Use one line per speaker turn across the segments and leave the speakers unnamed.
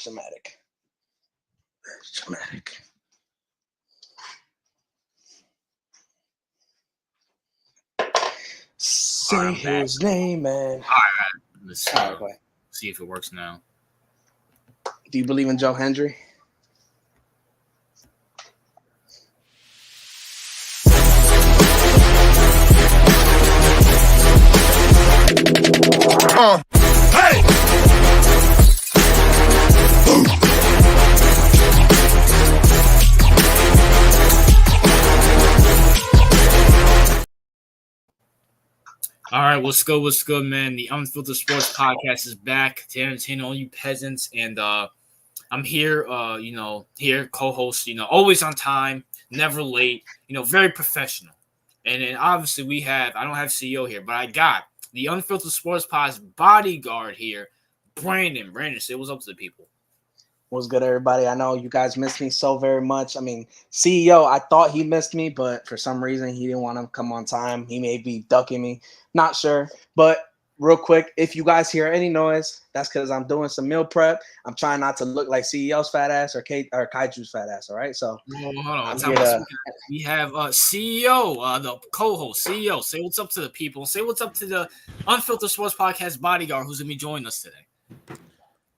dramatic. Dramatic. Say his name, man.
All right. Let's
All right, go ahead.
see if it works now.
Do you believe in Joe Hendry?
Hey!
All right, what's good, man? The Unfiltered Sports Podcast is back to entertain all you peasants, and I'm here, here co-host, always on time, never late, very professional. And then obviously I don't have CEO here, but I got the Unfiltered Sports Pod's bodyguard here, Brandon. Brandon, say what's up to the people.
What's good, everybody? I know you guys missed me so very much. I mean, CEO, I thought he missed me, but for some reason he didn't want to come on time. He may be ducking me. Not sure. But real quick, if you guys hear any noise, that's because I'm doing some meal prep. I'm trying not to look like CEO's fat ass or Kaiju's fat ass, all right? So
hold on. We have CEO, the co-host. CEO, say what's up to the people. Say what's up to the Unfiltered Sports Podcast bodyguard who's going to be joining us today.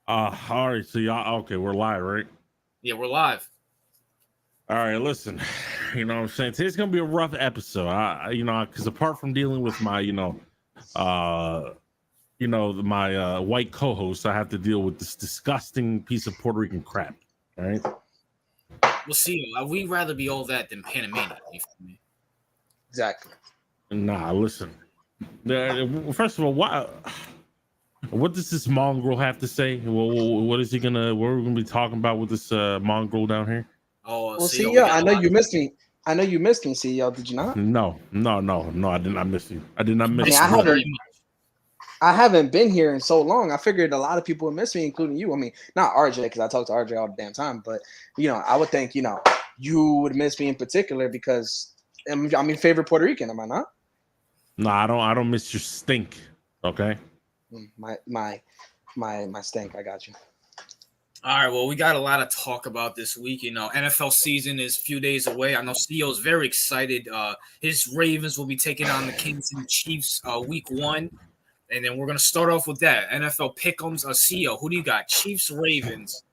All right, so y'all, okay, we're live, right?
Yeah, we're live.
All right, listen, you know what I'm saying? Today's going to be a rough episode, because apart from dealing with my, my white co-host, I have to deal with this disgusting piece of Puerto Rican crap, all right?
Well, see, we'd rather be all that than Panamanian. You feel me?
exactly.
Nah, listen. First of all, what does this mongrel have to say? What is he gonna? What are we gonna be talking about with this mongrel down here?
Well, CEO, I know you missed me. CEO. Did you not?
No. I did not miss you. I did not miss
you. I haven't been here in so long. I figured a lot of people would miss me, including you. I mean, not RJ, because I talk to RJ all the damn time. But I would think you would miss me in particular because I'm your favorite Puerto Rican. Am I not?
No, I don't miss your stink. Okay.
My stink. I got you.
All right. Well, we got a lot of talk about this week. NFL season is a few days away. I know CEO is very excited. His Ravens will be taking on the Kansas City Chiefs week 1. And then we're going to start off with that. NFL Pick'ems. CEO, who do you got? Chiefs, Ravens,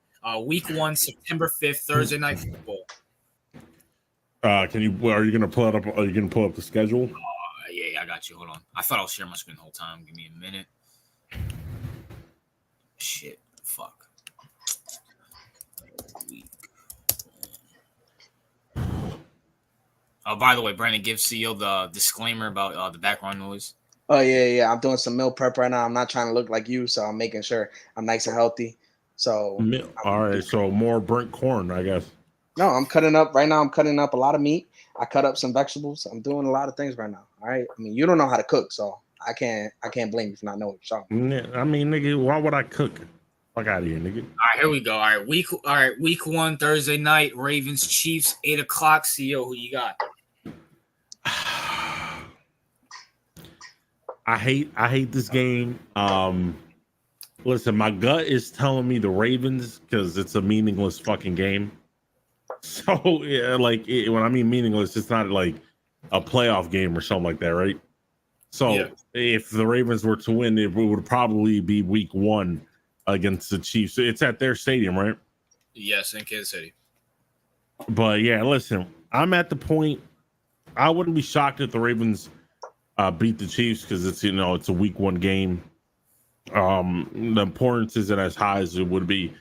week 1, September 5th, Thursday Night Football.
Are you going to pull it up? Are you going to pull up the schedule?
Yeah, I got you. Hold on. I thought I was sharing my screen the whole time. Give me a minute. Shit. Fuck. By the way, Brandon, give CEO the disclaimer about the background noise.
Oh, yeah. I'm doing some meal prep right now. I'm not trying to look like you, so I'm making sure I'm nice and healthy. So,
all right. So more burnt corn, I guess.
No, I'm cutting up right now. I'm cutting up a lot of meat. I cut up some vegetables. I'm doing a lot of things right now. All right. I mean, you don't know how to cook, so I can't blame you for not knowing what you're talking about.
I mean, nigga, why would I cook? Fuck out of here, nigga.
All right, here we go. All right, week 1, Thursday night, Ravens, Chiefs, 8:00. CEO, who you got?
I hate this game. Listen, my gut is telling me the Ravens because it's a meaningless fucking game. So yeah, when I mean meaningless, it's not like a playoff game or something like that, right? So if the Ravens were to win, it would probably be week 1 against the Chiefs. It's at their stadium, right?
Yes, in Kansas City.
But yeah, listen, I'm at the point. I wouldn't be shocked if the Ravens beat the Chiefs because it's a week 1 game. The importance isn't as high as it would be.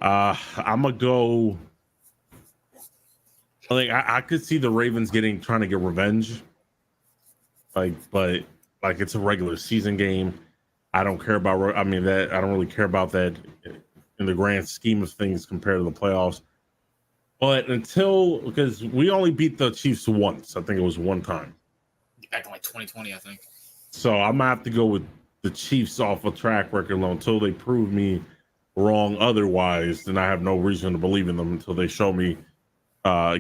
I'm gonna go. I could see the Ravens trying to get revenge. But it's a regular season game. I don't care about. I mean that I don't really care about that in the grand scheme of things compared to the playoffs. But because we only beat the Chiefs once, I think it was one time.
Back in 2020, I think.
So I'm gonna have to go with the Chiefs off a track record alone until they prove me wrong. Otherwise, then I have no reason to believe in them until they show me,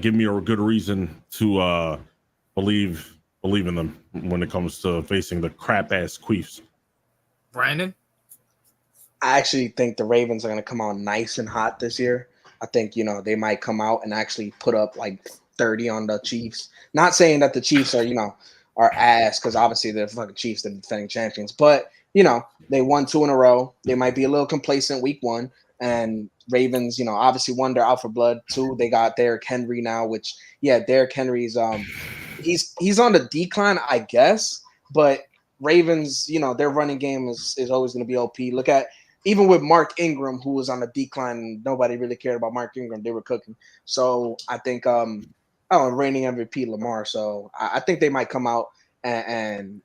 give me a good reason to believe in them when it comes to facing the crap ass Chiefs.
Brandon,
I actually think the Ravens are going to come out nice and hot this year. I think, they might come out and actually put up like 30 on the Chiefs. Not saying that the Chiefs are, are ass, because obviously they're fucking Chiefs, they're defending champions. But, they won 2 in a row. They might be a little complacent week 1. And Ravens, obviously 1, they're out for blood. 2, they got Derrick Henry now, which, Derrick Henry's he's on the decline, I guess. But Ravens, their running game is always going to be OP. Look at even with Mark Ingram, who was on the decline, nobody really cared about Mark Ingram. They were cooking. So I think reigning MVP Lamar. So I think they might come out and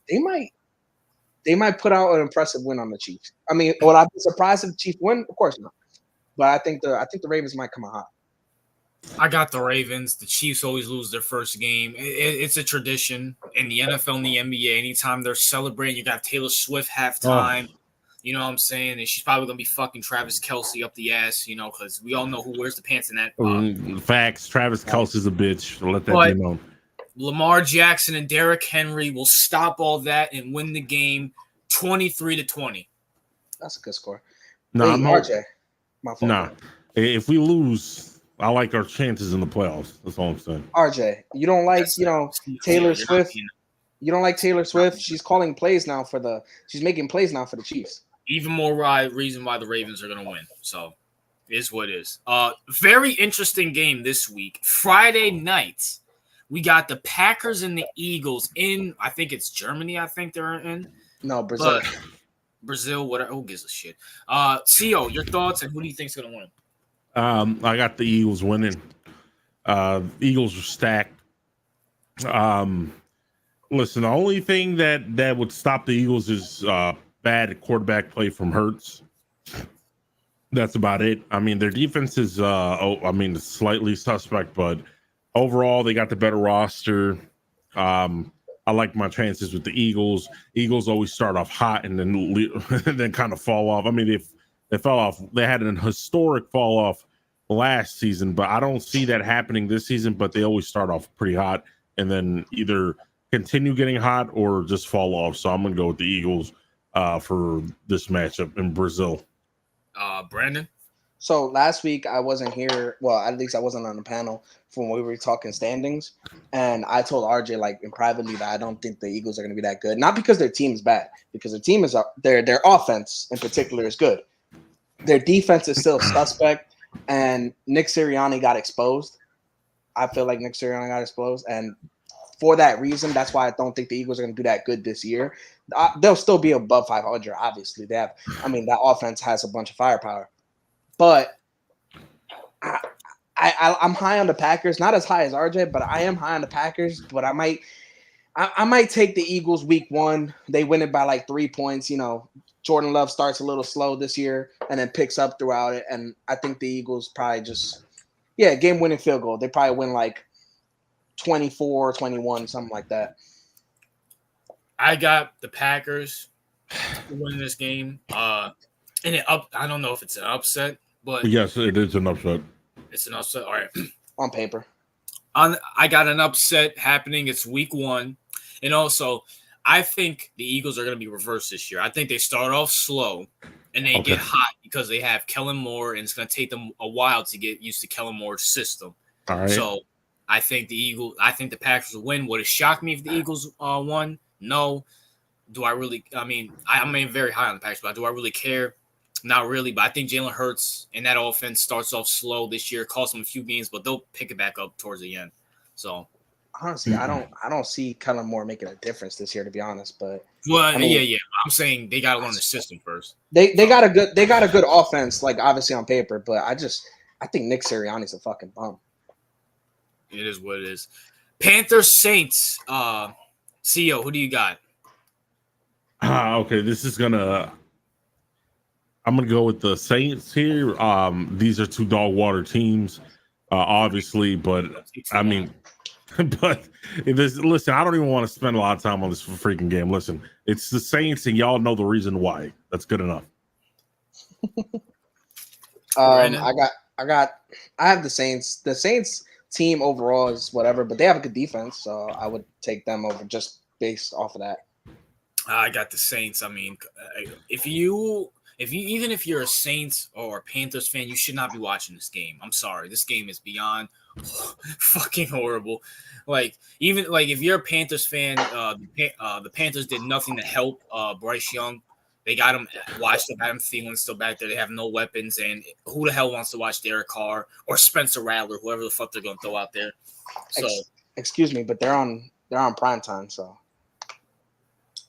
they might put out an impressive win on the Chiefs. I mean, would I be surprised if the Chiefs win? Of course not. But I think the Ravens might come out hot.
I got the Ravens. The Chiefs always lose their first game. It's a tradition in the NFL and the NBA. Anytime they're celebrating, you got Taylor Swift halftime. Oh. You know what I'm saying? And she's probably going to be fucking Travis Kelce up the ass, because we all know who wears the pants in that.
Facts. Travis Kelce's a bitch. I'll let that be known.
Lamar Jackson and Derrick Henry will stop all that and win the game 23-20.
That's a good score.
Nah,
RJ. My fault.
Nah. If we lose, I like our chances in the playoffs. That's all I'm saying.
RJ, you don't like, Taylor Swift? You don't like Taylor Swift? She's calling plays now she's making plays now for the Chiefs.
Even more reason why the Ravens are going to win. So, it is what it is. Very interesting game this week. Friday night, we got the Packers and the Eagles in, I think it's Germany, I think they're in.
No, Brazil.
Brazil, whatever. Who gives a shit? CO, your thoughts, and who do you think's going to win?
I got the Eagles winning. Eagles are stacked. Listen, the only thing that would stop the Eagles is bad quarterback play from Hurts. That's about it. I mean, their defense is slightly suspect, but overall they got the better roster. I like my chances with the Eagles. Eagles always start off hot and then kind of fall off. I mean, they fell off. They had an historic fall off last season, but I don't see that happening this season. But they always start off pretty hot and then either continue getting hot or just fall off. So I'm gonna go with the Eagles for this matchup in Brazil.
Brandon?
So last week I wasn't here. Well, at least I wasn't on the panel when we were talking standings. And I told RJ in privately that I don't think the Eagles are going to be that good. Not because their team is bad, because their team is their offense in particular is good. Their defense is still suspect, and Nick Sirianni got exposed. I feel like Nick Sirianni got exposed, and for that reason, that's why I don't think the Eagles are going to do that good this year. They'll still be above 500. Obviously, that offense has a bunch of firepower. But I'm high on the Packers, not as high as RJ, but I am high on the Packers. But I might take the Eagles week 1. They win it by 3 points. Jordan Love starts a little slow this year and then picks up throughout it. And I think the Eagles probably game winning field goal. They probably win 24-21, something like that.
I got the Packers winning this game. I don't know if it's an upset, but
yes, it is an upset.
It's an upset. All right.
On paper.
I got an upset happening. It's week 1. And also, I think the Eagles are going to be reversed this year. I think they start off slow and they get hot because they have Kellen Moore, and it's going to take them a while to get used to Kellen Moore's system.
All right.
So I think the Packers will win. Would it shock me if the Eagles won? No. Do I really? I mean, I'm very high on the Packers, but do I really care? Not really. But I think Jalen Hurts and that offense starts off slow this year, costs them a few games, but they'll pick it back up towards the end. So
honestly, I don't see Kellen Moore making a difference this year, to be honest. But
yeah. I'm saying they got to learn the system first.
They got a good offense, obviously on paper, but I think Nick Sirianni's a fucking bum.
It is what it is. Panthers Saints. CEO, who do you got?
Okay, I'm gonna go with the Saints here. These are 2 dog water teams, obviously, but I mean, listen, I don't even want to spend a lot of time on this freaking game. Listen, it's the Saints, and y'all know the reason why. That's good enough.
I have the Saints. The Saints team overall is whatever, but they have a good defense, so I would take them over just based off of that.
I got the Saints. I mean, if you even if you're a Saints or a Panthers fan, you should not be watching this game. I'm sorry, this game is beyond fucking horrible. Like even like if you're a Panthers fan, the Panthers did nothing to help Bryce Young. They got him watched him. Adam Thielen still back there. They have no weapons, and who the hell wants to watch Derek Carr or Spencer Rattler, whoever the fuck they're gonna throw out there? So
excuse me, but they're on prime time, so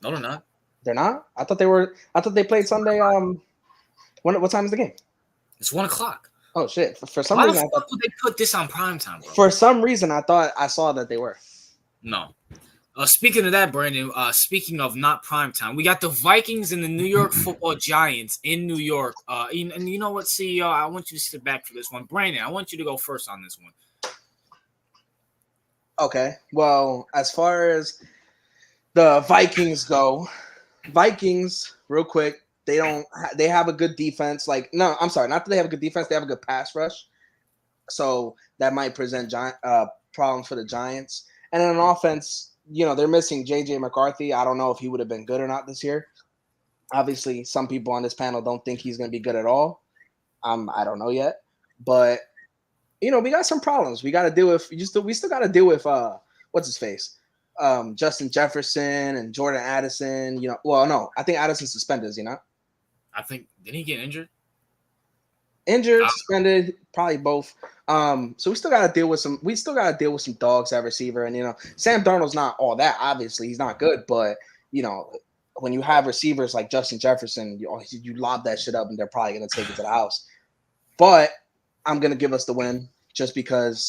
no, they're not.
They're not? I thought they played Sunday. What time is the game?
It's 1:00.
Oh shit! For some
Why
reason,
the fuck would they put this on prime time, bro?
For some reason, I thought I saw that they were.
No. Speaking of that, Brandon, speaking of not prime time, we got the Vikings and the New York Football Giants in New York. And you know what, CEO? I want you to sit back for this one. Brandon, I want you to go first on this one.
Okay. Well, as far as the Vikings go, real quick, they have a good defense. Like, no, I'm sorry, not that they have a good defense, they have a good pass rush. So that might present problems for the Giants. And then on offense, they're missing JJ McCarthy. I don't know if he would have been good or not this year. Obviously, some people on this panel don't think he's going to be good at all. I don't know yet, but we got some problems. We got to deal with. We still got to deal with what's his face, Justin Jefferson and Jordan Addison. Well, no, I think Addison's suspended. Is he not?
I think did he get injured?
Injured, suspended, probably both. So we still got to deal with some. We still got to deal with some dogs at receiver, and Sam Darnold's not all that. Obviously, he's not good, but when you have receivers like Justin Jefferson, you lob that shit up, and they're probably gonna take it to the house. But I'm gonna give us the win just because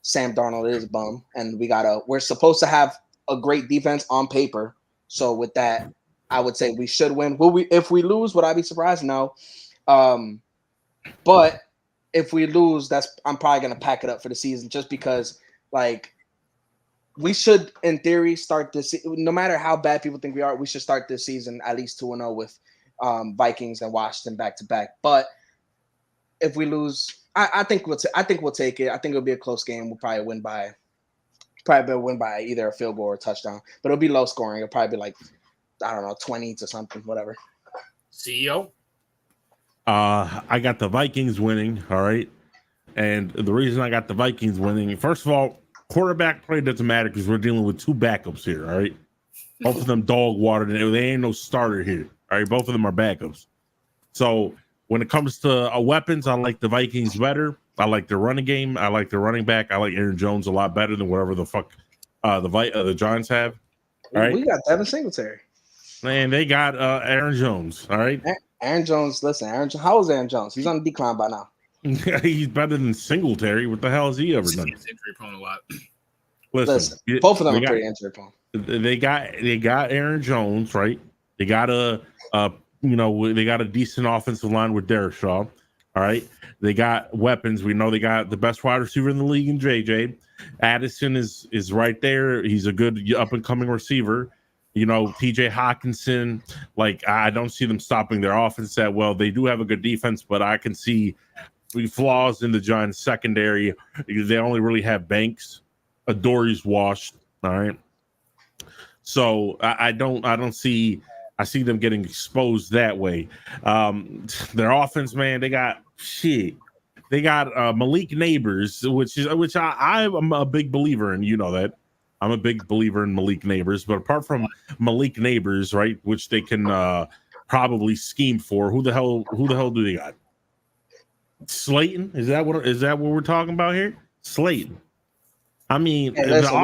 Sam Darnold is a bum, and we're supposed to have a great defense on paper. So with that, I would say we should win. If we lose, would I be surprised? No. But if we lose, I'm probably gonna pack it up for the season just because, like, we should, in theory, start this. No matter how bad people think we are, we should start this season at least 2-0 with Vikings and Washington back to back. But if we lose, I think we'll take it. I think it'll be a close game. We'll probably win by either a field goal or a touchdown. But it'll be low scoring. It'll probably be like, I don't know, 20 to something, whatever.
CEO.
I got the Vikings winning, all right? And the reason I got the Vikings winning, first of all, quarterback play doesn't matter because we're dealing with two backups here, all right? Both of them dog watered, and they ain't no starter here, all right? Both of them are backups. So when it comes to weapons, I like the Vikings better. I like their running game. I like their running back. I like Aaron Jones a lot better than whatever the fuck the Giants have. All right?
We got Devin Singletary.
Man, they got Aaron Jones, all right?
Aaron Jones, listen, how is Aaron Jones? He's on the decline by now.
He's better than Singletary. What the hell has he ever done?
Injury prone a lot.
Listen,
both of them are pretty injury prone.
They got Aaron Jones, right? They got they got a decent offensive line with Derek Shaw. All right. They got weapons. We know they got the best wide receiver in the league in JJ. Addison is right there. He's a good up and coming receiver. TJ Hawkinson, like, I don't see them stopping their offense that well. They do have a good defense, but I can see flaws in the Giants secondary. They only really have Banks. Adory's washed. All right. So I see them getting exposed that way. Their offense, man, they got shit. They got Malik Neighbors, which I'm a big believer in. You know that. I'm a big believer in Malik Neighbors, but apart from Malik Neighbors, right, which they can probably scheme for, who the hell do they got? Slayton? Is that what we're talking about here? Slayton. I mean,
hey, listen,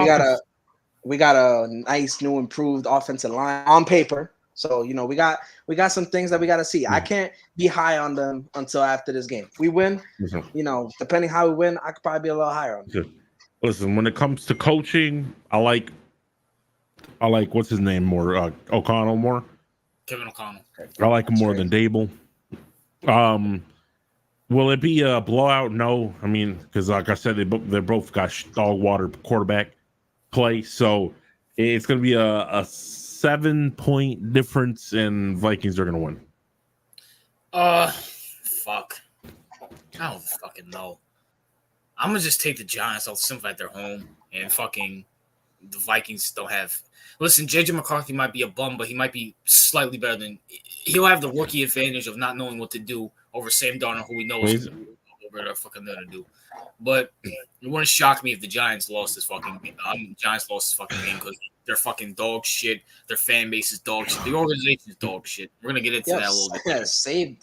we got a nice new improved offensive line on paper. So we got some things that we got to see. I can't be high on them until after this game. If we win, depending how we win, I could probably be a little higher on them.
Listen, when it comes to coaching, I like what's his name more, O'Connell more.
Kevin O'Connell.
I like him more than Dable. Will it be a blowout? No, I mean, because like I said, they both got dog water quarterback play, so it's going to be a 7-point difference, and Vikings are going to win.
Fuck. I don't fucking know. I'm gonna just take the Giants. I'll simplify at their home and fucking the Vikings don't have. Listen, JJ McCarthy might be a bum, but he might be slightly better than. He'll have the rookie advantage of not knowing what to do over Sam Darnold, who we know is over there fucking gonna do. But it wouldn't shock me if the Giants lost this fucking game. Giants lost this fucking game because they're fucking dog shit. Their fan base is dog shit. The organization is dog shit. We're gonna get into that a little bit.
Yeah, save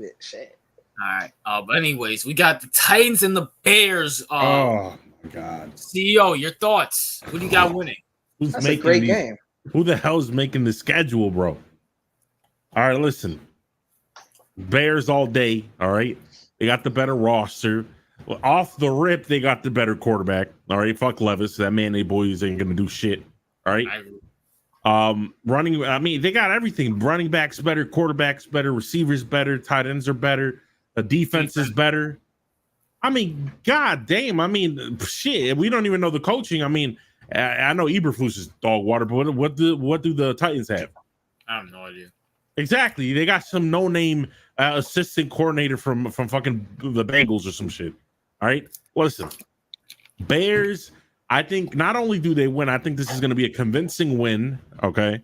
it, shit.
All right. But anyways, we got the Titans and the Bears.
Oh my god.
CEO, your thoughts? Who do you got winning?
That's a great game.
Who the hell's making the schedule, bro? All right, listen. Bears all day. All right. They got the better roster. Off the rip, they got the better quarterback. All right. Fuck Levis. That man, they boys ain't gonna do shit. All right. Running, I mean, they got everything. Running backs better, quarterbacks better, receivers better, tight ends are better, the defense is better. I mean, god damn. I mean, shit. We don't even know the coaching. I mean, I know Eberflus is dog water, but what do the Titans have?
I have no idea.
Exactly. They got some no-name assistant coordinator from fucking the Bengals or some shit. All right. Listen, Bears. I think not only do they win, I think this is going to be a convincing win. Okay,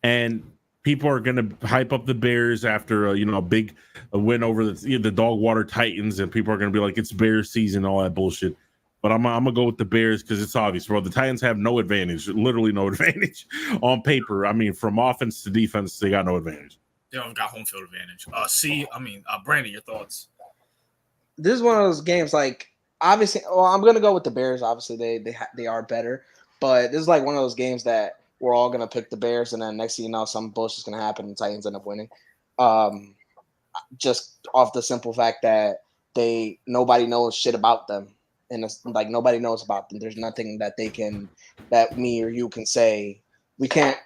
and people are going to hype up the Bears after a big win over the dog water Titans, and people are going to be like, it's Bears season, all that bullshit. But I'm gonna go with the Bears because it's obvious, bro. The Titans have no advantage, literally no advantage on paper. I mean, from offense to defense, they got no advantage.
They don't got home field advantage. Brandon, your thoughts?
This is one of those games, like, obviously, well, I'm gonna go with the Bears. Obviously, they are better, but this is like one of those games that we're all gonna pick the Bears, and then next thing you know, some bullshit's gonna happen, and the Titans end up winning. Just off the simple fact that nobody knows shit about them. And it's like nobody knows about them. There's nothing that me or you can say. We can't.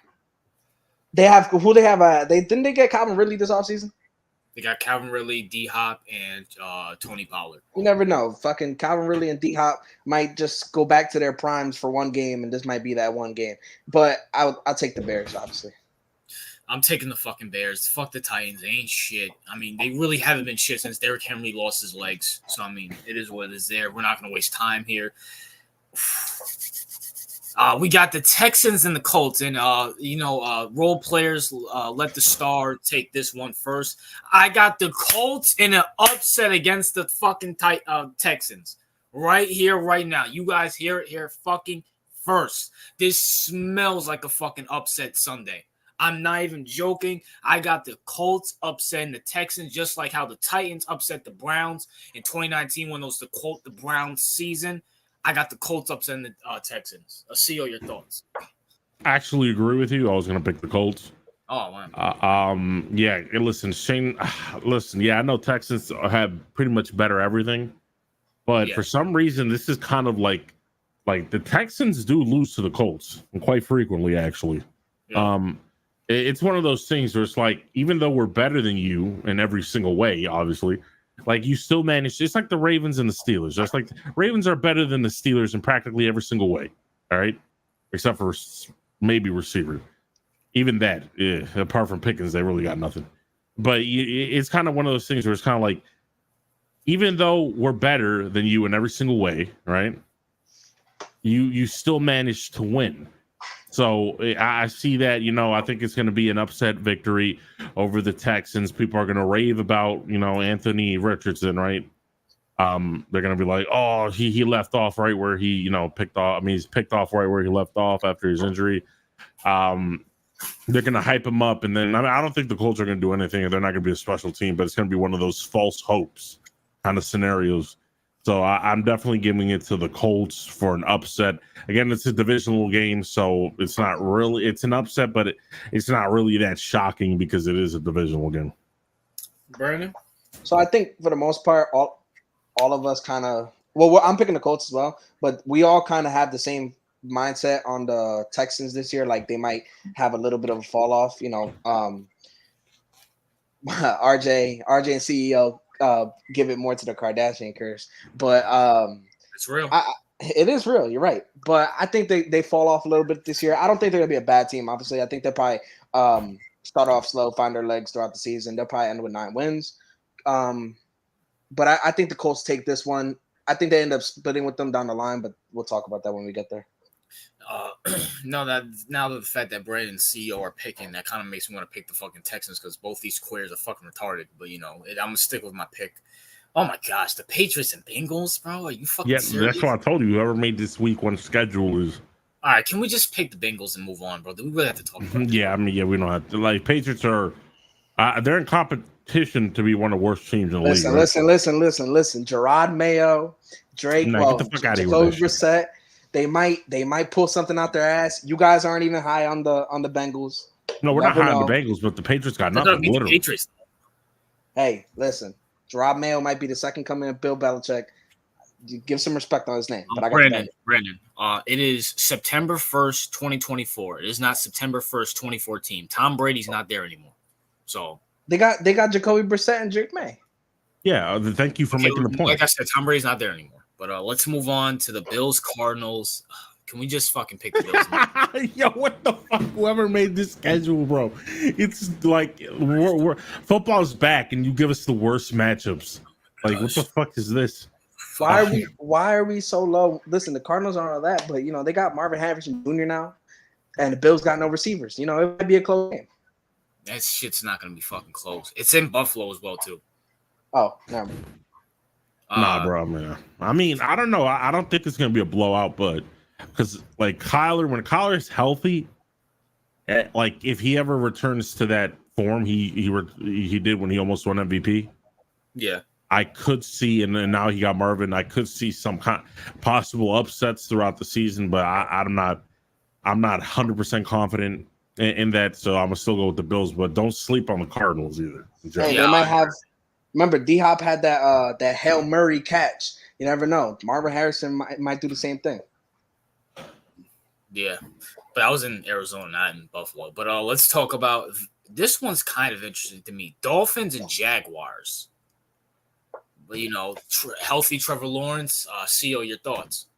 They have who they have. Didn't they get Calvin Ridley this offseason?
They got Calvin Ridley, D Hop, and Tony Pollard.
You never know. Fucking Calvin Ridley and D Hop might just go back to their primes for one game, and this might be that one game. But I'll take the Bears, obviously.
I'm taking the fucking Bears. Fuck the Titans. They ain't shit. I mean, they really haven't been shit since Derrick Henry lost his legs. So, I mean, it is what it is there. We're not going to waste time here. We got the Texans and the Colts. And, role players, let the star take this one first. I got the Colts in an upset against the fucking Texans. Right here, right now. You guys hear it here fucking first. This smells like a fucking upset Sunday. I'm not even joking. I got the Colts upsetting the Texans, just like how the Titans upset the Browns in 2019 when it was the Browns season. I got the Colts upsetting the Texans. CEO, your thoughts?
I actually agree with you. I was going to pick the Colts.
Oh, wow.
Yeah, listen, Shane, yeah, I know Texans have pretty much better everything, but for some reason, this is kind of like the Texans do lose to the Colts, and quite frequently, actually. Yeah. It's one of those things where it's like, even though we're better than you in every single way, obviously, like you still manage. It's like the Ravens and the Steelers. Just like Ravens are better than the Steelers in practically every single way. All right, except for maybe receiver. Even that, apart from Pickens, they really got nothing. But it's kind of one of those things where it's kind of like, even though we're better than you in every single way, right? You still manage to win. So I see that, I think it's going to be an upset victory over the Texans. People are going to rave about, Anthony Richardson, right? They're going to be like, oh, he left off right where he, picked off. I mean, he's picked off right where he left off after his injury. They're going to hype him up. And then I don't think the Colts are going to do anything. They're not going to be a special team, but it's going to be one of those false hopes kind of scenarios. So I'm definitely giving it to the Colts for an upset. Again, it's a divisional game, so it's an upset, but it's not really that shocking because it is a divisional game.
Brandon?
So I think for the most part, all of us kind of, well, I'm picking the Colts as well, but we all kind of have the same mindset on the Texans this year. Like they might have a little bit of a fall off, RJ and CEO. Give it more to the Kardashian curse, but
it's real.
It is real. You're right, but I think they fall off a little bit this year. I don't think they're gonna be a bad team. Obviously, I think they'll probably start off slow, find their legs throughout the season. They'll probably end with 9 wins. But I think the Colts take this one. I think they end up splitting with them down the line, but we'll talk about that when we get there.
No, that now the fact that Brandon and CEO are picking, that kind of makes me want to pick the fucking Texans because both these queers are fucking retarded. But I'm gonna stick with my pick. Oh my gosh, the Patriots and Bengals, bro. Are you fucking serious?
That's what I told you. Whoever made this week one schedule is.
All right, can we just pick the Bengals and move on, bro? Do we really have to talk about
Yeah, we don't have to. Like, Patriots are, they're in competition to be one of the worst teams in the league.
Listen. Gerard Mayo, Drake,
get the fuck out of here
Jacoby
with this
Brissett. They might pull something out their ass. You guys aren't even high on the Bengals.
No, we're not high on the Bengals, but the Patriots got nothing.
The Patriots.
Hey, listen, Gerard Mayo might be the second coming of Bill Belichick. Give some respect on his name. But I got
Brandon. It is September 1st, 2024. It is not September 1st, 2014. Tom Brady's not there anymore. So
they got Jacoby Brissett and Drake May.
Yeah, thank you for making the point.
Like I said, Tom Brady's not there anymore. But let's move on to the Bills Cardinals. Can we just fucking pick the Bills?
Yo, what the fuck? Whoever made this schedule, bro. It's like football's back and you give us the worst matchups. Like, what the fuck is this?
Why are we so low? Listen, the Cardinals aren't all that, but they got Marvin Harrison Jr. now, and the Bills got no receivers. It might be a close game.
That shit's not gonna be fucking close. It's in Buffalo as well too.
Oh, never.
Nah, bro, man. I mean, I don't know. I don't think it's gonna be a blowout, but because like Kyler, when Kyler's healthy, like if he ever returns to that form he did when he almost won MVP.
Yeah.
I could see, and now he got Marvin. I could see some possible upsets throughout the season, but I'm not 100% confident in that. So I'm gonna still go with the Bills, but don't sleep on the Cardinals either.
Hey, they might have. Remember, D Hop had that Hail Murray catch. You never know. Marvin Harrison might do the same thing.
Yeah, but I was in Arizona, not in Buffalo. But let's talk about this one's kind of interesting to me: Dolphins and Jaguars. Healthy Trevor Lawrence. CEO, your thoughts?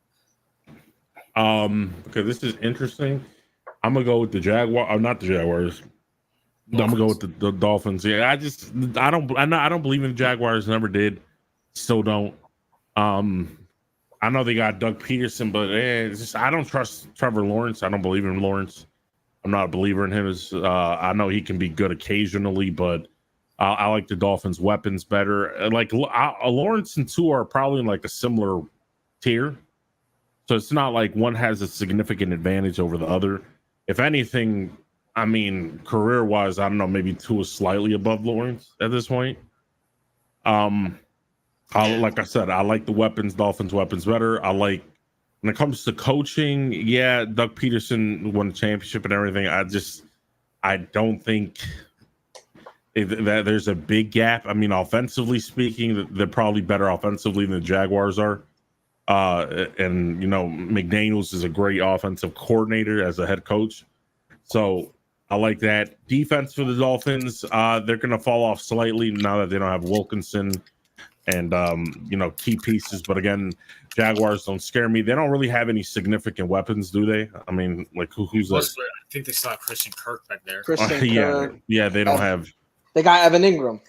Okay, this is interesting. I'm gonna go with the not the Jaguars. No, I'm gonna go with the Dolphins. Yeah, I don't believe in the Jaguars. Never did. Still don't. I know they got Doug Peterson, but I don't trust Trevor Lawrence. I don't believe in Lawrence. I'm not a believer in him. I know he can be good occasionally, but I like the Dolphins' weapons better. Like Lawrence and Tua are probably in like a similar tier, so it's not like one has a significant advantage over the other. If anything, I mean, career-wise, I don't know, maybe Tua is slightly above Lawrence at this point. Like I said, I like the Dolphins' weapons better. I like when it comes to coaching. Yeah, Doug Peterson won the championship and everything. I don't think that there's a big gap. I mean, offensively speaking, they're probably better offensively than the Jaguars are. And McDaniels is a great offensive coordinator as a head coach. So I like that. Defense for the Dolphins, they're going to fall off slightly now that they don't have Wilkinson and key pieces. But again, Jaguars don't scare me. They don't really have any significant weapons, do they? I mean, like who's
I think they still have Christian Kirk back there.
Yeah, they don't have.
They got Evan Ingram.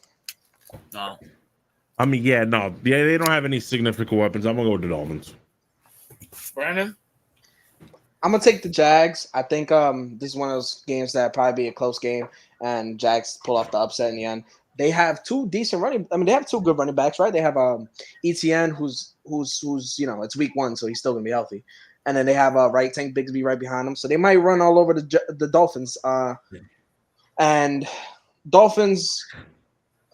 No.
I mean, they don't have any significant weapons. I'm gonna go with the Dolphins.
Brandon?
I'm gonna take the Jags. I think this is one of those games that probably be a close game, and Jags pull off the upset in the end. They have two decent they have two good running backs, right? They have ETN, who's it's week 1, so he's still gonna be healthy, and then they have right Tank Bigsby right behind him, so they might run all over the Dolphins. And Dolphins,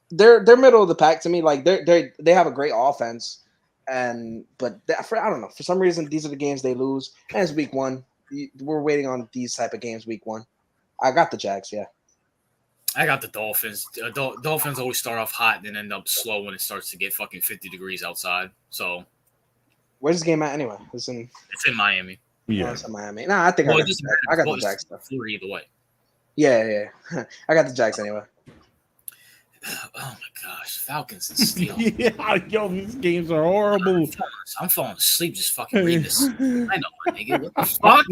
they're middle of the pack to me. Like they have a great offense, I don't know, for some reason these are the games they lose, and it's week 1. We're waiting on these type of games week 1. I got the Jags, yeah.
I got the Dolphins. Dolphins always start off hot and then end up slow when it starts to get fucking 50 degrees outside. So,
where's this game at anyway? It's in
Miami.
Yeah,
it's in Miami. No, I think I got the Jags stuff.
Either way.
Yeah. I got the Jags anyway.
Oh my gosh, Falcons and Steelers.
Yeah, yo, these games are horrible.
I'm falling asleep just fucking reading this. I know, my nigga. What the fuck?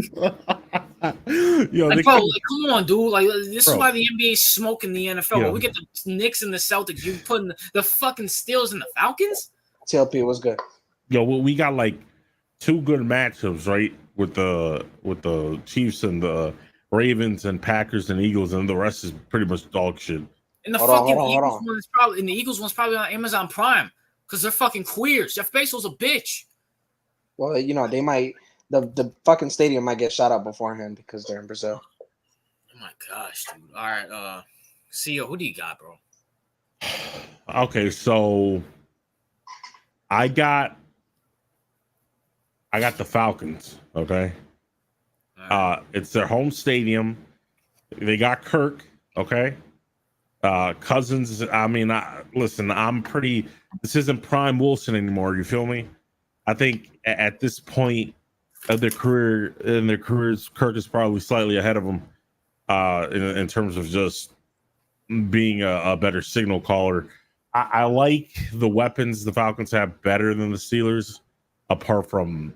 Yo,
come on, dude. Like, this is why the NBA is smoking the NFL.
Yeah.
We get the Knicks and the Celtics. You putting the fucking Steelers and the Falcons?
TLP was good.
Yo, we got like two good matchups, right? With the Chiefs and the Ravens and Packers and Eagles, and the rest is pretty much dog shit.
And the
Hold on,
fucking
hold on, hold
Eagles
on.
one is probably and the Eagles one's probably on Amazon Prime because they're fucking queers. Jeff Bezos a bitch.
Well, you know, they might the fucking stadium might get shot up beforehand because they're in Brazil.
Oh my gosh, dude. All right, CEO, who do you got, bro?
Okay, so I got the Falcons. Okay, it's their home stadium. They got Kirk. Okay, Cousins. I mean, listen, I'm pretty. This isn't prime Wilson anymore. You feel me? I think at this point of their careers, Kirk is probably slightly ahead of them in terms of just being a better signal caller. I like the weapons the Falcons have better than the Steelers, apart from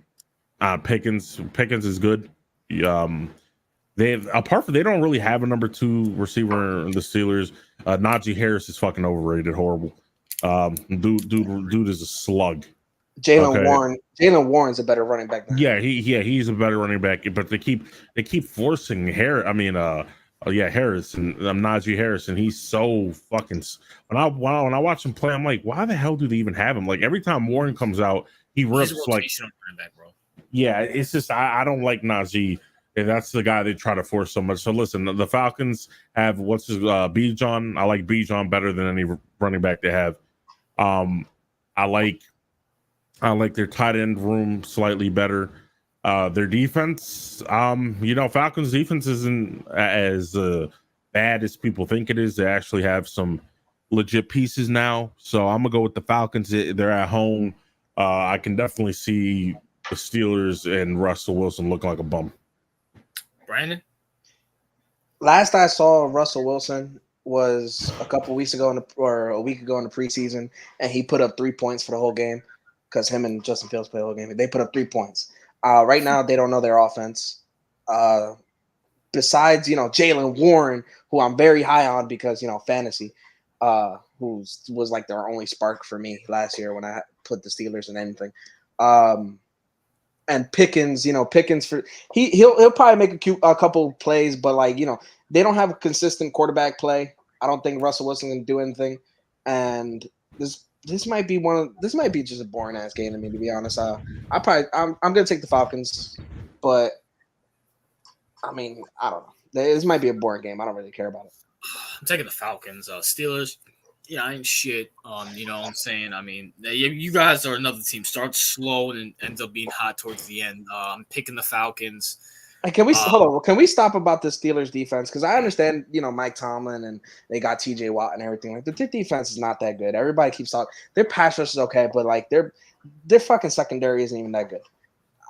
Pickens. Pickens is good. They don't really have a number 2 receiver in the Steelers. Najee Harris is fucking overrated, horrible. Dude is a slug.
Jalen Warren's a better running back than him.
He's a better running back, but they keep forcing Harris. I mean, Harris and Najee Harris, and he's so fucking. When I watch him play, I'm like, why the hell do they even have him? Like every time Warren comes out, he rips like.
Back, bro.
Yeah, it's just I don't like Najee, and that's the guy they try to force so much. So listen, the Falcons have Bijan. I like Bijan better than any running back they have. I like their tight end room slightly better. Their defense, Falcons defense isn't as bad as people think it is. They actually have some legit pieces now. So I'm gonna go with the Falcons. They're at home. I can definitely see the Steelers and Russell Wilson look like a bum.
Brandon?
Last I saw Russell Wilson was a couple weeks ago or a week ago in the preseason, and he put up 3 points for the whole game because him and Justin Fields played the whole game. They put up 3 points. Right now, they don't know their offense. Besides, Jalen Warren, who I'm very high on because, fantasy, who was like their only spark for me last year when I put the Steelers in anything. And Pickens, Pickens he'll probably make a couple plays, but they don't have a consistent quarterback play. I don't think Russell Wilson can do anything, and this might be just a boring ass game to me, to be honest. I'm gonna take the Falcons, but I mean, I don't know. This might be a boring game. I don't really care about it.
I'm taking the Falcons. Steelers, yeah, I ain't shit. You know what I'm saying? I mean, you guys are another team. Starts slow and ends up being hot towards the end. I'm picking the Falcons.
Can we hold on? Can we stop about the Steelers defense? Because I understand, Mike Tomlin and they got T.J. Watt and everything. Like their defense is not that good. Everybody keeps talking. Their pass rush is okay, but their fucking secondary isn't even that good.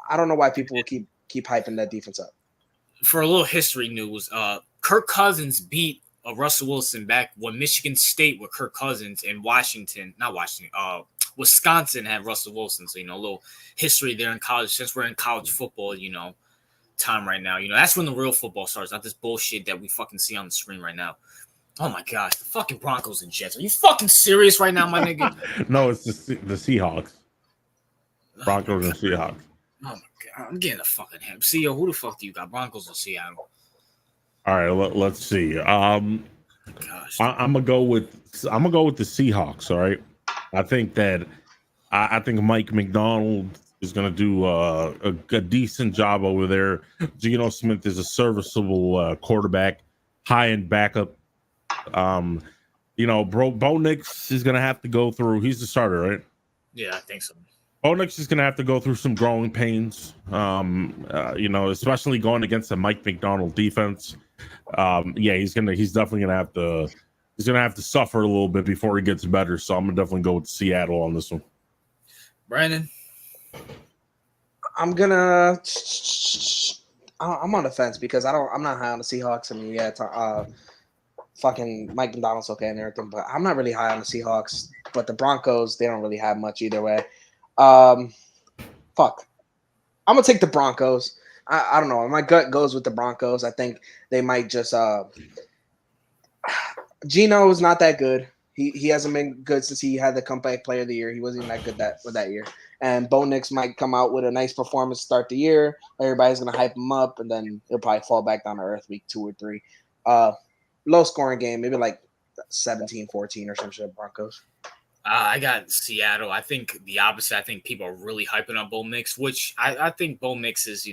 I don't know why people will keep hyping that defense up.
For a little history news, Kirk Cousins beat Russell Wilson back when Michigan State with Kirk Cousins and Wisconsin had Russell Wilson. So, a little history there in college. Since we're in college football, time right now. That's when the real football starts, not this bullshit that we fucking see on the screen right now. Oh my gosh, the fucking Broncos and Jets. Are you fucking serious right now, my nigga?
No, it's the Seahawks. Broncos and Seahawks.
Oh my god, I'm getting a fucking ham. CEO, who the fuck do you got? Broncos or Seattle?
All right, let's see.
Gosh,
I'm gonna go with the Seahawks. All right, I think that I think Mike McDonald is going to do a decent job over there. Geno Smith is a serviceable quarterback, high-end backup. Bo Nix is going to have to go through. He's the starter, right?
Yeah, I think so.
Bo Nix is going to have to go through some growing pains, especially going against the Mike McDonald defense. He's definitely going to have to suffer a little bit before he gets better. So I'm going to definitely go with Seattle on this one.
Brandon?
I'm on the fence because I'm not high on the Seahawks. I mean, fucking Mike McDonald's okay and everything, but I'm not really high on the Seahawks. But the Broncos, they don't really have much either way. I'm gonna take the Broncos. I don't know. My gut goes with the Broncos. I think they might just Geno is not that good. He hasn't been good since he had the comeback player of the year. He wasn't even that good that year. And Bo Nix might come out with a nice performance to start the year. Everybody's gonna hype him up, and then he'll probably fall back down to earth week 2 or 3. Low scoring game, maybe like 17-14 or some shit. Broncos.
I got Seattle. I think the opposite. I think people are really hyping up Bo Nix, which I think Bo Nix is,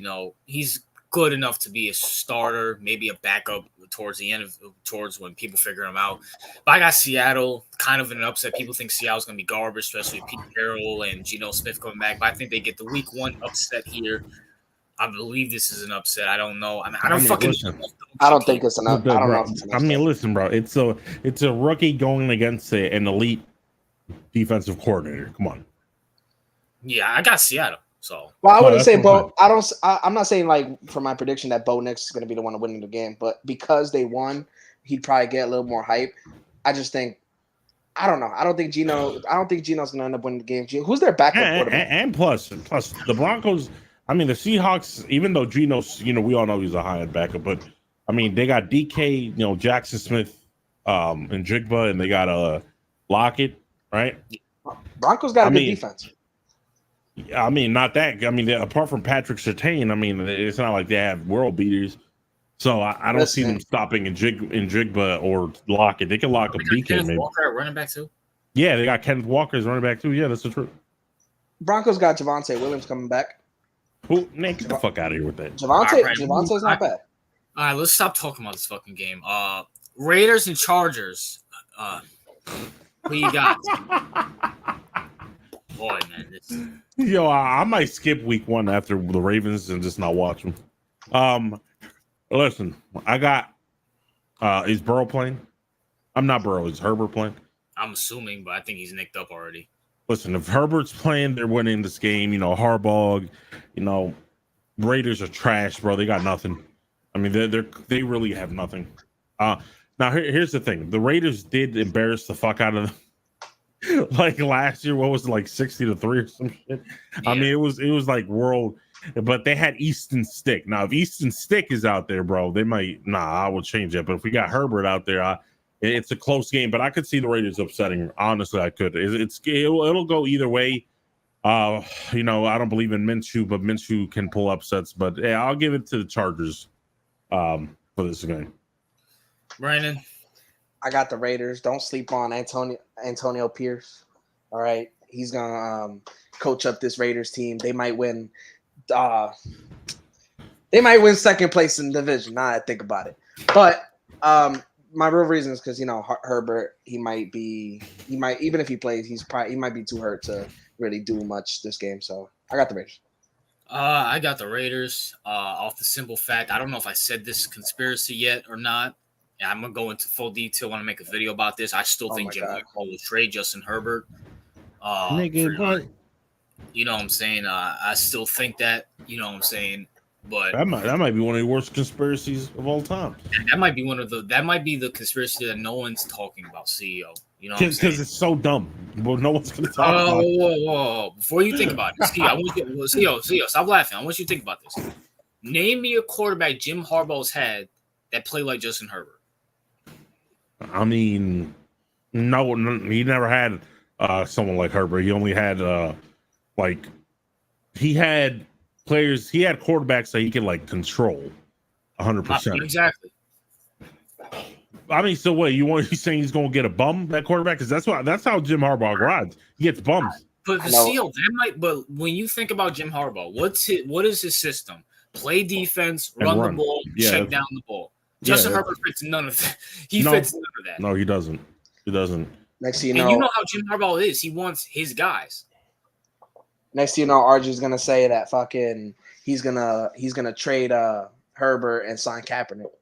he's good enough to be a starter, maybe a backup towards the end towards when people figure him out. But I got Seattle kind of in an upset. People think Seattle's going to be garbage, especially with Pete Carroll and Geno Smith coming back. But I think they get the week 1 upset here. I believe this is an upset. I don't know. I don't
think it's an upset. I don't know if it's an upset.
I mean, listen, bro. It's a rookie going against an elite defensive coordinator. Come on.
Yeah, I got Seattle. So,
well, I wouldn't say Bo. I'm not saying like for my prediction that Bo Nix is going to be the one winning the game, but because they won, he'd probably get a little more hype. I just think, I don't know. I don't think Geno's going to end up winning the game. Who's their backup quarterback?
And plus the Broncos. I mean, the Seahawks. Even though Geno's, we all know he's a high-end backup, but I mean, they got DK, Jackson Smith, and Jigba, and they got Lockett, right?
Broncos got a good defense.
I mean, not that. I mean, apart from Patrick Surtain, I mean, it's not like they have world beaters. So I don't see them stopping in Jigba or Lockett. They can lock up DK.
Kenneth Walker at running back too.
Yeah, they got Kenneth Walker as running back too. Yeah, that's the truth.
Broncos got Javonte Williams coming back.
Who? Nick, get the fuck out of here with that.
Javonte's not bad.
All right, let's stop talking about this fucking game. Raiders and Chargers. Who you got? Boy, man,
Yo, I might skip week 1 after the Ravens and just not watch them. Listen, I got. Is Burrow playing? I'm not Burrow. Is Herbert playing?
I'm assuming, but I think he's nicked up already.
Listen, if Herbert's playing, they're winning this game. Harbaugh. Raiders are trash, bro. They got nothing. I mean, they really have nothing. Now here's the thing: the Raiders did embarrass the fuck out of them. Like last year, what was it, like 60-3 or some shit? Yeah. I mean, it was like world, but they had Easton Stick. Now, if Easton Stick is out there, bro, they might. I will change it. But if we got Herbert out there, it's a close game. But I could see the Raiders upsetting. Honestly, I could. It'll go either way. I don't believe in Minshew, but Minshew can pull upsets. But yeah, I'll give it to the Chargers for this game.
Brandon.
I got the Raiders. Don't sleep on Antonio Pierce. All right, he's gonna coach up this Raiders team. They might win. They might win second place in the division. Now I think about it, but my real reason is because Herbert. He might even if he plays, he might be too hurt to really do much this game. So I got the Raiders.
I got the Raiders. Off the simple fact, I don't know if I said this conspiracy yet or not. Yeah, I'm gonna go into full detail when I make a video about this. I still think Jim Harbaugh will trade Justin Herbert.
Nigga,
you know what I'm saying? I still think that. You know what I'm saying? But
that might be one of the worst conspiracies of all time.
That might be the conspiracy that no one's talking about. CEO. You know, because
it's so dumb. Well, no one's gonna talk about it.
Whoa! Before you think about it, CEO, stop laughing. I want you to think about this. Name me a quarterback Jim Harbaugh's had that played like Justin Herbert.
I mean, no, he never had someone like Herbert. He only had he had players. He had quarterbacks that he could control 100%.
Exactly.
I mean, so what? You saying he's going to get a bum that quarterback? Because that's how Jim Harbaugh rides. He gets bums.
But But when you think about Jim Harbaugh, what is his system? Play defense, run the ball, check down the ball. Justin Herbert fits none of that. Fits none of that.
No, he doesn't. He doesn't.
Next thing
you know, you know how Jim Harbaugh is. He wants his guys.
Next thing you know, RG's gonna say that fucking he's gonna trade Herbert and sign Kaepernick.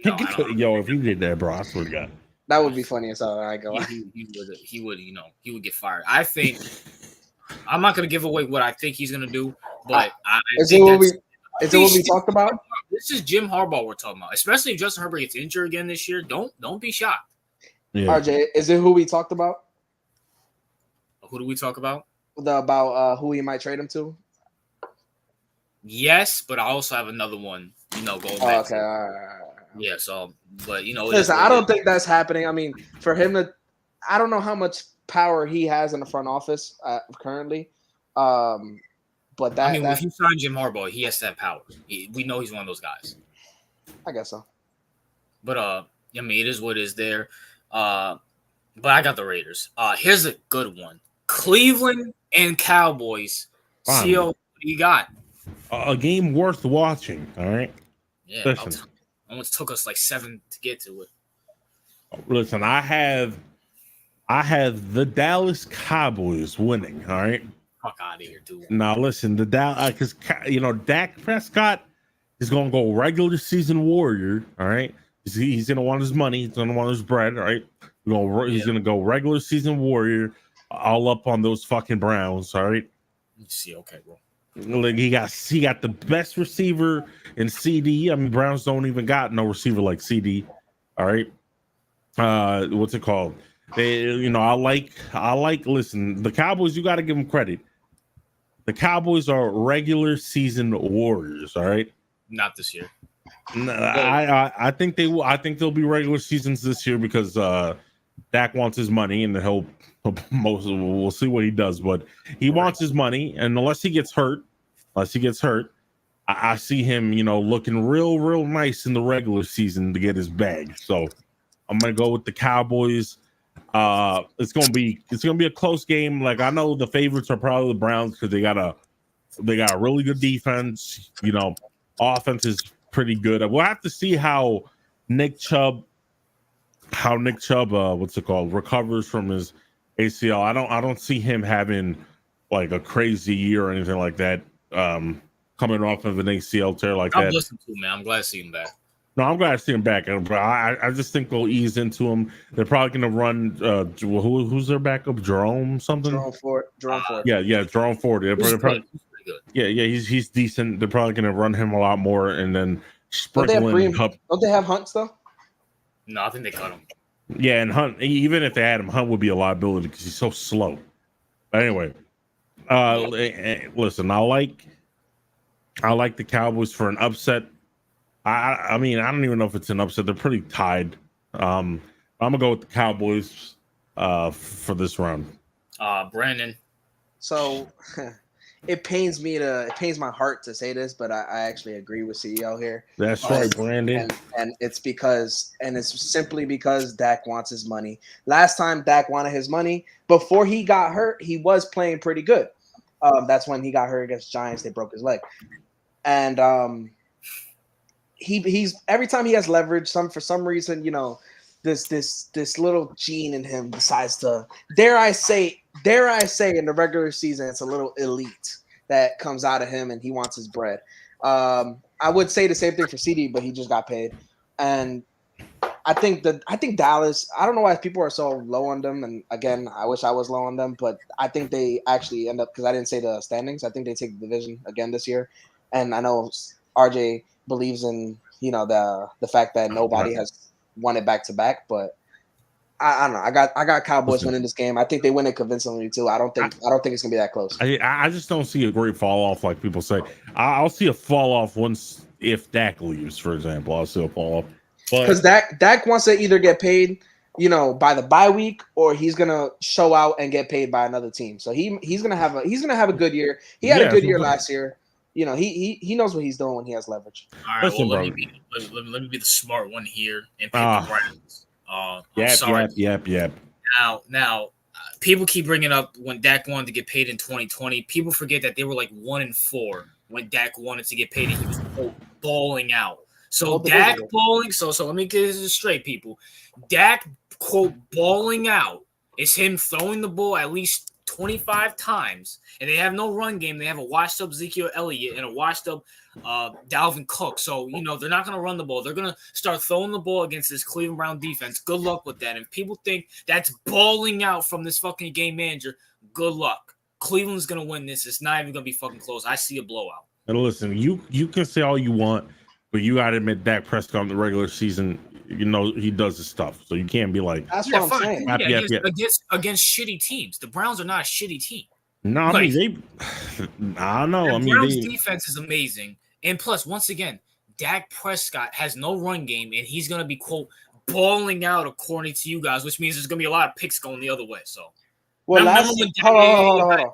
Yo, if he did that, bro, I swear to God.
That would be funny as hell. I go.
He would get fired. I think I'm not gonna give away what I think he's gonna do, but
is it what we talked about?
This is Jim Harbaugh we're talking about. Especially if Justin Herbert gets injured again this year, don't be shocked.
Yeah.
RJ, is it who we talked about?
Who do we talk about?
About who he might trade him to?
Yes, but I also have another one. Going back.
Okay. All right.
Yeah. So, but you know,
Listen, I don't think that's happening. I mean, for him to, I don't know how much power he has in the front office currently. But
I mean, if you sign Jim Harbaugh, he has to have power. We know he's one of those guys.
I guess so.
But I mean, it is what it is there. But I got the Raiders. Here's a good one: Cleveland and Cowboys. CO, what do you got?
A game worth watching. All right.
Yeah.
Listen.
Almost took us like 7 to get to it.
Listen, I have the Dallas Cowboys winning. All right.
Fuck out of here, dude.
Now listen, the Dallas, because Dak Prescott is going to go regular season warrior. All right. He's going to want his money. He's going to want his bread. All right. He's going to go regular season warrior, all up on those fucking Browns. All right.
Let's see. Okay, bro.
Like he got the best receiver in CD. I mean, Browns don't even got no receiver like CD. All right. What's it called? I like. Listen, the Cowboys. You got to give them credit. The Cowboys are regular season warriors. All right.
Not this year.
No, I think they will. I think they'll be regular seasons this year because Dak wants his money, and we'll see what he does. But he wants his money, and unless he gets hurt, I see him, looking real nice in the regular season to get his bag. So I'm gonna go with the Cowboys. It's gonna be a close game. Like, I know the favorites are probably the Browns because they got a really good defense. Offense is pretty good. We'll have to see how Nick Chubb recovers from his ACL. I don't see him having like a crazy year or anything like that. Coming off of an ACL tear like that.
I'm listening to him, man. I'm glad to see him back.
No, I'm glad to see him back. I just think they'll ease into him. They're probably going to run. Who's their backup? Jerome something.
Jerome Ford.
Yeah, Jerome Ford. He's pretty good. Yeah, he's decent. They're probably going to run him a lot more, and then sprinkle in Hunt.
Don't they have Hunt still?
No, I think they cut him.
Yeah, and Hunt. Even if they had him, Hunt would be a liability because he's so slow. But anyway, listen. I like the Cowboys for an upset. I mean, I don't even know if it's an upset. They're pretty tied. I'm gonna go with the Cowboys for this round.
Brandon.
So it pains my heart to say this, but I actually agree with CEO here.
That's right, Brandon.
And it's simply because Dak wants his money. Last time Dak wanted his money, before he got hurt, he was playing pretty good. That's when he got hurt against Giants. They broke his leg. And he's every time he has leverage, for some reason, this little gene in him decides to, dare I say in the regular season, it's a little elite that comes out of him, and he wants his bread. I would say the same thing for CD, but he just got paid. And I think Dallas, I don't know why people are so low on them. And again, I wish I was low on them, but I think they actually end up, because I didn't say the standings, I think they take the division again this year. And I know RJ believes in, the fact that nobody has won it back to back, but I don't know. I got Cowboys winning this game. I think they win it convincingly too. I don't think it's gonna be that close.
I just don't see a great fall off like people say. I'll see a fall off once if Dak leaves, for example. I'll see a fall off
because Dak wants to either get paid, by the bye week, or he's gonna show out and get paid by another team. So he's gonna have a good year. He had a good year last year. He knows what he's doing when he has leverage.
All right,
listen,
let me be the smart one here and pick the Browns.
Yep.
Now, people keep bringing up when Dak wanted to get paid in 2020. People forget that they were like 1-4 when Dak wanted to get paid, and he was balling out. So Dak balling. So let me get this straight, people. Dak quote balling out is him throwing the ball at least 25 times, and they have no run game. They have a washed up Ezekiel Elliott and a washed up Dalvin Cook. So, they're not going to run the ball. They're going to start throwing the ball against this Cleveland Brown defense. Good luck with that. And people think that's balling out from this fucking game manager. Good luck. Cleveland's going to win this. It's not even going to be fucking close. I see a blowout.
And listen, you can say all you want, but you got to admit Dak Prescott in the regular season, he does his stuff. So you can't be like,
that's what I'm saying.
Against shitty teams. The Browns are not a shitty team.
No, I mean, I don't know.
The Browns' defense is amazing. And plus, once again, Dak Prescott has no run game, and he's going to be, quote, balling out according to you guys, which means there's going to be a lot of picks going the other way. So,
well,
remember
hold on.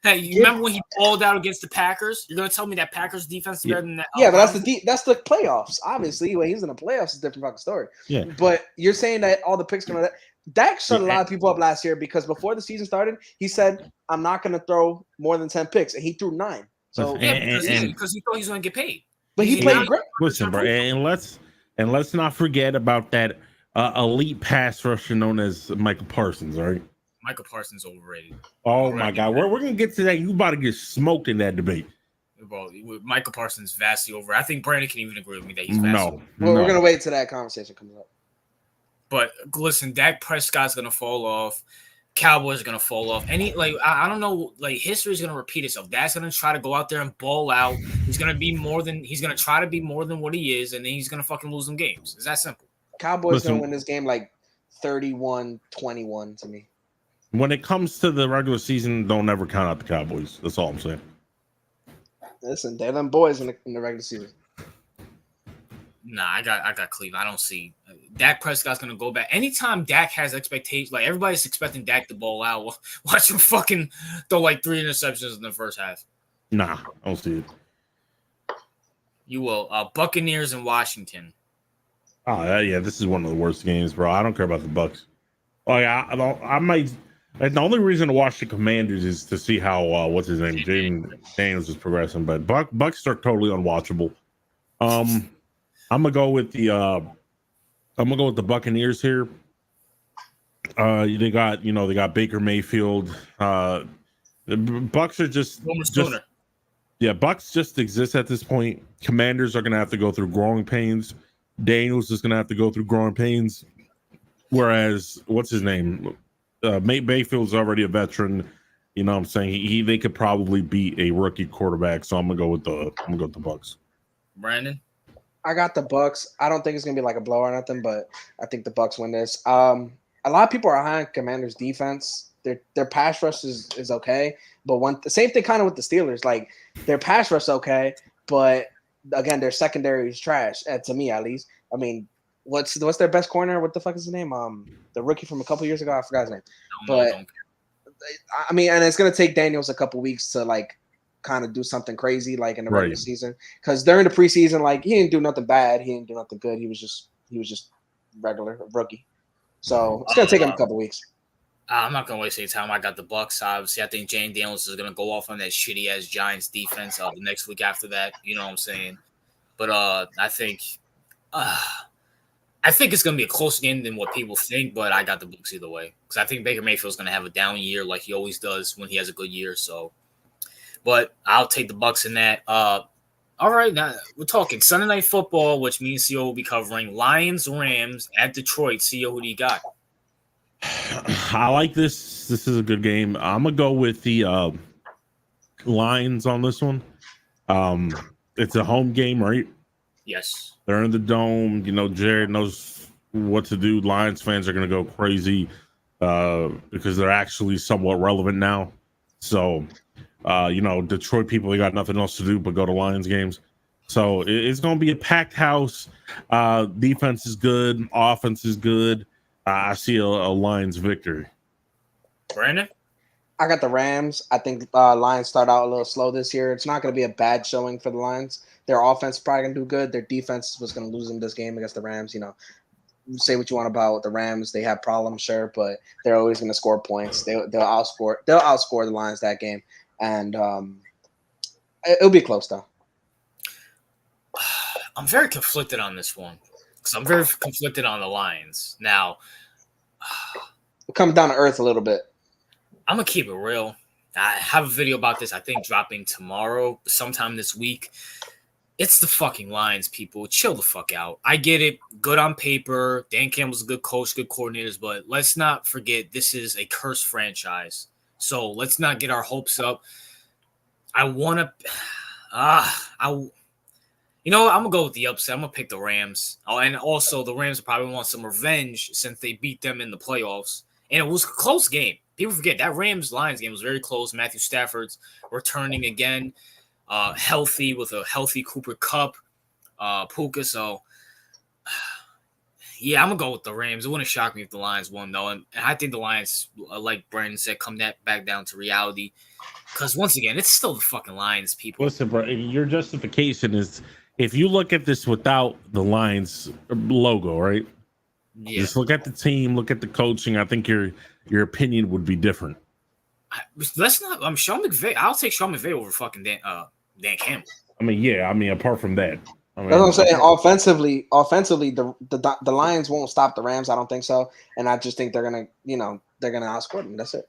Hey, you remember when he balled out against the Packers? You're going to tell me that Packers defense is better than that?
Yeah, but that's the playoffs. Obviously, when he's in the playoffs, it's a different fucking story.
Yeah.
But you're saying that all the picks going to Dak shut a lot of people up last year because before the season started, he said, I'm not going to throw more than 10 picks, and he threw 9. So
because he thought he was going to get paid.
But he played great.
Listen, bro, and let's not forget about that elite pass rusher known as Michael Parsons, all right?
Michael Parsons overrated.
Oh my God, we're gonna get to that. You about to get smoked in that debate.
Well, Michael Parsons vastly over. I think Brandon can even agree with me that he's vastly over.
Well, we're gonna wait till that conversation comes up.
But listen, Dak Prescott's gonna fall off. Cowboys are gonna fall off. I don't know, history's gonna repeat itself. Dak's gonna try to go out there and ball out. He's gonna try to be more than what he is, and then he's gonna fucking lose some games. It's that simple.
Cowboys gonna win this game 31-21 to me.
When it comes to the regular season, don't ever count out the Cowboys. That's all I'm saying.
Listen, they're them boys in the regular season.
Nah, I got Cleveland. I don't see Dak Prescott's gonna go back. Anytime Dak has expectations, everybody's expecting Dak to ball out. Watch him fucking throw 3 interceptions in the first half.
Nah, I don't see it.
You will. Buccaneers and Washington.
Oh yeah, this is one of the worst games, bro. I don't care about the Bucs. Oh yeah, I might. The only reason to watch the Commanders is to see how what's his name, Jaden Daniels is progressing. But Bucs are totally unwatchable. I'm gonna go with the Buccaneers here. They got Baker Mayfield. The Bucs are just Bucs just exist at this point. Commanders are gonna have to go through growing pains. Daniels is gonna have to go through growing pains. Whereas what's his name? Mayfield's already a veteran. You know what I'm saying? They could probably beat a rookie quarterback. So I'm gonna go with the Bucs.
Brandon?
I got the Bucs. I don't think it's gonna be a blowout or nothing, but I think the Bucs win this. A lot of people are high on Commanders' defense. Their pass rush is okay, but the same thing kind of with the Steelers. Their pass rush okay, but again, their secondary is trash. To me, at least. I mean, what's their best corner? What the fuck is his name? The rookie from a couple years ago. I forgot his name. I mean, and it's gonna take Daniels a couple weeks to kind of do something crazy in the regular season. Because during the preseason, he didn't do nothing bad. He didn't do nothing good. He was just regular rookie. So it's gonna take him a couple weeks.
I'm not gonna waste any time. I got the Bucs. Obviously, I think Jane Daniels is gonna go off on that shitty ass Giants defense the next week after that. You know what I'm saying? But I think it's gonna be a closer game than what people think. But I got the Bucs either way because I think Baker Mayfield's gonna have a down year like he always does when he has a good year. So, but I'll take the Bucs in that. All right, now we're talking Sunday Night Football, which means CEO will be covering Lions Rams at Detroit. CEO, who do you got?
I like this. This is a good game. I'm gonna go with the Lions on this one. It's a home game, right?
Yes.
They're in the dome. Jared knows what to do. Lions fans are gonna go crazy because they're actually somewhat relevant now. So, Detroit people, they got nothing else to do but go to Lions games. So it's gonna be a packed house. Defense is good. Offense is good. I see a Lions victory.
Brandon?
I got the Rams. I think Lions start out a little slow this year. It's not going to be a bad showing for the Lions. Their offense is probably going to do good. Their defense was going to lose them this game against the Rams. Say what you want about the Rams. They have problems, sure, but they're always going to score points. They'll outscore the Lions that game. And it'll be close, though.
I'm very conflicted on this one. Because I'm very conflicted on the Lions. Now,
We'll come down to earth a little bit.
I'm going to keep it real. I have a video about this, I think, dropping tomorrow, sometime this week. It's the fucking Lions, people. Chill the fuck out. I get it. Good on paper. Dan Campbell's a good coach, good coordinators, but let's not forget this is a cursed franchise. So let's not get our hopes up. I'm going to go with the upset. I'm going to pick the Rams. Oh, and also the Rams probably want some revenge since they beat them in the playoffs. And it was a close game. People forget that Rams-Lions game was very close. Matthew Stafford's returning again, healthy with a healthy Cooper Kupp. Puka. So, yeah, I'm gonna go with the Rams. It wouldn't shock me if the Lions won, though, and I think the Lions, like Brandon said, come back down to reality. Because once again, it's still the fucking Lions, people.
Listen, bro, your justification is if you look at this without the Lions logo, right?
Yeah.
Just look at the team, look at the coaching. I think your opinion would be different.
Let's not. Sean McVay. I'll take Sean McVay over fucking Dan Campbell.
I mean, apart from that,
that's what I'm saying. Offensively, the Lions won't stop the Rams. I don't think so, and I just think they're gonna outscore them. That's it.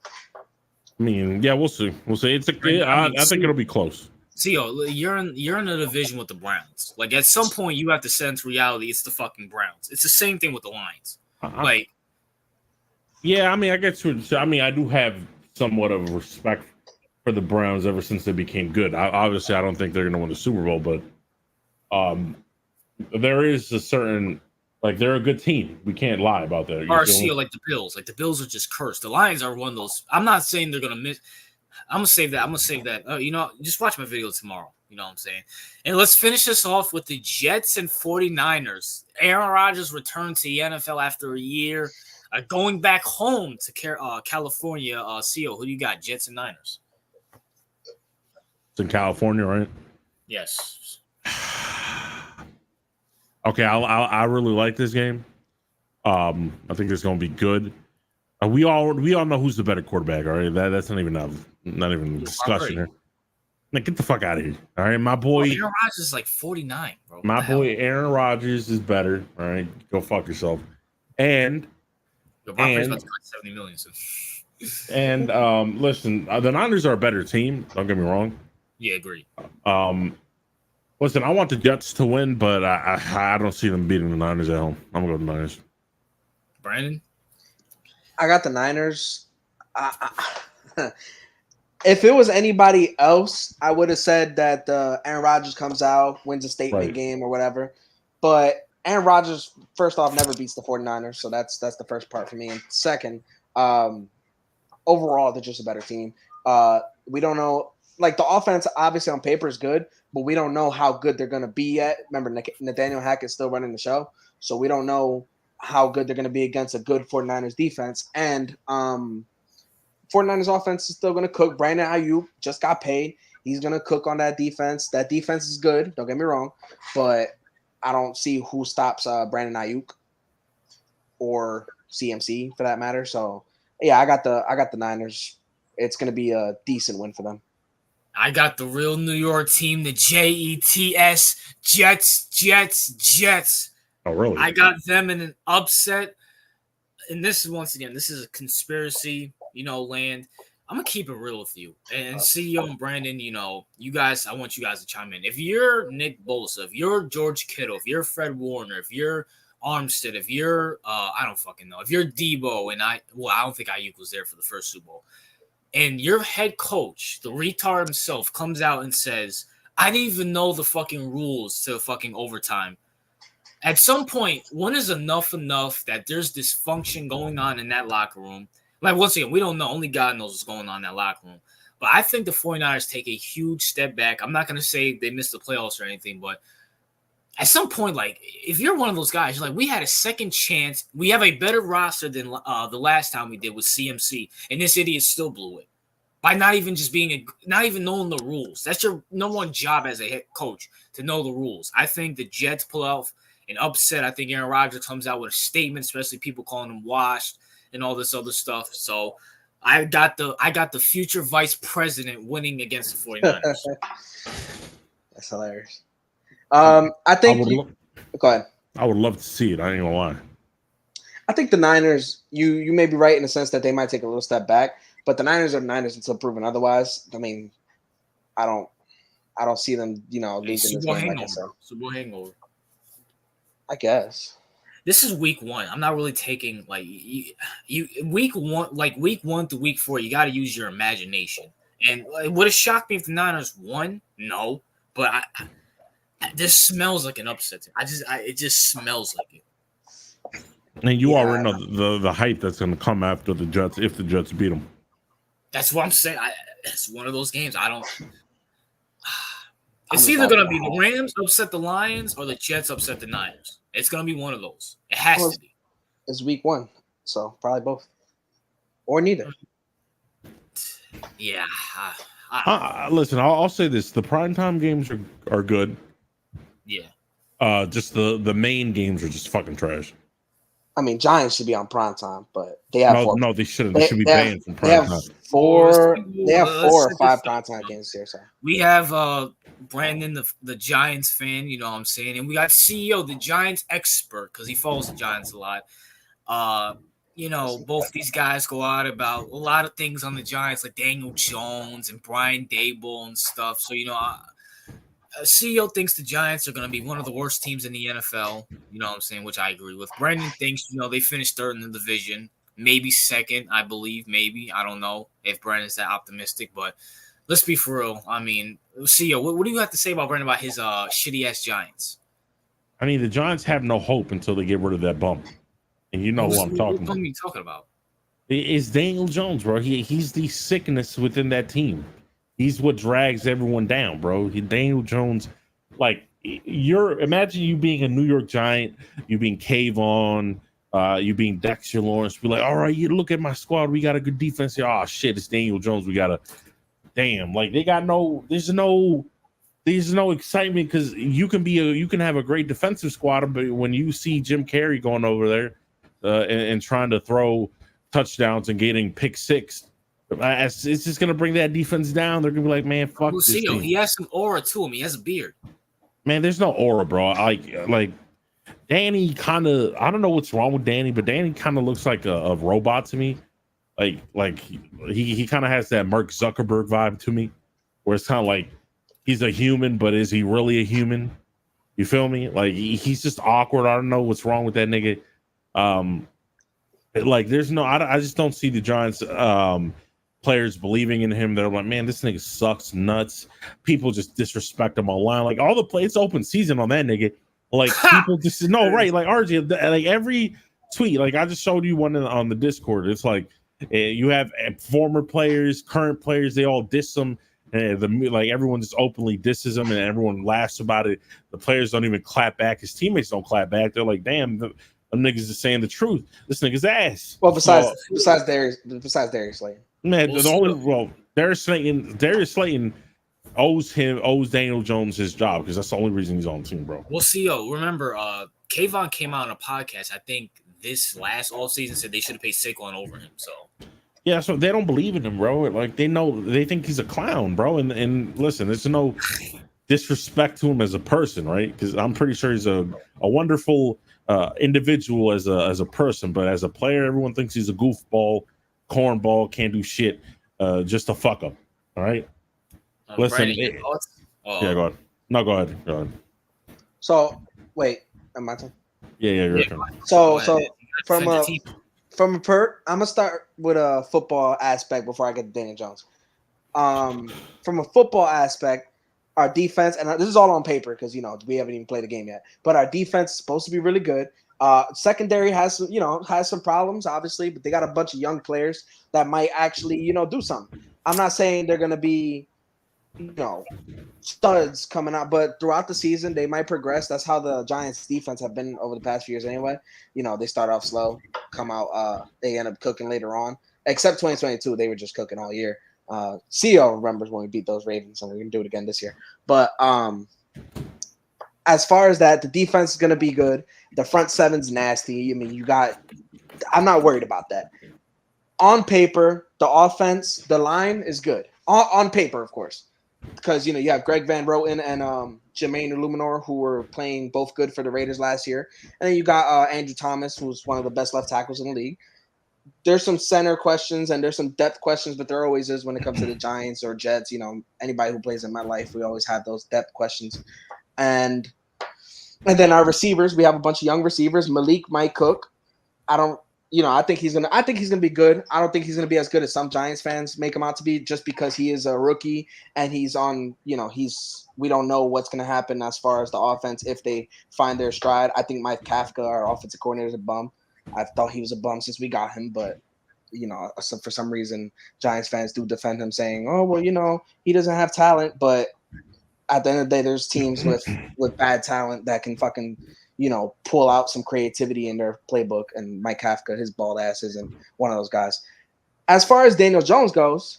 I mean, yeah, we'll see. We'll see. I think it'll be close.
CEO, you're in a division with the Browns. Like at some point, you have to sense reality. It's the fucking Browns. It's the same thing with the Lions.
Yeah, I mean, I get you. I mean, I do have somewhat of a respect for the Browns ever since they became good. Obviously, I don't think they're going to win the Super Bowl, but there is a certain, like, they're a good team. We can't lie about that.
RCO, like the Bills. Like the Bills are just cursed. The Lions are one of those. I'm not saying they're going to miss. I'm going to save that. Just watch my video tomorrow. You know what I'm saying? And let's finish this off with the Jets and 49ers. Aaron Rodgers returned to the NFL after a year. Going back home to California, CO, who do you got? Jets and Niners?
It's in California, right?
Yes.
Okay, I really like this game. I think it's going to be good. We all know who's the better quarterback. All right, that's not even a discussion here. Like, get the fuck out of here. All right, my boy.
Aaron Rodgers is like 49, bro.
My boy Aaron Rodgers is better. All right, go fuck yourself. And
about to collect 70 million. So.
And listen, the Niners are a better team. Don't get me wrong.
Yeah, agree.
Listen, I want the Jets to win, but I don't see them beating the Niners at home. I'm gonna go to the Niners.
Brandon,
I got the Niners. If it was anybody else, I would have said that Aaron Rodgers comes out, wins a statement game or whatever. But Aaron Rodgers, first off, never beats the 49ers, so that's the first part for me. And second, overall, they're just a better team. We don't know, like the offense, obviously on paper is good, but we don't know how good they're going to be yet. Remember, Nathaniel Hackett's still running the show, so we don't know how good they're going to be against a good 49ers defense. And 49ers offense is still going to cook. Brandon Ayuk just got paid. He's going to cook on that defense. That defense is good. Don't get me wrong, but I don't see who stops Brandon Ayuk or CMC for that matter. So yeah, I got the Niners. It's going to be a decent win for them.
I got the real New York team, the Jets, Jets.
Oh, really?
I got them in an upset. And this is a conspiracy, land. I'm going to keep it real with you. And CEO and Brandon, you guys, I want you guys to chime in. If you're Nick Bosa, if you're George Kittle, if you're Fred Warner, if you're Armstead, if you're, I don't fucking know, if you're Debo, and I don't think Ayuk was there for the first Super Bowl, and your head coach, the retard himself, comes out and says, I didn't even know the fucking rules to fucking overtime. At some point, when is enough that there's dysfunction going on in that locker room? Like, once again, we don't know. Only God knows what's going on in that locker room. But I think the 49ers take a huge step back. I'm not going to say they missed the playoffs or anything, but at some point, like, if you're one of those guys, you're like, we had a second chance. We have a better roster than the last time we did with CMC, and this idiot still blew it by not even knowing the rules. That's your number one job as a head coach, to know the rules. I think the Jets pull off an upset. I think Aaron Rodgers comes out with a statement, especially people calling him washed and all this other stuff. So I got the future vice president winning against the 49ers.
That's hilarious. I think go ahead.
I would love to see it. I ain't gonna lie.
I think the Niners, you may be right in the sense that they might take a little step back, but the Niners are the Niners until proven otherwise. I mean, I don't see them, losing this game. Like I said.
Super Bowl hangover.
I guess.
This is week 1. I'm not really taking week 1 to week 4. You got to use your imagination. And would it shock me if the Niners won? No, but this smells like an upset. It just smells like it.
And you already know the hype that's going to come after the Jets if the Jets beat them.
That's what I'm saying. It's one of those games. It's either going to be the Rams upset the Lions or the Jets upset the Niners. It's going to be one of those. It has to be.
It's week 1, so probably both. Or neither.
Yeah.
Listen, I'll say this: the primetime games are good.
Yeah.
Just the main games are just fucking trash.
I mean, Giants should be on primetime, but they have
no, they shouldn't. They should be banned from primetime.
They have 4 or 5 primetime games here. So
we have Brandon, the Giants fan. You know what I'm saying, and we got CEO, the Giants expert, because he follows the Giants a lot. You know, both these guys go out about a lot of things on the Giants, like Daniel Jones and Brian Daboll and stuff. So, you know, CEO thinks the Giants are going to be one of the worst teams in the NFL, you know what I'm saying, which I agree with. Brandon thinks, you know, they finished third in the division, maybe second, I believe, maybe. I don't know if Brandon's that optimistic, but let's be for real. I mean, CEO, what do you have to say about Brandon about his shitty-ass Giants?
I mean, the Giants have no hope until they get rid of that bum. And you know who I'm talking about.
What are you talking about?
It's Daniel Jones, bro. He's the sickness within that team. He's what drags everyone down, bro. Daniel Jones, like, imagine you being a New York Giant, you being Kayvon, you being Dexter Lawrence, be like, all right, you look at my squad, we got a good defense here. Oh shit, it's Daniel Jones. We gotta like they got there's no excitement because you can have a great defensive squad, but when you see Jim Carrey going over there and trying to throw touchdowns and getting pick six, it's just gonna bring that defense down. They're gonna be like, man, fuck this team.
He has some aura to him. He has a beard.
Man, there's no aura, bro. Like Danny kind of, I don't know what's wrong with Danny, but Danny kind of looks like a robot to me. Like he kind of has that Mark Zuckerberg vibe to me, where it's kind of like he's a human, but is he really a human? You feel me? Like he's just awkward. I don't know what's wrong with that nigga. Like there's no, I just don't see the Giants players believing in him. They're like, man, this nigga sucks nuts. People just disrespect him online. Like all the play, it's open season on that nigga. Like people just right. Like RJ, like every tweet, like I just showed you one on the Discord. It's like you have former players, current players. They all diss them. Like everyone just openly disses him, and everyone laughs about it. The players don't even clap back. His teammates don't clap back. They're like, damn, them niggas is saying the truth. This nigga's ass.
Well, besides Darius Slayton.
Man, Darius Slayton owes Daniel Jones his job because that's the only reason he's on the team, bro.
Well, CEO, remember, Kayvon came out on a podcast, I think this last offseason, said they should have paid Saquon over him. So
yeah, so they don't believe in him, bro. Like they think he's a clown, bro. And listen, there's no disrespect to him as a person, right? Because I'm pretty sure he's a wonderful individual as a person, but as a player, everyone thinks he's a goofball, cornball, can't do shit, just a fuck up. All right. Listen,
yeah,
go ahead. No, go ahead.
So wait, am I turn?
Yeah, your turn.
So from I'm gonna start with a football aspect before I get to Daniel Jones. From a football aspect, our defense, and this is all on paper because we haven't even played the game yet, but our defense is supposed to be really good. Secondary has some problems, obviously, but they got a bunch of young players that might actually do something. I'm not saying they're gonna be studs coming out, but throughout the season they might progress. That's how the Giants defense have been over the past few years anyway. They start off slow, come out, they end up cooking later on, except 2022 they were just cooking all year. CEO remembers when we beat those Ravens, and we're gonna do it again this year. But as far as that, the defense is gonna be good. The front seven's nasty. I mean, I'm not worried about that. On paper, the offense, the line is good. On paper, of course. Because you have Greg Van Roten and Jermaine Illuminor, who were playing both good for the Raiders last year, and then you got Andrew Thomas, who's one of the best left tackles in the league. There's some center questions and there's some depth questions, but there always is when it comes to the Giants or Jets. Anybody who plays in my life, we always have those depth questions. And then our receivers, we have a bunch of young receivers. Malik might cook. I think he's gonna be good. I don't think he's gonna be as good as some Giants fans make him out to be, just because he is a rookie and he's on. We don't know what's gonna happen as far as the offense if they find their stride. I think Mike Kafka, our offensive coordinator, is a bum. I thought he was a bum since we got him, but for some reason Giants fans do defend him, saying, "Oh well, he doesn't have talent." But at the end of the day, there's teams with bad talent that can fucking, pull out some creativity in their playbook. And Mike Kafka, his bald ass isn't one of those guys. As far as Daniel Jones goes,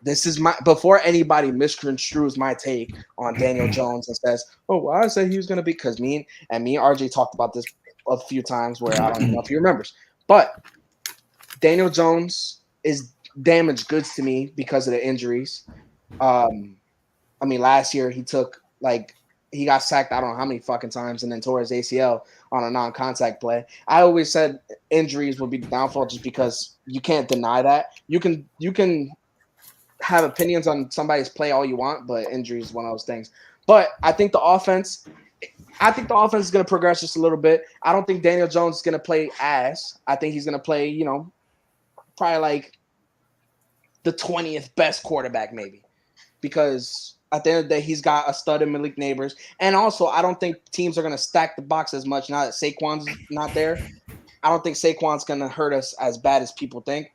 this is before anybody misconstrues my take on Daniel Jones and says, "Oh, well, I said he was going to be," because me and RJ talked about this a few times where I don't even know if he remembers. But Daniel Jones is damaged goods to me because of the injuries. Last year he got sacked I don't know how many fucking times and then tore his ACL on a non-contact play. I always said injuries would be the downfall just because you can't deny that. You can have opinions on somebody's play all you want, but injury is one of those things. But I think the offense is going to progress just a little bit. I don't think Daniel Jones is going to play ass. I think he's going to play, probably like the 20th best quarterback maybe, because at the end of the day, he's got a stud in Malik Neighbors. And also, I don't think teams are going to stack the box as much now that Saquon's not there. I don't think Saquon's going to hurt us as bad as people think.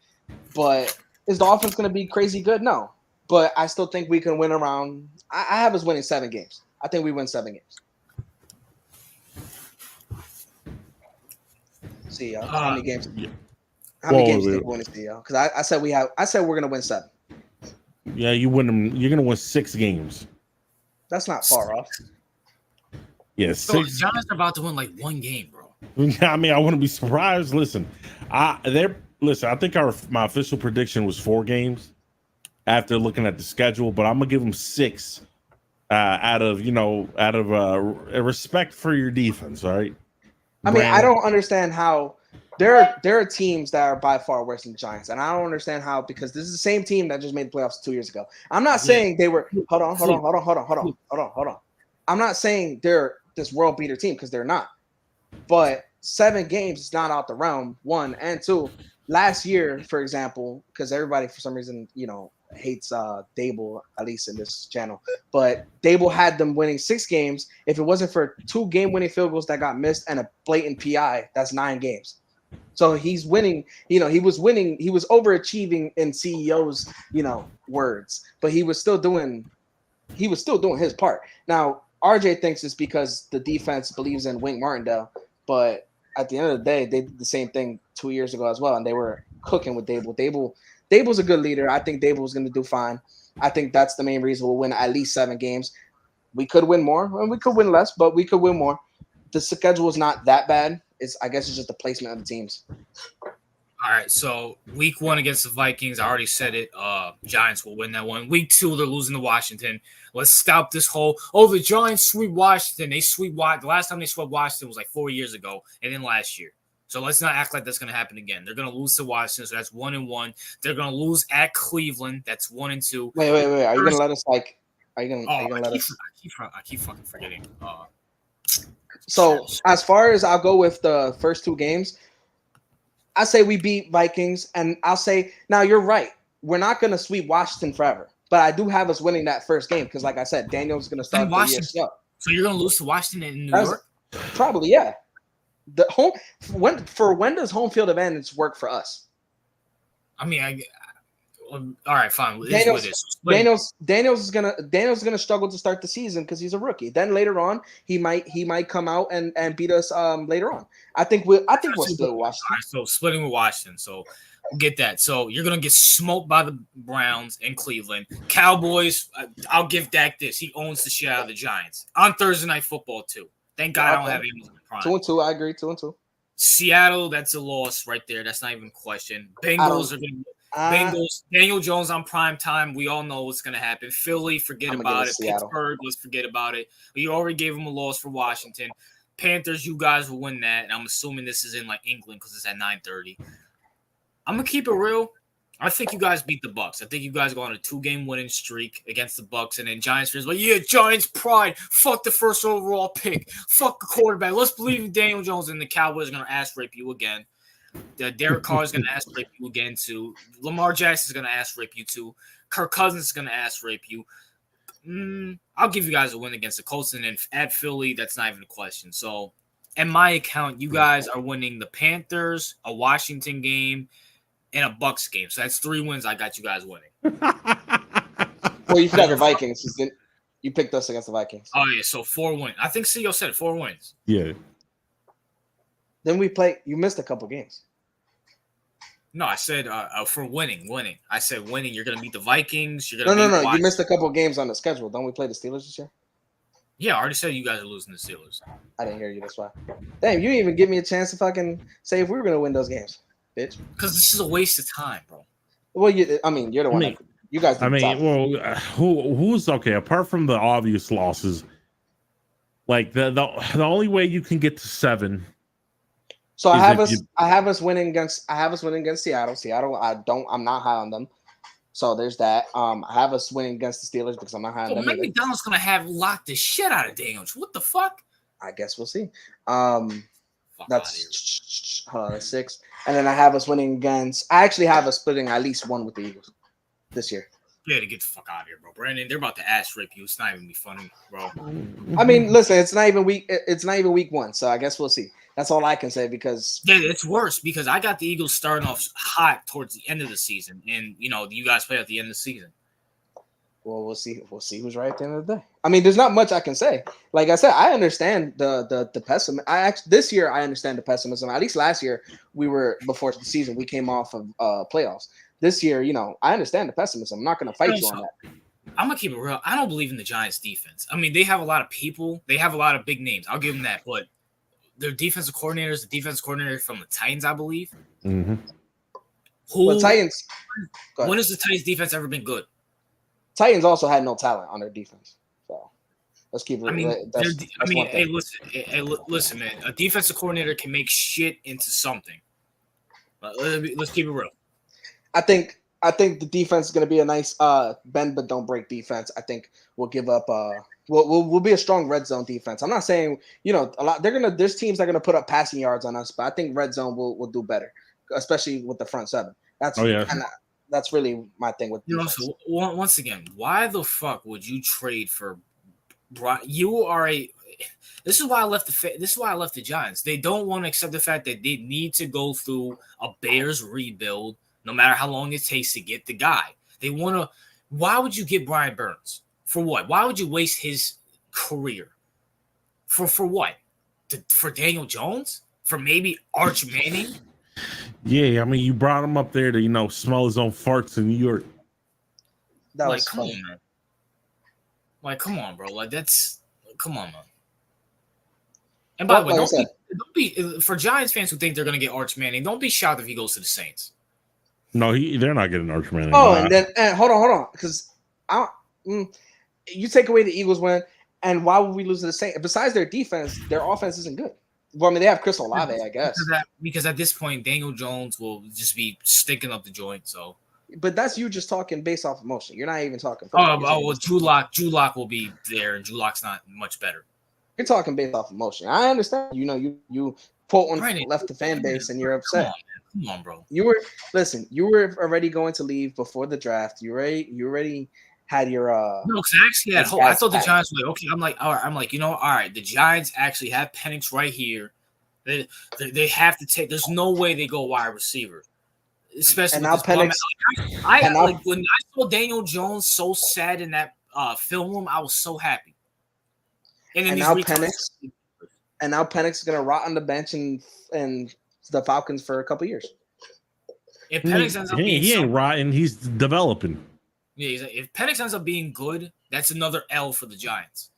But is the offense going to be crazy good? No. But I still think we can win around – I have us winning 7 games. I think we win 7 games. See, y'all. How many games? How many games do you win, y'all? Because I said we're gonna win 7.
Yeah, you win them. You're gonna win 6 games.
That's not far off.
Yeah, 6.
So Giants are about to win like 1 game, bro.
I mean, I wouldn't be surprised. Listen, I think my official prediction was 4 games after looking at the schedule, but I'm gonna give them 6 out of a respect for your defense. All right.
I mean, I don't understand how there are teams that are by far worse than the Giants, and I don't understand how, because this is the same team that just made the playoffs 2 years ago. I'm not saying they were. Hold on. I'm not saying they're this world beater team, because they're not. But 7 games is not out the realm. 1 and 2. Last year, for example, because everybody for some reason hates Dable, at least in this channel, but Dable had them winning 6 games. If it wasn't for 2 game-winning field goals that got missed and a blatant PI, that's 9 games. So he's winning. He was winning. He was overachieving in CEO's words, but he was still doing his part. Now RJ thinks it's because the defense believes in Wink Martindale, but at the end of the day, they did the same thing 2 years ago as well, and they were cooking with Dable. Dable's a good leader. I think Dable's going to do fine. I think that's the main reason we'll win at least 7 games. We could win more, and we could win less, but we could win more. The schedule is not that bad. I guess it's just the placement of the teams.
All right, so week 1 against the Vikings, I already said it. Giants will win that one. Week 2, they're losing to Washington. Let's stop this whole, the Giants sweep Washington. The last time they swept Washington was like 4 years ago, and then last year. So let's not act like that's going to happen again. They're going to lose to Washington, so that's 1-1. They're going to lose at Cleveland. That's 1-2.
Wait. Are you going to let us Are you going to let us?
I keep fucking forgetting.
So as far as I'll go with the first 2 games, I say we beat Vikings, and I'll say now you're right. We're not going to sweep Washington forever, but I do have us winning that first game because, like I said, Daniel's going to start the year.
So you're going to lose to Washington in New York?
Probably, yeah. The home when does home field advantage work for us?
I mean, all right, fine.
Daniel's gonna struggle to start the season because he's a rookie. Then later on, he might come out and beat us later on. I think we'll split with Washington.
Right, so splitting with Washington. So we'll get that. So you're gonna get smoked by the Browns in Cleveland. Cowboys. I'll give Dak this. He owns the shit out of the Giants on Thursday Night Football too. Thank God I don't have Amazon Prime.
2-2. I agree. 2-2.
Seattle. That's a loss right there. That's not even a question. Bengals are gonna. Bengals, Daniel Jones on prime time. We all know what's going to happen. Philly, forget about it.
Seattle.
Pittsburgh, let's forget about it. We already gave them a loss for Washington. Panthers, you guys will win that. And I'm assuming this is in like England because it's at 9:30. I'm going to keep it real. I think you guys beat the Bucs. I think you guys go on a 2-game winning streak against the Bucs, and then Giants fans like, yeah, Giants pride. Fuck the first overall pick. Fuck the quarterback. Let's believe in Daniel Jones, and the Cowboys are going to ass rape you again. Derek Carr is going to ass rape you again too. Lamar Jackson is going to ass rape you too. Kirk Cousins is going to ass rape you. I'll give you guys a win against the Colts, and then at Philly, that's not even a question. So, in my account, you guys are winning the Panthers, a Washington game, and a Bucs game. So that's 3 wins. I got you guys winning.
Well, you forgot the Vikings. You picked us against the Vikings.
Oh yeah, so 4 wins. I think CEO said 4 wins.
Yeah.
Then we play. You missed a couple games.
No, I said for winning. I said winning. You're gonna beat the Vikings. You're gonna
No.
beat
You missed a couple games on the schedule. Don't we play the Steelers this year?
Yeah, I already said you guys are losing the Steelers.
I didn't hear you. That's why. Damn, you didn't even give me a chance to fucking say if we were gonna win those games, bitch.
Because this is a waste of time, bro.
Well, you're the one. You guys.
Who's okay? Apart from the obvious losses, like the only way you can get to 7.
So I have us winning against Seattle. Seattle, I'm not high on them. So there's that. I have us winning against the Steelers because I'm not high on them.
Mike McDonald's gonna have locked the shit out of Daniel. What the fuck?
I guess we'll see. That's 6. And then I have us winning against. I actually have us splitting at least 1 with the Eagles this year.
Yeah, to get the fuck out of here, bro. Brandon, they're about to ass rape you. It's not even be funny, bro.
I mean, listen, it's not even week 1, so I guess we'll see. That's all I can say because
it's worse because I got the Eagles starting off hot towards the end of the season, and you guys play at the end of the season.
Well, we'll see. We'll see who's right at the end of the day. I mean, there's not much I can say. Like I said, I understand the pessimism. This year I understand the pessimism. At least last year before the season we came off of playoffs. This year, I understand the pessimism. I'm not going to fight you on that.
I'm gonna keep it real. I don't believe in the Giants' defense. I mean, they have a lot of people. They have a lot of big names. I'll give them that, but their defensive coordinator from the Titans, I believe.
Mm-hmm.
Titans.
When has the Titans defense ever been good?
Titans also had no talent on their defense, so let's keep it.
I mean, listen, man. A defensive coordinator can make shit into something. Let's keep it real.
I think the defense is going to be a nice bend but don't break defense. I think we'll give up. We'll be a strong red zone defense. I'm not saying a lot. There's teams that are gonna put up passing yards on us, but I think red zone will do better, especially with the front 7. That's really my thing with defense.
So once again, why the fuck would you trade for Brian? This is why I left the Giants. They don't want to accept the fact that they need to go through a Bears rebuild, no matter how long it takes to get the guy. They want to. Why would you get Brian Burns? For what? Why would you waste his career? For what? For Daniel Jones? For maybe Arch Manning?
Yeah, I mean, you brought him up there to, smell his own farts in New York.
That was
come on, man. Like, come on, bro. Like, come on, man. And by the way, don't be for Giants fans who think they're going to get Arch Manning, don't be shocked if he goes to the Saints.
No, they're not getting Arch Manning.
Oh, and hold on, because you take away the Eagles win, and why would we lose to the Saints? Besides their defense, their offense isn't good. Well, I mean, they have Chris Olave, I guess.
Because at this point, Daniel Jones will just be stinking up the joint. So,
but that's you just talking based off emotion. You're not even talking.
Drew Lock will be there, and Drew Lock's not much better.
You're talking based off emotion. I understand. You left the fan base, and you're upset.
Come on, bro.
You were already going to leave before the draft. You already had your
no, because I actually had hope. I thought the Giants were like, okay. I'm like, all right. All right. The Giants actually have Penix right here. They have to take. There's no way they go wide receiver, especially. And now Penix. When I saw Daniel Jones so sad in that film room, I was so happy.
And now Penix is gonna rot on the bench and the Falcons for a couple years.
If Penix ends up being
he ain't rotting, he's developing.
Yeah, if Penix ends up being good, that's another L for the Giants.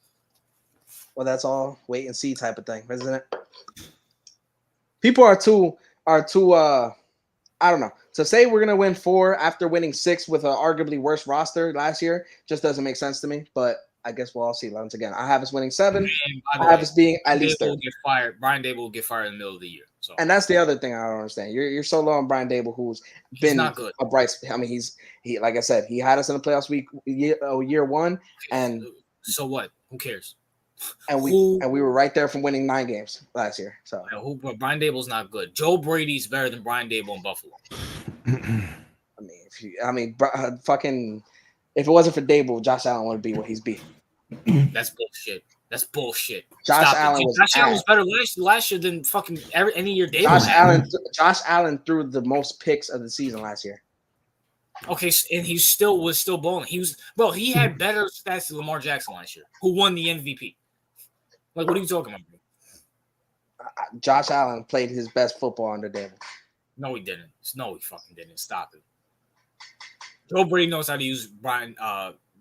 Well, that's all wait and see type of thing, isn't it? People are too I don't know. To say we're gonna win 4 after winning 6 with an arguably worse roster last year just doesn't make sense to me. But I guess we'll all see once again. I have us winning 7. I have us being at least 3rd.
Brian Dable will get fired in the middle of the year. So.
And that's the other thing I don't understand. You're so low on Brian Dable, who's been
not good.
A bright. I mean, he like I said, he had us in the playoffs year 1, and
so what? Who cares?
And we were right there from winning 9 games last year. So
Brian Dable's not good. Joe Brady's better than Brian Dable in Buffalo.
Fucking, if it wasn't for Dable, Josh Allen would be what he's be.
That's bullshit.
Josh Allen
was better last year than fucking any year Dable.
Josh Allen threw the most picks of the season last year.
Okay, and he was still balling. He had better stats than Lamar Jackson last year, who won the MVP. Like, what are you talking about, bro?
Josh Allen played his best football under David.
No, he didn't. No, he fucking didn't. Stop it. Joe Brady knows how to use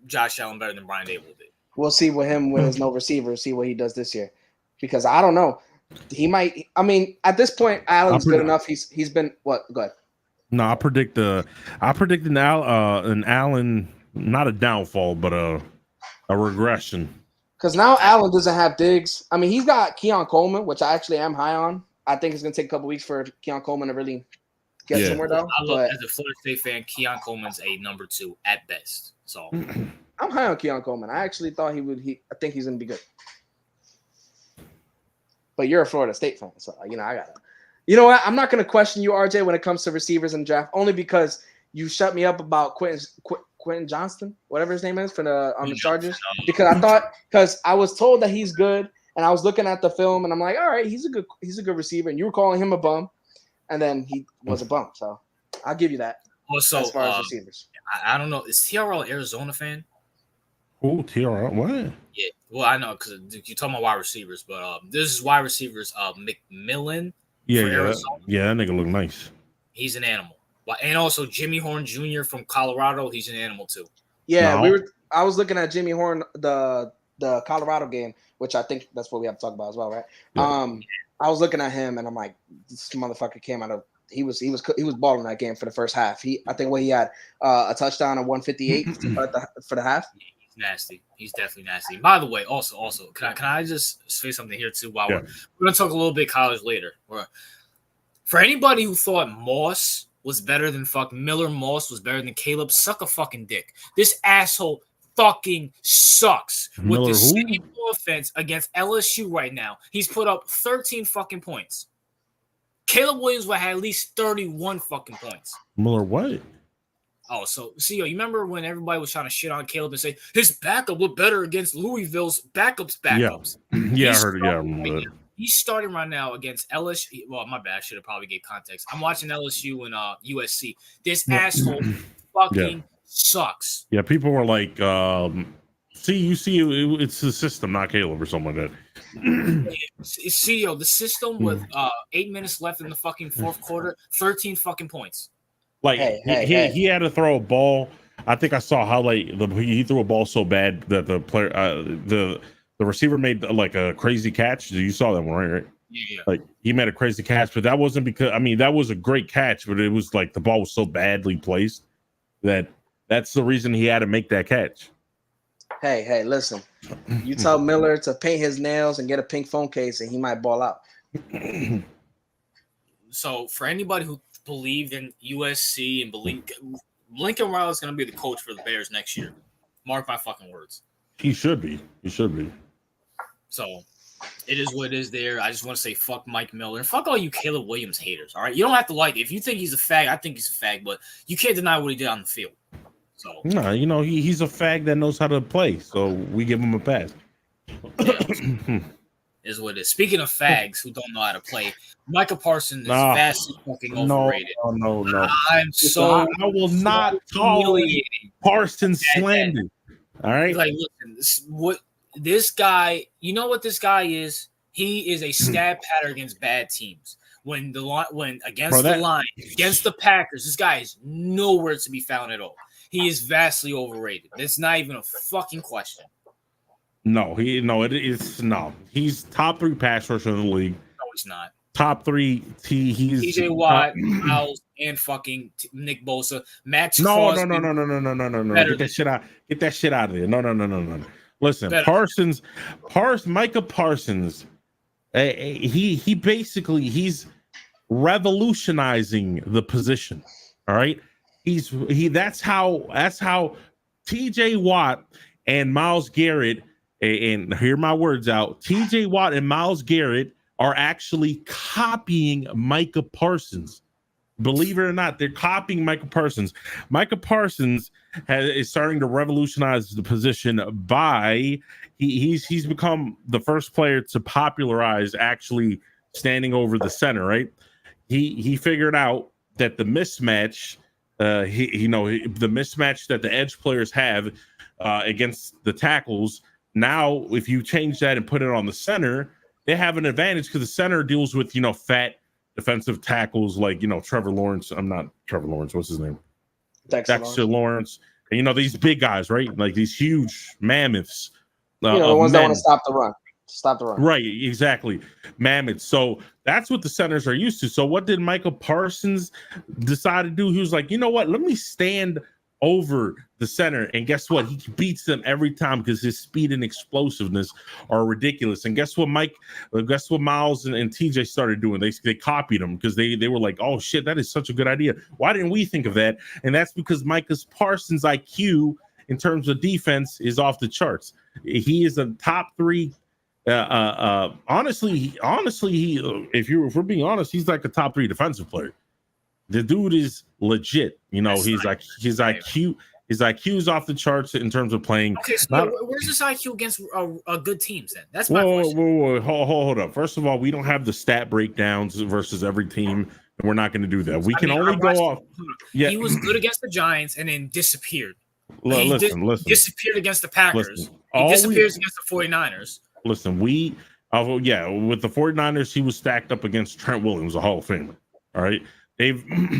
Josh Allen better than Brian Dable did.
We'll see with him when there's no receiver. See what he does this year, because I don't know. He might. I mean, at this point, Allen's good enough. He's been what? Go ahead.
No, I predict an Allen, not a downfall, but a regression.
Because now Allen doesn't have Diggs. I mean, he's got Keon Coleman, which I actually am high on. I think it's going to take a couple weeks for Keon Coleman to really get somewhere, though.
As a Florida State fan, Keon Coleman's a number 2 at best. So
I'm high on Keon Coleman. I actually thought he would. I think he's going to be good. But you're a Florida State fan, so I gotta. You know what? I'm not going to question you, RJ, when it comes to receivers and draft, only because you shut me up about Quentin Johnston, whatever his name is, on the Chargers. Because I was told that he's good, and I was looking at the film, and I'm like, all right, he's a good receiver, and you were calling him a bum, and then he was a bum. So I'll give you that.
Also,
as far as receivers,
I don't know. Is TRL an Arizona fan?
Oh, TRL, what?
Yeah, well, I know because you're talking about wide receivers, but this is wide receivers. McMillan.
Yeah, that nigga look nice.
He's an animal. And also Jimmy Horn Jr. from Colorado, he's an animal too.
Yeah, I was looking at Jimmy Horn, the Colorado game, which I think that's what we have to talk about as well, right? Yeah. I was looking at him and I'm like, this motherfucker came out of he was balling that game for the first half. I think he had a touchdown on 158 for the half.
He's nasty. He's definitely nasty. By the way, also, can I just say something here too? While we're gonna talk a little bit college later. For anybody who thought Moss was better than Miller Moss was better than Caleb, suck a fucking dick. This asshole fucking sucks with the same offense against LSU right now. He's put up 13 fucking points. Caleb Williams would have at least 31 fucking points.
Miller what?
Oh, so you remember when everybody was trying to shit on Caleb and say his backup looked better against Louisville's backups?
Yeah, I heard it. Yeah, I remember that.
He's starting right now against LSU. Well, my bad. I should have probably gave context. I'm watching LSU and USC. This asshole fucking sucks.
Yeah, people were like, it's the system, not Caleb or something like that.
The system with 8 minutes left in the fucking fourth quarter, 13 fucking points.
Like he had to throw a ball. I think I saw how he threw a ball so bad that the player the receiver made like a crazy catch. You saw that one, right?
Yeah.
Like he made a crazy catch, but that wasn't because that was a great catch, but it was like the ball was so badly placed that's the reason he had to make that catch.
Hey, listen. You tell Miller to paint his nails and get a pink phone case, and he might ball out.
So for anybody who believed in USC and believed Lincoln Riley is going to be the coach for the Bears next year, mark my fucking words.
He should be.
So it is what it is there. I just want to say fuck Mike Miller and fuck all you Caleb Williams haters. All right. You don't have to like it. If you think he's a fag, I think he's a fag, but you can't deny what he did on the field. So
no, he's a fag that knows how to play. So we give him a pass.
Is what it is. Speaking of fags who don't know how to play, Micah Parsons is vastly fucking overrated.
No.
I
will not tolerate Parsons slander. All right.
Like, listen, this guy, you know what this guy is? He is a stab pattern against bad teams. Against the Packers, this guy is nowhere to be found at all. He is vastly overrated. It's not even a fucking question. He's top 3 pass rusher in the league. No, he's not.
Top 3 he's
TJ Watt, Miles, and fucking Nick Bosa. Max
Crosby. No. Get that shit out of there. No. Listen, Micah Parsons, he's revolutionizing the position. All right. That's how TJ Watt and Myles Garrett, and hear my words out, TJ Watt and Myles Garrett are actually copying Micah Parsons. Believe it or not, they're copying Micah Parsons. Micah Parsons is starting to revolutionize the position by he's become the first player to popularize actually standing over the center, right? He figured out that the mismatch The mismatch that the edge players have against the tackles. Now, if you change that and put it on the center, they have an advantage because the center deals with, fat defensive tackles like, Trevor Lawrence. I'm not Trevor Lawrence. What's his name? Dexter Lawrence. And, these big guys, right? Like these huge mammoths.
The ones that want to stop the run. Stop the run.
Right, exactly. Mammoths. So that's what the centers are used to. So what did Michael Parsons decide to do? He was like, you know what? Let me stand over the center. And guess what? He beats them every time because his speed and explosiveness are ridiculous. And guess what, guess what Miles and TJ started doing? They copied him because they were like, oh shit, that is such a good idea. Why didn't we think of that? And that's because Michael Parsons' IQ in terms of defense is off the charts. He is a top 3. Honestly, if we're being honest, he's like a top 3 defensive player. The dude is legit. He's like his IQ is off the charts in terms of playing.
Okay, so where's this IQ against good teams then? That's my question.
Whoa, hold up. First of all, we don't have the stat breakdowns versus every team, and we're not going to do that. We can only go off.
Yeah, he was good against the Giants and then disappeared.
Listen.
Disappeared against the Packers. He disappears against the 49ers.
Listen, with the 49ers, he was stacked up against Trent Williams, a Hall of Famer. All right.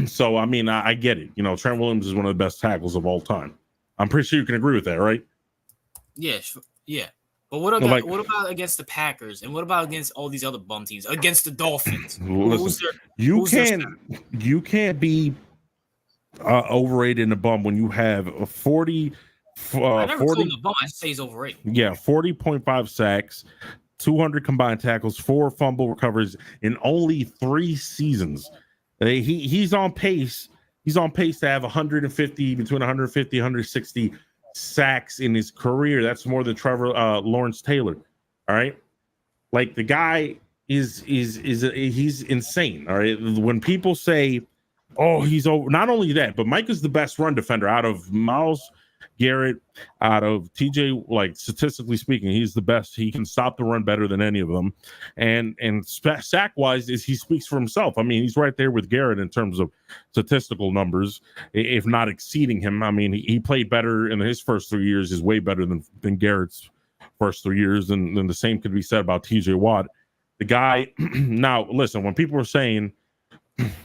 So, I mean, I get it. Trent Williams is one of the best tackles of all time. I'm pretty sure you can agree with that, right?
Yeah. But what about against the Packers? And what about against all these other bum teams? Against the Dolphins?
You can't be overrated in a bum when you have a 40.
I never called him a bum. I say he's overrated.
Yeah, 40.5 sacks, 200 combined tackles, 4 fumble recoveries in only 3 seasons. He's on pace. He's on pace to have between 150 160 sacks in his career. That's more than Trevor Lawrence Taylor. All right, like the guy he's insane. All right, when people say, "Oh, he's over," not only that, but Mike is the best run defender out of Myles Garrett, out of TJ. Like statistically speaking, he's the best. He can stop the run better than any of them, and sack wise, he speaks for himself. I mean, he's right there with Garrett in terms of statistical numbers, if not exceeding him. I mean, he played better in his first 3 years. Is way better than Garrett's first 3 years, and then the same could be said about TJ Watt. The guy. Now, listen, when people are saying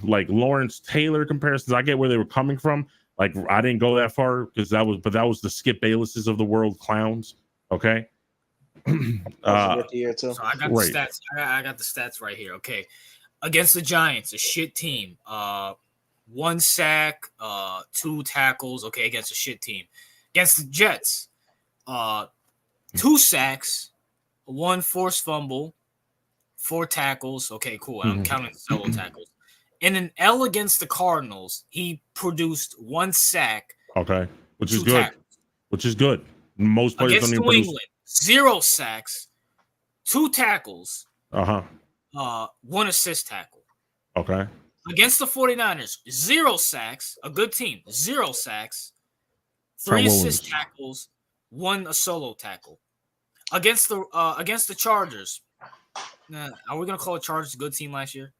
like Lawrence Taylor comparisons, I get where they were coming from. Like I didn't go that far because that was the Skip Baylesses of the world, clowns. Okay.
So I got the stats. I got the stats right here. Okay, against the Giants, a shit team. 1 sack, 2 tackles. Okay, against a shit team. Against the Jets, 2 sacks, 1 forced fumble, 4 tackles. Okay, cool. I'm counting solo tackles. In an L against the Cardinals, he produced 1 sack.
Okay, which is good. Tackles. Which is good. Most players
against
don't
New England, 0 sacks, 2 tackles. 1 assist tackle.
Okay.
Against the 49ers, 0 sacks. A good team, 0 sacks, 3 assist tackles, 1 a solo tackle. Against the Chargers, are we gonna call the Chargers a good team last year?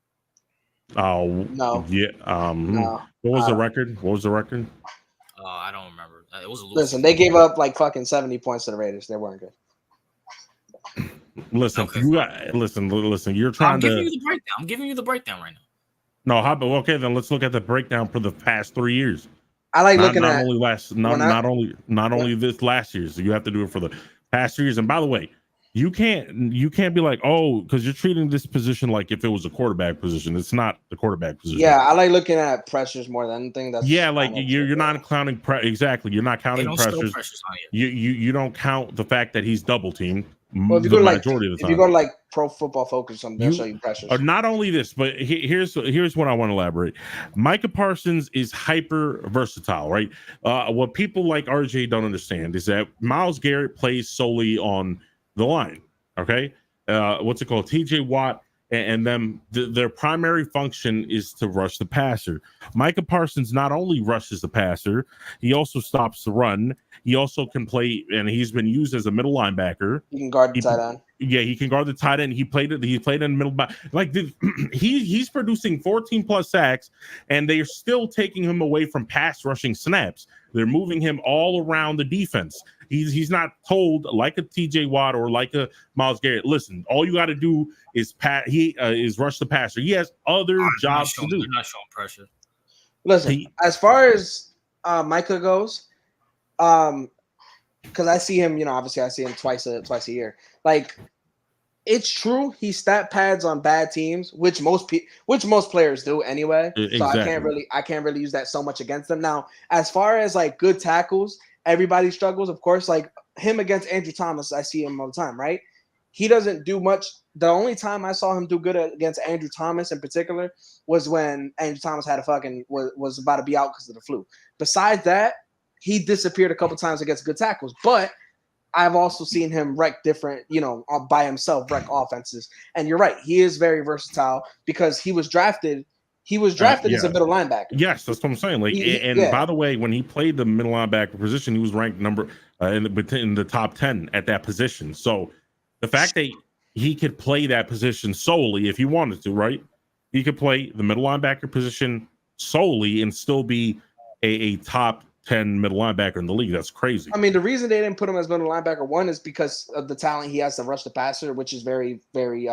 Oh no! Yeah. No. What was the record?
I don't remember. It was a loser.
Listen, they gave up like fucking 70 points to the Raiders. They weren't good.
Listen, okay. Listen. You're trying to.
I'm giving you the breakdown right now.
No, how about okay? Then let's look at the breakdown for the past 3 years.
I like looking
at not only this last year. So you have to do it for the past 3 years. And by the way, you can't be like, oh, because you're treating this position like if it was a quarterback position. It's not the quarterback position.
Yeah, I like looking at pressures more than anything. That's
like you're not counting exactly. You're not counting pressures. You don't count the fact that he's double teamed.
Well, if you go to if you go to like Pro Football Focus, something they'll show you pressures.
Not only this, but here's what I want to elaborate. Micah Parsons is hyper versatile, right? What people like RJ don't understand is that Myles Garrett plays solely on the line. Okay. TJ Watt and them their primary function is to rush the passer. Micah Parsons not only rushes the passer, he also stops the run. He also can play, and he's been used as a middle linebacker.
He can guard the tight end.
Yeah, he can guard the tight end. He played in the middle back. Like he's producing 14 plus sacks, and they're still taking him away from pass rushing snaps. They're moving him all around the defense. He's not told like a TJ Watt or like a Myles Garrett. Listen, all you got to do is is rush the passer. He has other jobs to do.
They're not showing pressure.
Listen, as far as Micah goes, because I see him, obviously I see him twice a year. Like, it's true he stat pads on bad teams, which most players do anyway.
Exactly.
So I can't really use that so much against them. Now, as far as like good tackles, everybody struggles, of course. Like him against Andrew Thomas, I see him all the time, right? He doesn't do much. The only time I saw him do good against Andrew Thomas in particular was when Andrew Thomas had was about to be out because of the flu. Besides that, he disappeared a couple times against good tackles. But I've also seen him wreck different, by himself, wreck offenses. And you're right. He is very versatile because he was drafted as a middle linebacker.
Yes, that's what I'm saying. Like, by the way, when he played the middle linebacker position, he was ranked in the top 10 at that position. So the fact that he could play that position solely if he wanted to, right? He could play the middle linebacker position solely and still be a top 10 middle linebacker in the league. That's crazy.
I mean, the reason they didn't put him as middle linebacker, one, is because of the talent he has to rush the passer, which is very, very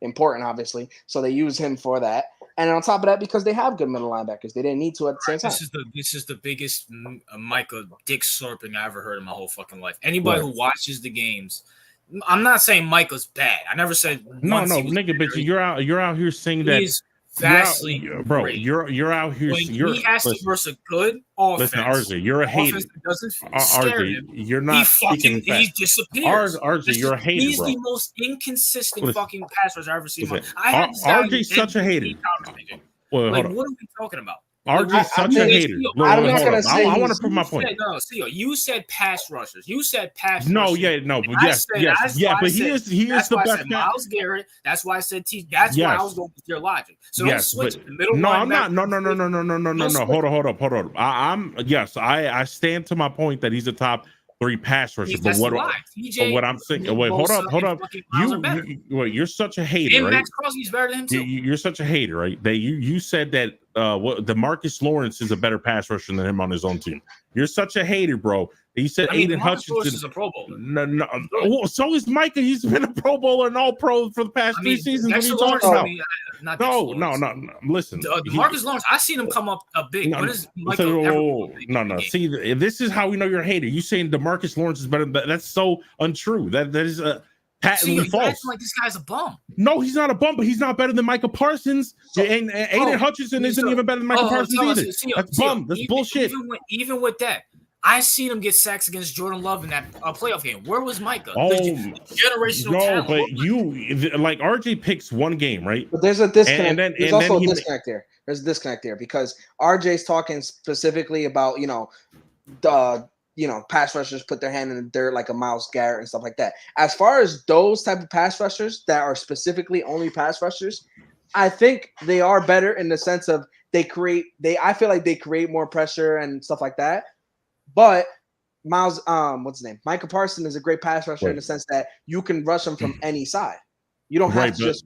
important, obviously. So they use him for that. And on top of that, because they have good middle linebackers, they didn't need to at the same time.
This is the biggest Micah dick slurping I ever heard in my whole fucking life. Anybody who watches the games, I'm not saying Micah's bad. I never said
nigga, but you're out here saying that.
Vastly,
bro. You're out here.
He has to verse a good offense.
Listen, RJ, you're a hater. RJ, you're not speaking facts.
He disappears.
RJ, you're a hater,
He's
bro.
the most inconsistent fucking pass rusher I've ever seen.
RJ's such a hater.
What are we talking about?
RJ's such a hater.
I'm not gonna say.
I want to prove my point.
You said pass rushers. You said pass.
No,
rushers.
But he is the best.
Myles Garrett. That's why I said T. That's why I was going with your logic. So don't switch the middle.
No, I'm not. No. Hold on. I stand to my point that he's a top 3 pass rusher. But what I'm saying, wait, hold up. You're such a hater,
and
right?
Max Crosby's better than him too.
You're such a hater, right? That you said that DeMarcus Lawrence is a better pass rusher than him on his own team. You're such a hater, bro. He said Aiden Hutchinson
is a Pro Bowler.
No. So is Micah. He's been a Pro Bowler and All Pro for the past 3 seasons. What are you talking about? No. Listen,
DeMarcus Lawrence. I seen him come up a big. When is Micah
no. See, this is how we know you're a hater. You saying DeMarcus Lawrence is better? That's so untrue. That is patently false.
Like this guy's a bum.
No, he's not a bum, but he's not better than Micah Parsons. And Aiden Hutchinson isn't even better than Micah Parsons either. That's bum. That's bullshit.
Even with that, I seen him get sacks against Jordan Love in that playoff game. Where was Micah? Generational talent.
But you like RJ picks one game, right?
But there's a disconnect. There's also a disconnect there. There's a disconnect there because RJ's talking specifically about pass rushers put their hand in the dirt like a Myles Garrett and stuff like that. As far as those type of pass rushers that are specifically only pass rushers, I think they are better in the sense of I feel like they create more pressure and stuff like that. But Micah Parsons is a great pass rusher in the sense that you can rush him from any side. You don't have to just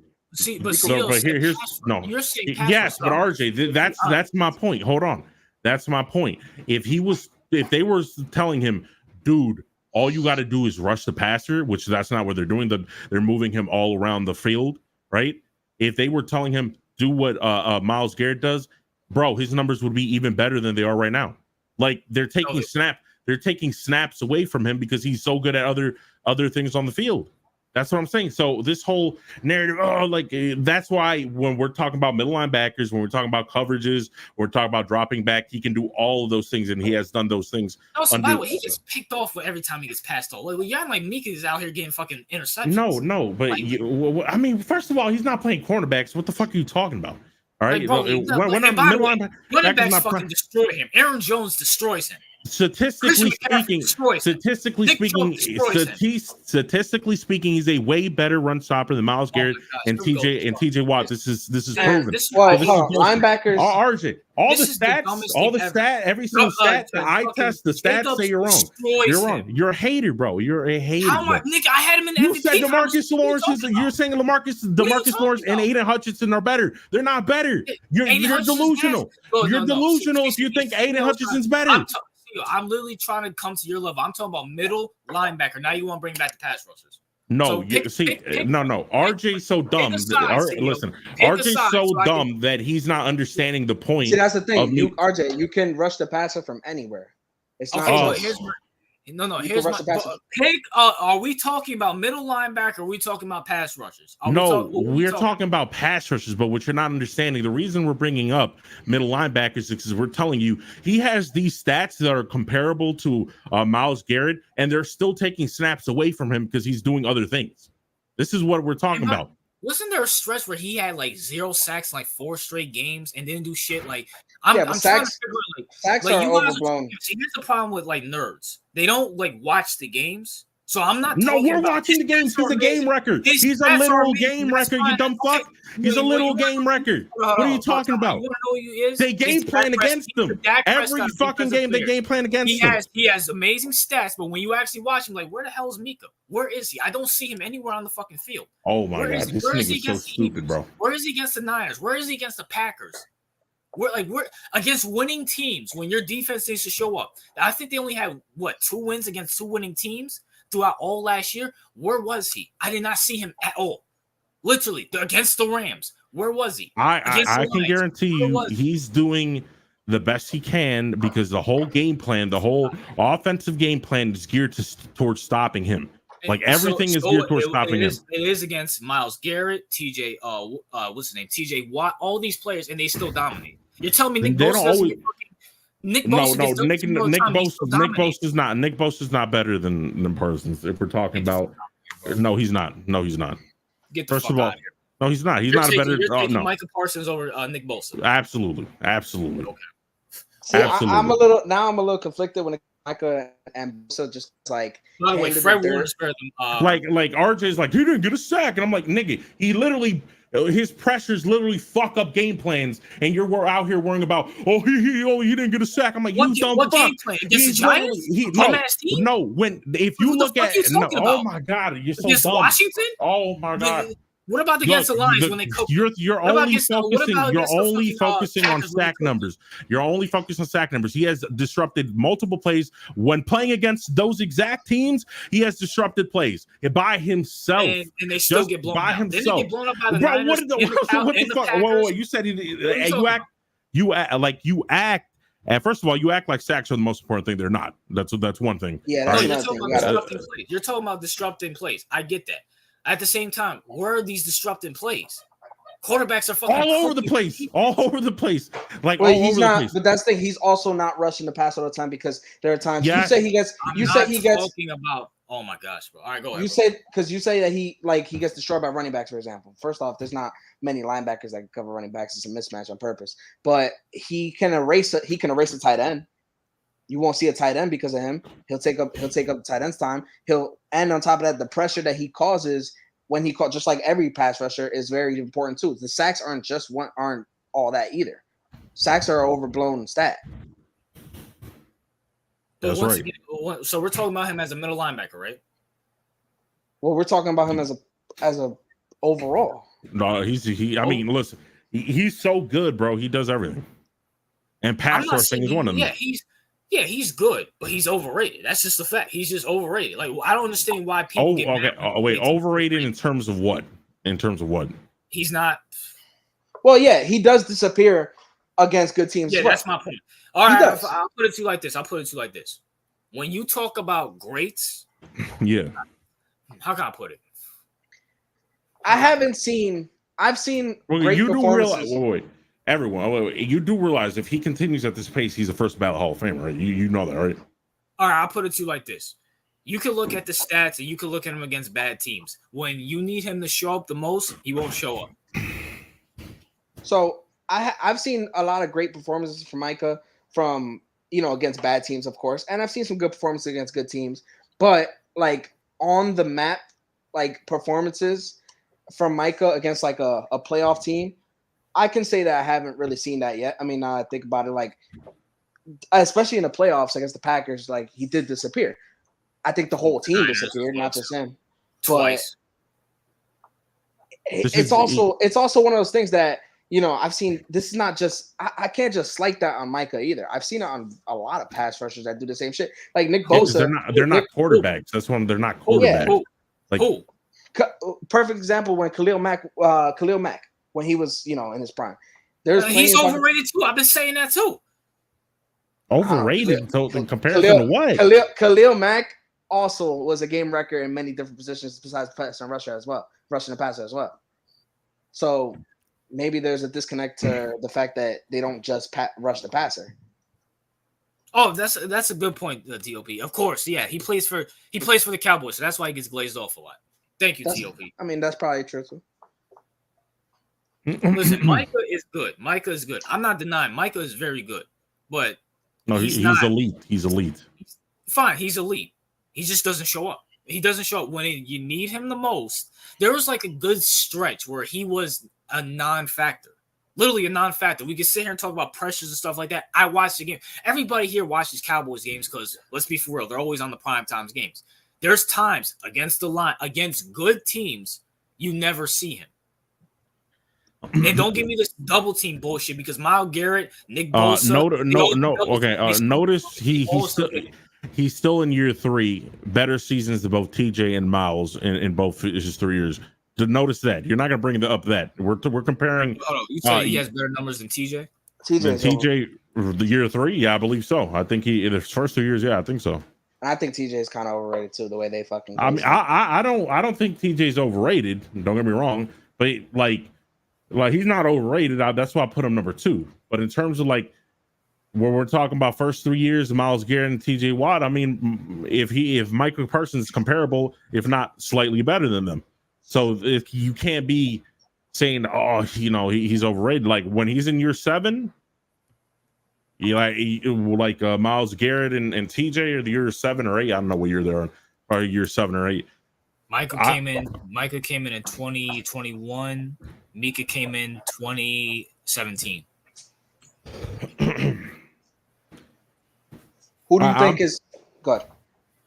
You're saying
yes, but RJ, that's my point. Hold on. That's my point. If they were telling him, dude, all you got to do is rush the passer, which that's not what they're doing. They're moving him all around the field, right? If they were telling him do what Myles Garrett does, bro, his numbers would be even better than they are right now. Like they're taking snaps away from him because he's so good at other things on the field. That's what I'm saying. So this whole narrative, that's why when we're talking about middle linebackers, when we're talking about coverages, we're talking about dropping back, he can do all of those things, and he has done those things.
Also, by the way, he gets picked off every time he gets passed off. Like, y'all like Mika is out here getting fucking interceptions.
No, but I mean, first of all, he's not playing cornerbacks. What the fuck are you talking about? All right,
running backs fucking destroy him. Aaron Jones destroys him.
Statistically speaking, he's a way better run stopper than Myles Garrett and TJ Watt. This is proven.
Linebackers.
RJ, every single stat that I test, the stats say you're wrong. You're wrong. You're a hater, bro. You're a hater.
Nick, I had him in the
You said DeMarcus Lawrence. You're saying DeMarcus Lawrence and Aiden Hutchinson are better. They're not better. You're delusional. You're delusional if you think Aiden Hutchinson's better.
I'm literally trying to come to your level. I'm talking about middle linebacker. Now you want to bring back the pass rushers.
No, no. RJ's so dumb. RJ's so dumb that he's not understanding the point.
See, that's the thing. RJ, you can rush the passer from anywhere. It's not.
Here's my pick. Are we talking about middle linebacker? Or are we talking about pass rushers?
We're talking about pass rushers. But what you're not understanding, the reason we're bringing up middle linebackers is because we're telling you he has these stats that are comparable to Myles Garrett, and they're still taking snaps away from him because he's doing other things. This is what we're talking about.
Wasn't there a stretch where he had like 0 sacks in like 4 straight games and didn't do shit? Like I'm trying to figure out
sacks are overblown.
See, here's the problem with like nerds. They don't like watch the games. So I'm not.
No, we're watching the games. He's a game record. He's a literal game record. You dumb fuck. He's a literal game record. What are you talking about? They game plan against them every fucking game. They game plan against them.
He has amazing stats, but when you actually watch him, like, where the hell is Mika? Where is he? I don't see him anywhere on the fucking field.
Oh my god, this nigga's so stupid, bro.
Where is he against the Niners? Where is he against the Packers? We're against winning teams when your defense needs to show up. I think they only had 2 wins against 2 winning teams throughout all last year. Where was he? I did not see him at all. Literally against the Rams. Where was he?
I can guarantee you he's doing the best he can because the whole game plan, the whole offensive game plan is geared towards stopping him. Like everything is geared towards stopping him.
It is against Myles Garrett, TJ, what's his name? TJ Watt, all these players, and they still dominate. You're telling me Nick Bosa Nick
Bosa's not better than Parsons. If we're talking about, no, he's not.
Get the fuck out of here.
No, he's not. He's not a better.
You're taking Micah Parsons over Nick Bosa.
Absolutely.
Okay.
See, I'm a little conflicted when Micah and Bosa just like.
By the way, Fred Warner's better than
like RJ's like he didn't get a sack, and I'm like, nigga, his pressures literally fuck up game plans, and you're out here worrying about he didn't get a sack. I'm like, you dumb fuck.
Game plan? Against the Giants?
If you look at oh my god, you're so
against
dumb.
Washington?
Oh my god.
What about against the Lions when they coach?
You're only focusing on sack numbers. You're only focused on sack numbers. He has disrupted multiple plays when playing against those exact teams. He has disrupted plays by himself,
and they still get blown
by
out.
himself.
They get blown up by the Niners,
what the fuck? Wait, you said you act. And first of all, you act like sacks are the most important thing. They're not. That's one thing.
Yeah, that's
you're talking about disrupting plays. I get that. At the same time, where are these disrupting plays? Quarterbacks are fucking
all over the place. Like
he's not. But that's the thing. He's also not rushing the pass all the time because there are times you say he gets.
Talking about. Oh my gosh, bro! All right, go ahead.
You say that he gets destroyed by running backs, for example. First off, there's not many linebackers that can cover running backs. It's a mismatch on purpose. But he can erase a tight end. You won't see a tight end because of him. He'll take up the tight end's time. And on top of that, the pressure that he causes when he calls, just like every pass rusher, is very important too. The sacks aren't all that either. Sacks are an overblown stat.
That's right.
Again, so we're talking about him as a middle linebacker, right?
Well, we're talking about him as a overall.
No, I mean, listen, he's so good, bro. He does everything. And pass rushing is one of them.
He's good, but he's overrated. That's just the fact. He's just overrated. Like, I don't understand why people get mad.
Overrated in terms of what?
He's not.
Well, yeah, he does disappear against good teams.
Yeah, that's my point. All right, I'll put it to you like this. When you talk about greats,
yeah.
How can I put it?
I've seen great performances.
Everyone, you do realize if he continues at this pace, he's a first ballot Hall of Famer, right? You know that, right?
All right, I'll put it to you like this. You can look at the stats and you can look at him against bad teams. When you need him to show up the most, he won't show up.
So I've seen a lot of great performances from Micah from against bad teams, of course, and I've seen some good performances against good teams. But like on the map, like performances from Micah against like a playoff team, I can say that I haven't really seen that yet. I mean, now I think about it, like especially in the playoffs against the Packers, like he did disappear. I think the whole team disappeared, not just him.
Twice.
It's also one of those things that I've seen. This is not just I can't just slight that on Micah either. I've seen it on a lot of pass rushers that do the same shit. Like Nick Bosa,
they're not quarterbacks. That's one. They're not quarterbacks.
Perfect example when Khalil Mack when he was in his prime.
He's overrated too. I've been saying that too.
Overrated in comparison to what?
Khalil Mack also was a game wrecker in many different positions besides pass and rusher as well, rushing and passer as well. So maybe there's a disconnect to the fact that they don't just rush the passer.
Oh, that's a good point, TOP. Of course, yeah, he plays for the Cowboys, so that's why he gets glazed off a lot. Thank you, TOP.
I mean, that's probably true too.
Listen, Micah is good. I'm not denying Micah is very good, but
no, he's elite. He's elite.
Fine, he's elite. He just doesn't show up. He doesn't show up when you need him the most. There was like a good stretch where he was a non-factor. Literally a non-factor. We can sit here and talk about pressures and stuff like that. I watched the game. Everybody here watches Cowboys games because, let's be for real, they're always on the prime times games. There's times against the line, against good teams, you never see him. And don't give me this double team bullshit because Myles Garrett, Nick Bosa.
Notice he's still in year 3. Better seasons than both TJ and Miles in both his 3 years. To notice that you're not going to bring up that we're comparing.
You say he has better numbers than TJ.
TJ, the year 3, yeah, I believe so. I think in his first 2 years, yeah, I think so.
I think TJ is kind of overrated too. The way they fucking.
I mean, I don't think TJ's overrated. Don't get me wrong, but like he's not overrated. That's why I put him number 2. But in terms of like where we're talking about first 3 years, Myles Garrett and TJ Watt, I mean, if Michael Parsons is comparable, if not slightly better than them. So if you can't be saying, he's overrated. Like when he's in year 7, like Myles Garrett and TJ are the year 7 or 8. I don't know what year they're on, or year 7 or 8.
Micah came in in 2021. Mika came in 2017.
Who do you think is good?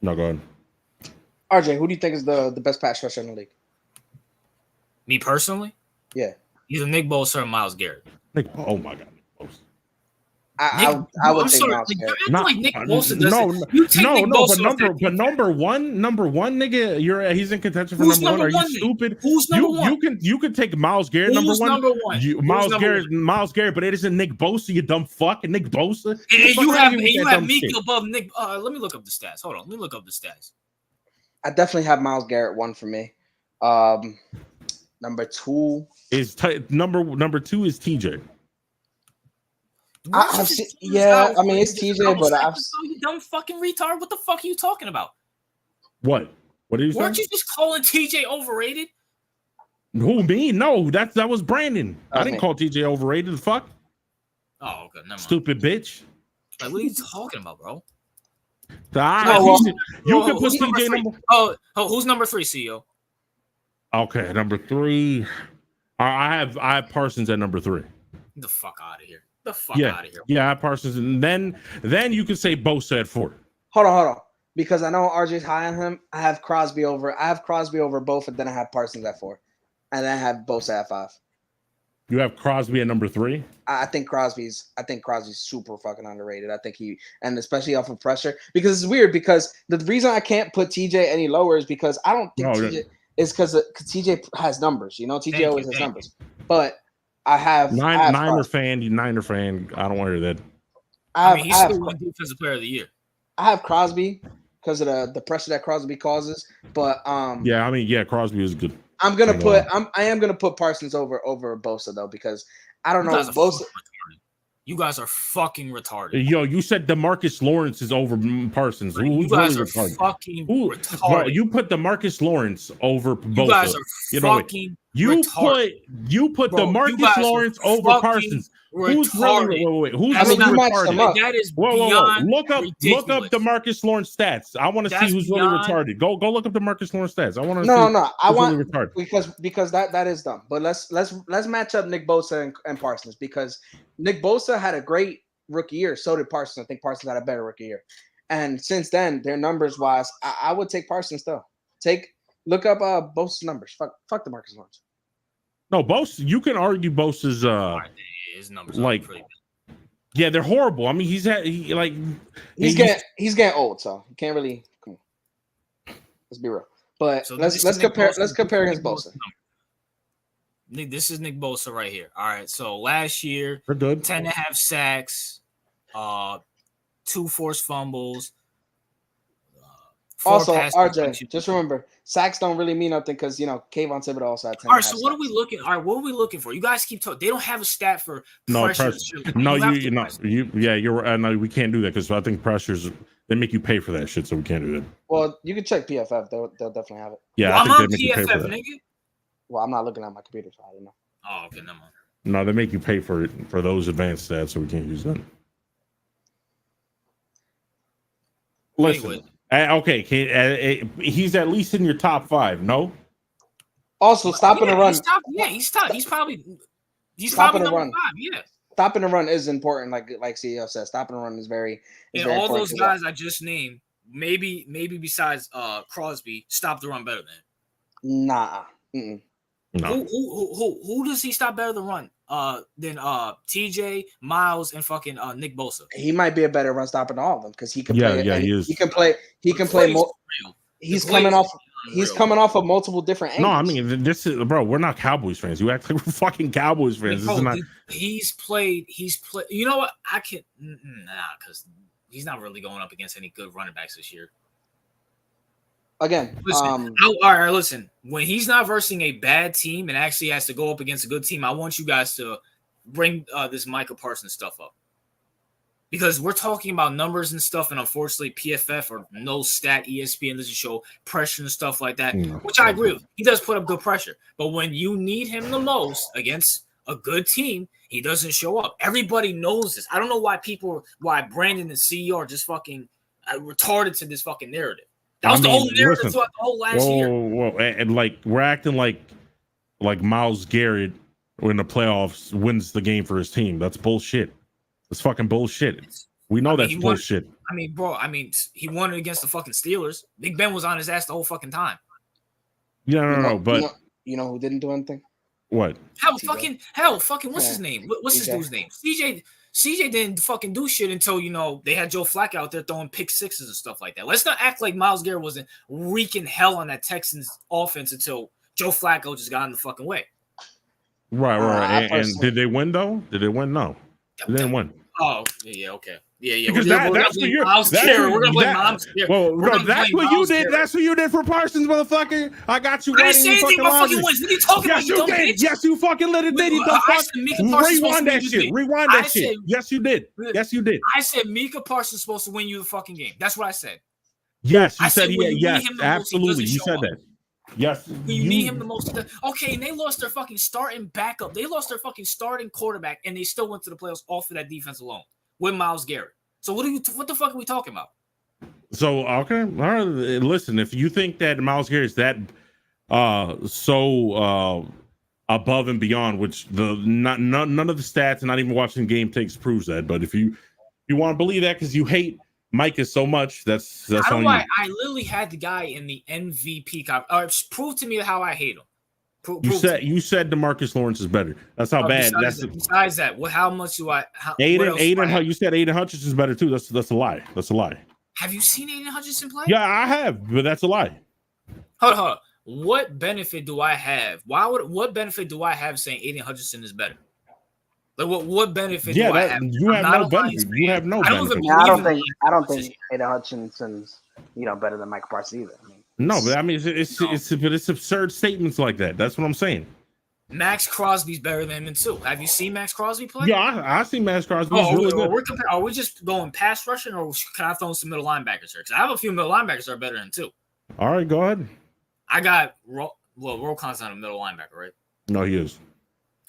No, go ahead.
RJ, who do you think is the best pass rusher in the league?
Me personally?
Yeah.
Either Nick Bosa or Myles Garrett.
Oh my God.
I would think Myles Garrett.
Like Nick Bosa
number one, nigga, he's in contention for number 1. Are you stupid?
Who's number 1?
You can take Myles Garrett number 1. Myles Garrett, but it isn't Nick Bosa, you dumb fuck. And Nick Bosa.
And you have Mika above Nick. Let me look up the stats. Hold on. Let me look up the stats.
I definitely have Myles Garrett 1 for me. Number 2
is number 2 is TJ.
I've seen, I mean it's TJ, but
you dumb fucking retard. What the fuck are you talking about?
What are you saying?
Weren't you just calling TJ overrated?
Who, me? No, that was Brandon. Okay. I didn't call TJ overrated. The fuck?
Oh, okay. Never mind.
Stupid bitch.
Like, what are you talking about, bro?
You can put TJ number.
Who's number 3, CEO?
Okay, number 3. I have Parsons at number 3.
Get the fuck out of here. Out of here.
Yeah, I have Parsons, and then you can say Bosa at 4.
Hold on. Because I know RJ's high on him. I have Crosby over both, and then I have Parsons at 4. And then I have Bosa at 5.
You have Crosby at number 3?
I think Crosby's super fucking underrated. I think and especially off of pressure. Because it's weird because the reason I can't put TJ any lower is because I don't think TJ is because TJ has numbers. TJ always has numbers. But I have
Niner fan. I don't want to hear that.
He's still one defensive player of the year.
I have Crosby because of the pressure that Crosby causes. But
Crosby is good.
I am gonna put Parsons over Bosa though because I don't know Bosa.
You guys are fucking retarded.
Yo, you said DeMarcus Lawrence is over Parsons.
You guys are fucking retarded.
Bro, you put DeMarcus Lawrence over Bosa.
You guys are fucking
You
retarded.
put
Bro,
DeMarcus Lawrence over Parsons. Who's really wait? Who's really retarded?
That is
Whoa.
beyond
Look up
ridiculous.
DeMarcus Lawrence stats. I want to see who's really retarded. Go look up DeMarcus Lawrence stats. I want to
No. I want
really retarded.
because that is dumb. But let's match up Nick Bosa and Parsons, because Nick Bosa had a great rookie year. So did Parsons. I think Parsons had a better rookie year. And since then, their numbers wise, I would take Parsons still. Look up Bosa's numbers. Fuck DeMarcus Lawrence.
No, Bosa. You can argue Bosa's
his numbers
like.
Pretty bad.
Yeah, they're horrible. I mean, he's
getting old, so you can't really. Come on. Let's be real. But so let's compare. Let's compare against Bosa.
This is Nick Bosa right here. All right. So last year, 10.5 sacks, 2 forced fumbles.
Also, RJ, just remember, sacks don't really mean nothing because Kayvon Thibodeau also had 10.
All right, so what are we looking? All right, what are we looking for? You guys keep talking. They don't have a stat for pressure.
You're right. No, we can't do that because I think pressures they make you pay for that shit, so we can't do that.
Well, you can check PFF. They'll definitely have it.
Yeah,
well, I think they make PFF, you pay for that. Nigga.
Well, I'm not looking at my computer, so I don't know.
Oh, okay, never mind.
No, they make you pay for those advanced stats, so we can't use them. Listen. Anyway. Okay, he's at least in your top 5. No.
Also, stopping the run.
He's probably number 5. Yeah.
Stopping the run is important, like CEO says. Stopping the run is very.
And all those guys I just named, maybe besides Crosby, stop the run better than.
Nah.
No.
Who does he stop better than run? Than TJ, Miles, and fucking Nick Bosa.
He might be a better run stopper than all of them because he can play.
Yeah, he is.
He can play. He's coming off of multiple different angles.
No, I mean this is we're not Cowboys fans. You act like we're fucking Cowboys fans.
He's played. You know what? I can't because he's not really going up against any good running backs this year.
Again,
all right. Listen, when he's not versing a bad team and actually has to go up against a good team, I want you guys to bring this Micah Parsons stuff up because we're talking about numbers and stuff, and unfortunately, PFF or no stat ESPN doesn't show pressure and stuff like that, which I agree with. He does put up good pressure, but when you need him the most against a good team, he doesn't show up. Everybody knows this. I don't know why Brandon and CEO are just fucking retarded to this fucking narrative. That was the whole narrative throughout the whole last year.
Whoa. And we're acting like Myles Garrett in the playoffs wins the game for his team. That's bullshit. That's fucking bullshit. We know that's bullshit.
He won it against the fucking Steelers. Big Ben was on his ass the whole fucking time.
Yeah, no, but
you know who didn't do anything?
What?
Hell, fucking, what's his name? What's this dude's name? CJ didn't fucking do shit until, they had Joe Flacco out there throwing pick sixes and stuff like that. Let's not act like Myles Garrett wasn't wreaking hell on that Texans offense until Joe Flacco just got in the fucking way.
Right. And did they win, though? Did they win? No. They didn't win.
Oh, yeah, okay. Yeah.
Because that's what you're.
We're gonna blame Myles Garrett.
Well, that's what you did. That's what you did for Parsons, motherfucker. I got you.
I didn't say anything about fucking wins. What are you talking about?
You did. Yes, you fucking let it did. Rewind that shit. Rewind that shit. Yes, you did.
I said Micah Parsons supposed to win you the fucking game. That's what I said.
Yes, you said yes, absolutely. You said that. Yes.
You need him the most. Okay, and they lost their fucking starting backup. They lost their fucking starting quarterback, and they still went to the playoffs off of that defense alone with Myles Garrett. So what the fuck are we talking about?
So okay, all right. Listen, if you think that Myles Garrett is that so above and beyond, which none of the stats and not even watching game takes proves that. But if you want to believe that because you hate Micah so much, that's on you.
I literally had the guy in the MVP prove to me how I hate him.
You said DeMarcus Lawrence is better. That's how bad.
Besides that, how much do I?
Aiden, you said Aiden Hutchinson is better too. That's a lie. That's a lie.
Have you seen Aiden Hutchinson play?
Yeah, I have, but that's a lie.
Hold on. What benefit do I have? What benefit do I have saying Aiden Hutchinson is better? Like what benefit do I have?
You have no benefit. You have no benefit.
I don't think Aiden Hutchinson's better than Micah Parsons either.
No, but I mean it's absurd statements like that. That's what I'm saying.
Max Crosby's better than him too. Have you seen Max Crosby play?
Yeah, I see Max Crosby. Really good.
Are we just going pass rushing, or can I throw in some middle linebackers here? Because I have a few middle linebackers that are better than him too.
All right, go ahead.
I got Well, Roquan's not a middle linebacker, right?
No, he is.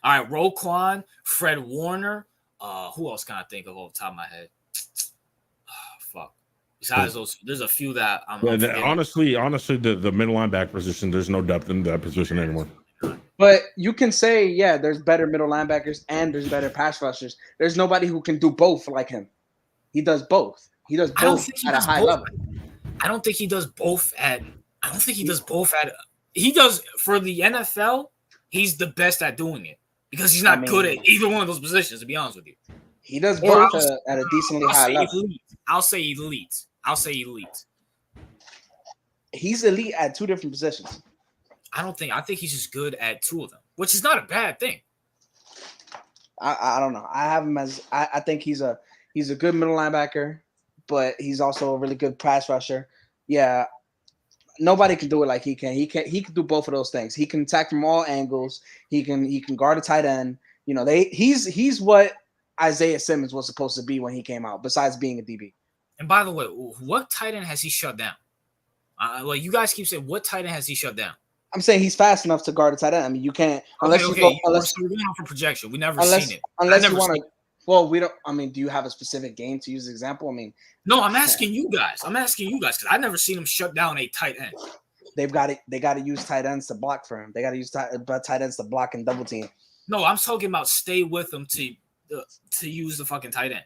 All right, Roquan, Fred Warner. Who else can I think of off the top of my head? Fuck. Besides those, there's a few that I'm
honestly, the middle linebacker position, there's no depth in that position anymore.
But you can say, yeah, there's better middle linebackers and there's better pass rushers. There's nobody who can do both like him. He does both. He does both at a high level.
I don't think he does both at. I don't think he does both at. He does for the NFL. He's the best at doing it because he's not good at either one of those positions. To be honest with you,
he does both at a decently high level.
I'll say elite.
He's elite at two different positions.
I think he's just good at two of them, which is not a bad thing.
I don't know. I have him as I think he's a good middle linebacker, but he's also a really good pass rusher. Yeah. Nobody can do it like he can. He can do both of those things. He can attack from all angles. He can guard a tight end. You know, he's what Isaiah Simmons was supposed to be when he came out, besides being a DB.
And by the way, what tight end has he shut down? Like you guys keep saying, what tight end has he shut down?
I'm saying he's fast enough to guard a tight end. I mean, you can't unless
we're going off for projection. We never seen it.
Unless you want to. Well, we don't. I mean, do you have a specific game to use as example? I mean,
no. I'm asking you guys because I never seen him shut down a tight end.
They got to use tight ends to block for him. They got to use tight ends to block and double team.
No, I'm talking about stay with him to use the fucking tight end.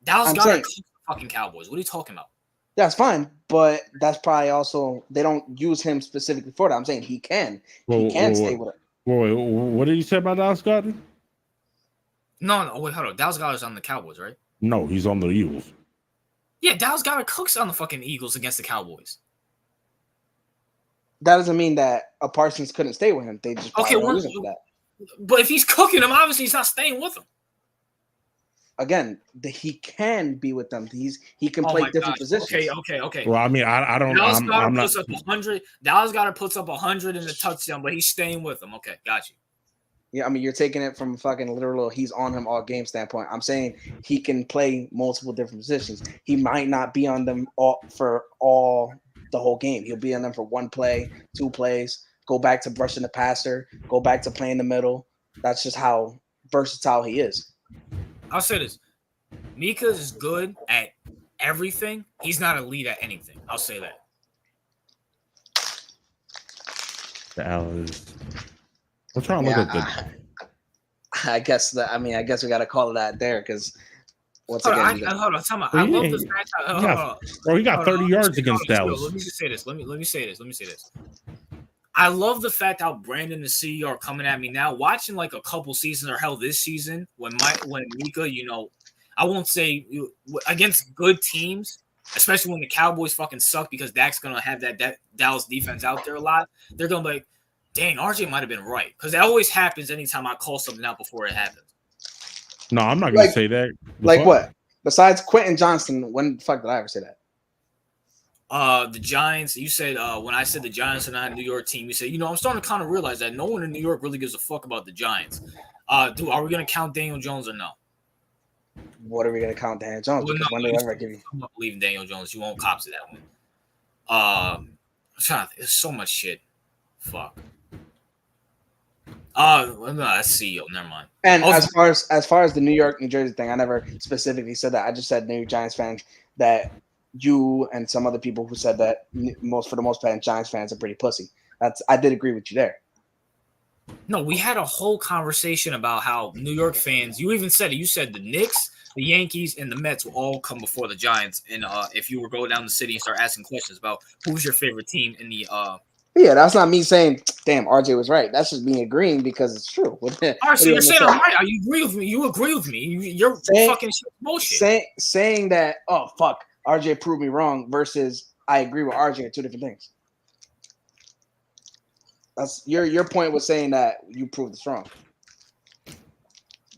Dallas got to cook the fucking Cowboys. What are you talking about?
That's fine, but that's probably also they don't use him specifically for that. I'm saying he can. He can stay with it.
Wait, what did you say about Dallas Goedert?
No, wait, hold on. Dallas Goedert's on the Cowboys, right?
No, he's on the Eagles.
Yeah, Dallas Goedert cooks on the fucking Eagles against the Cowboys.
That doesn't mean that a Parsons couldn't stay with him. They just
okay.
Use him for that.
But if he's cooking him, obviously he's not staying with him.
Again, he can be with them. He can play different positions.
Okay.
Well, I mean, I don't.
Dallas Goedert puts up 100. Dallas Goedert puts up 100 in the touchdown, but he's staying with them. Okay, got you.
Yeah, I mean, you're taking it from fucking literal he's on him all game standpoint. I'm saying he can play multiple different positions. He might not be on them all for the whole game. He'll be on them for one play, 2 plays, go back to brushing the passer, go back to playing the middle. That's just how versatile he is.
I'll say this. Mika is good at everything. He's not elite at anything. I'll say that.
Dallas. I'm trying to look at the.
I guess we got to call it that there because once again.
Hold on. I love the fact
Bro, he got 30 yards against Dallas.
Let me just say this. Let me say this. I love the fact how Brandon and CEO are coming at me now. Watching like a couple seasons or hell this season when Mika, you know, I won't say against good teams, especially when the Cowboys fucking suck because Dak's gonna have that Dallas defense out there a lot. They're gonna be like, dang, RJ might have been right because that always happens anytime I call something out before it happens.
No, I'm not gonna say that.
Like what? Besides Quentin Johnston, when the fuck did I ever say that?
The Giants, you said when I said the Giants are not a New York team, you said, you know, I'm starting to kind of realize that no one in New York really gives a fuck about the Giants. Are we going to count Daniel Jones or no?
What are we going to count Daniel Jones?
Well,
when did I ever give you?
I'm not believing Daniel Jones. You won't cop to that one. I'm trying to think. There's so much shit. Fuck. No, that's CEO. Never mind.
And as far as the New York, New Jersey thing, I never specifically said that. I just said New York Giants fans that you and some other people who said that for the most part, Giants fans are pretty pussy. I did agree with you there.
No, we had a whole conversation about how New York fans. You even said it. You said the Knicks, the Yankees, and the Mets will all come before the Giants. And if you were going down the city and start asking questions about who's your favorite team in the
yeah, that's not me saying, damn, RJ was right. That's just me agreeing because it's true.
All right, so you're saying I'm right. You agree with me. You agree with me. You're fucking bullshit.
Saying that, oh, fuck, RJ proved me wrong versus I agree with RJ are two different things. That's your point was saying that you proved us wrong.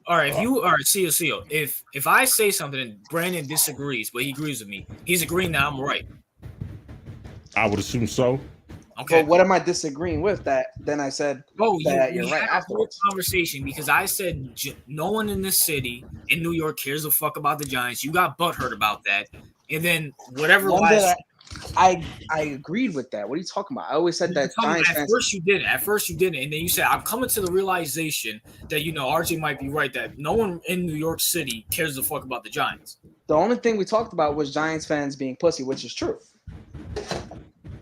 All right, CEO. If I say something and Brandon disagrees, but he agrees with me, he's agreeing that I'm right.
I would assume so.
Okay.
But what am I disagreeing with? That then I said, that you're right afterwards.
Conversation because I said no one in this city in New York cares a fuck about the Giants. You got butthurt about that, and then whatever
I agreed with that. What are you talking about? I always said that Giants
at
fans.
first you didn't, and then you said I'm coming to the realization that RJ might be right that no one in New York City cares the fuck about the Giants.
The only thing we talked about was Giants fans being pussy, which is true.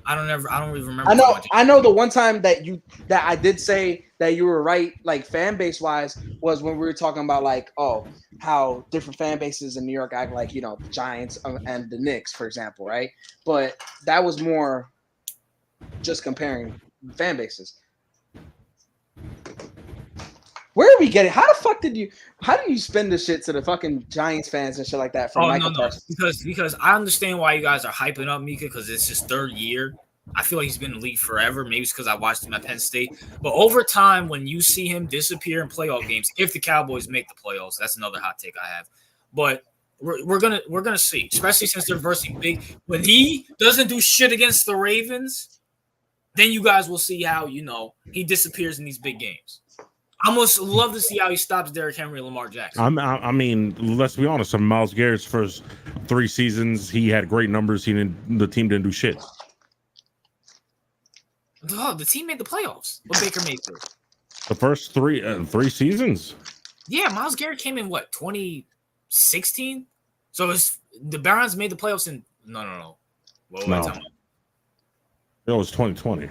I don't even remember.
I know the one time that I did say that you were right, like fan base wise, was when we were talking about like, oh, how different fan bases in New York act like, the Giants and the Knicks, for example, right? But that was more just comparing fan bases. Where are we getting? How do you spin this shit to the fucking Giants fans and shit like that from Michael Parsons?
Because I understand why you guys are hyping up Mika because it's his third year. I feel like he's been in the league forever. Maybe it's because I watched him at Penn State. But over time, when you see him disappear in playoff games, if the Cowboys make the playoffs, that's another hot take I have. But we're gonna see, especially since they're versing big. When he doesn't do shit against the Ravens, then you guys will see how he disappears in these big games. I almost love to see how he stops Derrick Henry and Lamar Jackson.
I mean, let's be honest. On Myles Garrett's first 3 seasons, he had great numbers. The team didn't do shit.
Oh, the team made the playoffs. What Baker Mayfield?
The first 3 seasons.
Yeah, Myles Garrett came in 2016. So the Browns made the playoffs in no. What
no. It was 2020.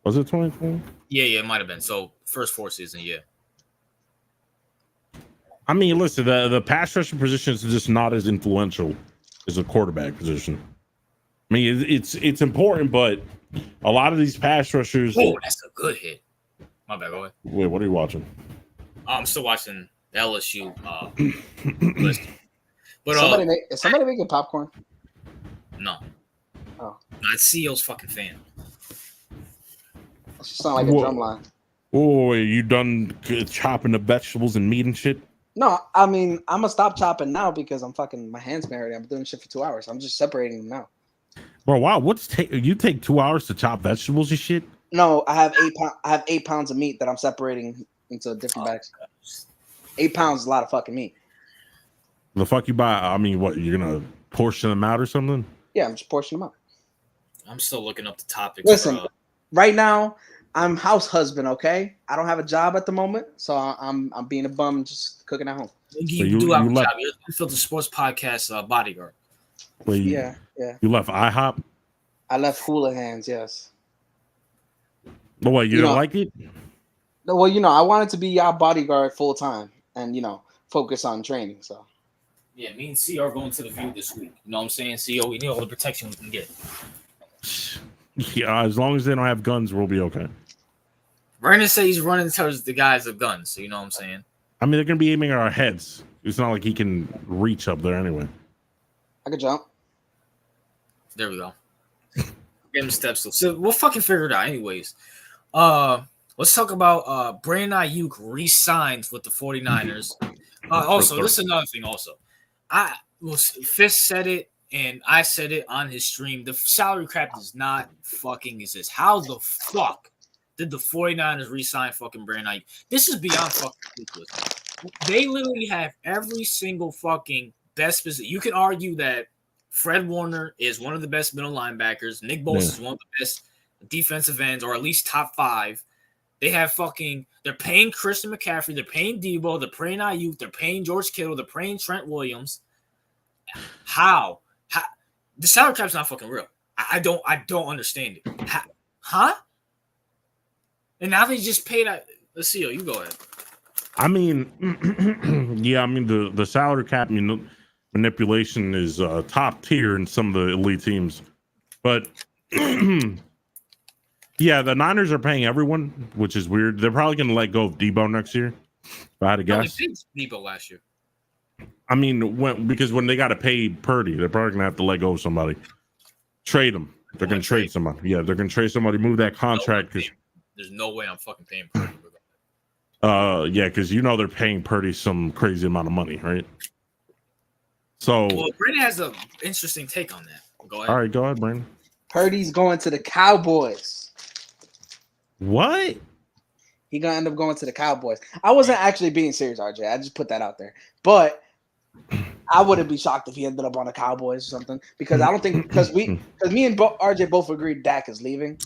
Was it 2020?
Yeah, it might have been. So first 4 seasons, yeah.
I mean, listen, the pass rushing position is just not as influential as a quarterback position. I mean, it's important, but a lot of these pass rushers.
Oh, that's a good hit. My bad, go ahead.
Wait, what are you watching?
I'm still watching the LSU list. But
is somebody making popcorn?
No.
Oh.
Not CEO's fucking fan.
That sound like a drum line.
Oh, you done chopping the vegetables and meat and shit?
No, I mean, I'm gonna stop chopping now because my hands married. I'm doing shit for 2 hours. I'm just separating them now.
Bro, wow, you take 2 hours to chop vegetables and shit?
No, I have 8 pounds of meat that I'm separating into different bags. 8 pounds is a lot of fucking meat.
The fuck you buy? I mean, what, you're gonna portion them out or something?
Yeah, I'm just portioning them out.
I'm still looking up the topics.
Listen, right now I'm house husband. Okay, I don't have a job at the moment, so I'm being a bum, just cooking at home.
You do have a job. You're Unfiltered Sports Podcast bodyguard.
Wait,
yeah.
You left IHOP?
I left Houlihan's, yes.
But what, you don't like it?
Well, I wanted to be your bodyguard full time and focus on training. So
yeah, me and C are going to the field this week. You know what I'm saying? CO, we need all the protection we can get.
Yeah, as long as they don't have guns, we'll be okay.
Brandon said he's running towards the guys with guns, so you know what I'm saying?
I mean, they're gonna be aiming at our heads. It's not like he can reach up there anyway.
I could jump.
There we go. Get him steps. So we'll fucking figure it out anyways. Let's talk about Brandon Ayuk re-signed with the 49ers. Also, this is another thing also. Fist said it, and I said it on his stream. The salary cap does not fucking exist. How the fuck did the 49ers re-sign fucking Brandon Ayuk? This is beyond fucking ridiculous. They literally have every single fucking best position. You can argue that Fred Warner is one of the best middle linebackers. Nick Bosa is one of the best defensive ends, or at least top 5. They have they're paying Christian McCaffrey, they're paying Debo, they're paying Ayuk, they're paying George Kittle, they're paying Trent Williams. How? The salary cap's not fucking real. I don't understand it. Huh? And now they just paid that. Let's see, you go ahead.
I mean, yeah, I mean the salary cap manipulation is top tier in some of the elite teams, but yeah, the Niners are paying everyone, which is weird. They're probably going to let go of Debo next year. If I had to guess.
They paid Debo last year.
I mean, because when they got to pay Purdy, they're probably going to have to let go of somebody. Trade them. They're going to trade somebody. Yeah, they're going to trade somebody. Move that contract.
There's no way I'm fucking paying Purdy.
Yeah, because they're paying Purdy some crazy amount of money, right? So,
Brandon has an interesting take on that. Go ahead.
All right, go ahead, Brandon.
Purdy's going to the Cowboys.
What?
He gonna end up going to the Cowboys. I wasn't actually being serious, RJ. I just put that out there. But I wouldn't be shocked if he ended up on the Cowboys or something because I don't think because me and RJ both agreed Dak is leaving,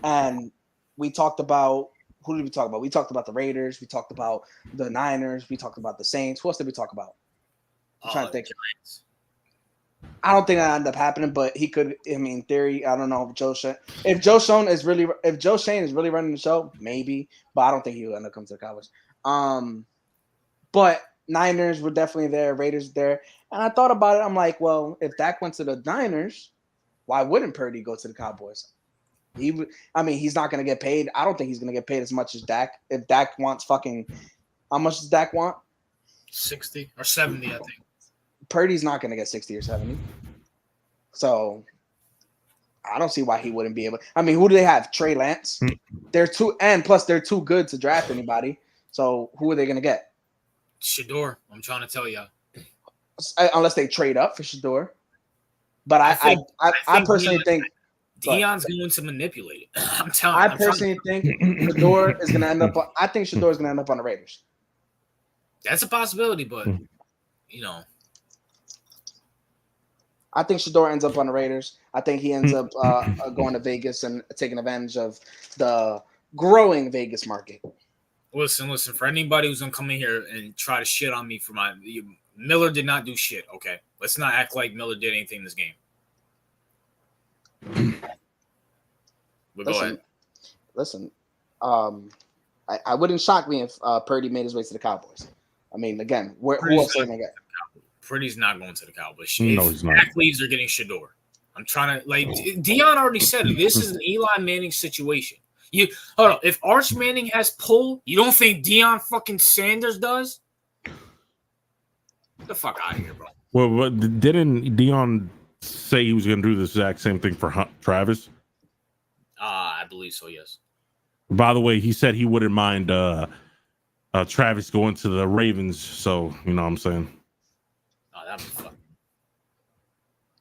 and we talked about who did we talk about? We talked about the Raiders, we talked about the Niners, we talked about the Saints. Who else did we talk about? I'm trying to think.
Giants.
I don't think that ended up happening, but he could. I mean, in theory, I don't know if Joe Schoen is really running the show, maybe, but I don't think he will end up coming to the Cowboys. But Niners were definitely there, Raiders there, and I thought about it. I'm like, well, if Dak went to the Niners, why wouldn't Purdy go to the Cowboys? He's not going to get paid. I don't think he's going to get paid as much as Dak. If Dak wants how much does Dak want?
60 or 70, I think.
Purdy's not going to get 60 or 70. So I don't see why he wouldn't be able. I mean, who do they have? Trey Lance. They're too good to draft anybody. So who are they going to get?
Shador. I'm trying to tell you.
Unless they trade up for Shador. But I personally think
Deion's going to manipulate it. I'm telling you.
I personally think Shador is going to end up. I think Shador is going to end up on the Raiders.
That's a possibility, but
I think Shador ends up on the Raiders. I think he ends up going to Vegas and taking advantage of the growing Vegas market.
Listen. For anybody who's gonna come in here and try to shit on me for Miller did not do shit. Okay, let's not act like Miller did anything in this game. But go ahead.
Listen, I wouldn't shock me if Purdy made his way to the Cowboys. I mean, again, who else are they gonna get?
Purdy's not going to the Cowboys.
No, he's not.
Dak leaves, they're getting Shador. I'm trying to Deion already said it. This is an Eli Manning situation. Hold on. If Arch Manning has pull, you don't think Deion fucking Sanders does? Get the fuck out of here, bro.
Well, didn't Deion say he was going to do the exact same thing for Travis?
I believe so, yes.
By the way, he said he wouldn't mind Travis going to the Ravens. So, you know what I'm saying?
Oh, that'd be fun.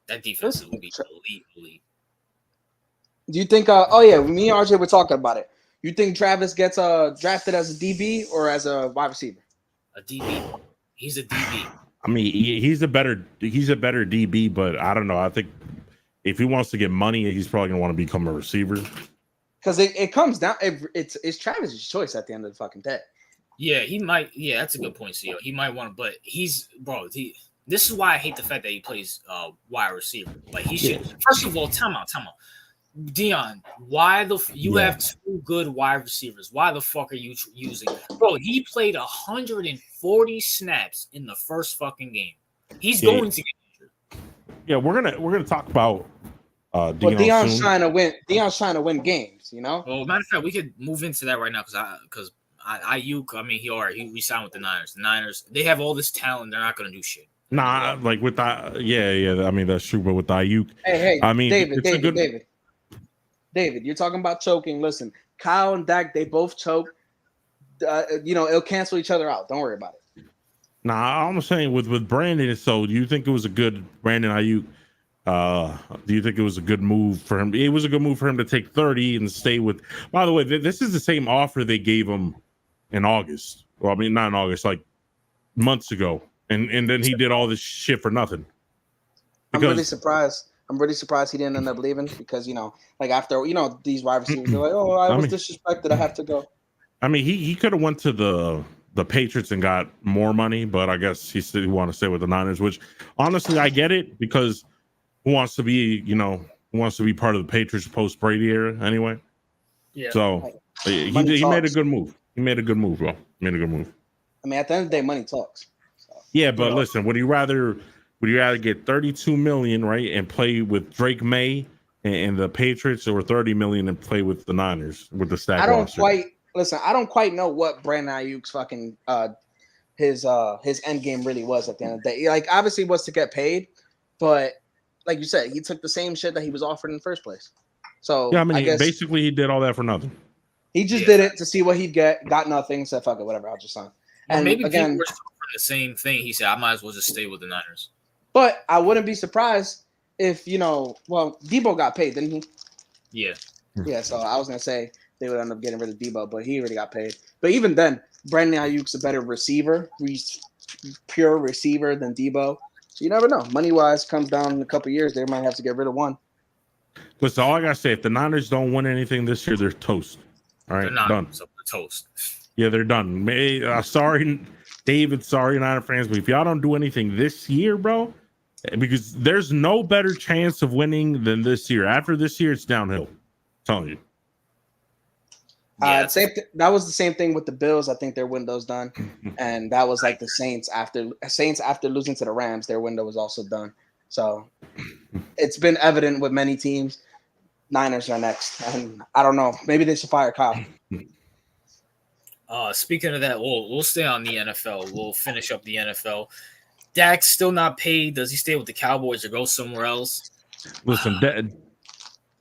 That defense would be elite.
Do you think? Me and RJ were talking about it. You think Travis gets drafted as a DB or as a wide receiver?
A DB. He's a DB.
I mean, he's a better DB, but I don't know. I think if he wants to get money, he's probably gonna want to become a receiver. Because
it comes down. It's Travis's choice at the end of the fucking day.
Yeah, he might. Yeah, that's a good point, CEO. He might want to, but this is why I hate the fact that he plays wide receiver. Like he should. Yeah. First of all, time out. Deion, why you have two good wide receivers? Why the fuck are you using? Bro, he played 140 snaps in the first fucking game. He's going to get injured.
Yeah, we're gonna talk about Deion.
But Deion's trying to win. Deion's trying to win games. You know.
Well, matter of fact, we could move into that right now because Ayuk. I mean, he re-signed with the Niners. The Niners, they have all this talent. They're not gonna do shit.
Nah, like with that. Yeah. I mean, that's true. But with Ayuk,
hey.
I mean,
David, you're talking about choking. Listen, Kyle and Dak, they both choke. It'll cancel each other out. Don't worry about it.
Nah, I'm saying with Brandon. So, do you think it was a good Brandon Ayuk? Do you think it was a good move for him? It was a good move for him to take 30 and stay with. By the way, this is the same offer they gave him in August. Well, I mean, not in August, like months ago, and then he did all this shit for nothing.
I'm really surprised. He didn't end up leaving because after these wide receivers are like, oh, I was disrespected. I have to go.
I mean, he could have went to the Patriots and got more money, but I guess he still want to stay with the Niners. Which honestly, I get it because who wants to be part of the Patriots post Brady era anyway? Yeah. So he made a good move. He made a good move, bro. Made a good move.
I mean, at the end of the day, money talks. So,
yeah, but listen, would you rather get $32 million, right, and play with Drake May and the Patriots, or $30 million and play with the Niners with the stack roster?
I don't quite know what Brandon Ayuk's fucking his end game really was at the end of the day. Like, obviously, was to get paid, but like you said, he took the same shit that he was offered in the first place. So
yeah, I mean, basically, he did all that for nothing.
He just did it to see what he'd get. Got nothing. Said fuck it, whatever. I'll just sign. And
maybe
again,
people were the same thing. He said, I might as well just stay with the Niners.
But I wouldn't be surprised if Debo got paid, didn't he?
Yeah.
Yeah. So I was gonna say they would end up getting rid of Debo, but he already got paid. But even then, Brandon Ayuk's a better receiver. He's pure receiver than Debo. So you never know. Money-wise, comes down in a couple years. They might have to get rid of one.
Listen, all I gotta say, if the Niners don't win anything this year, they're toast. All right,
They're not,
done.
so they're toast.
Yeah, they're done. Sorry, David. Sorry, Niner fans, but if y'all don't do anything this year, bro, because there's no better chance of winning than this year. After this year, it's downhill. I'm telling you.
Yeah,
That was the same thing with the Bills. I think their window's done, and that was like the Saints after losing to the Rams, their window was also done. So it's been evident with many teams. Niners are next, and I don't know. Maybe they should fire Kyle.
Speaking of that, we'll stay on the NFL. We'll finish up the NFL. Dak's still not paid. Does he stay with the Cowboys or go somewhere else?
Listen,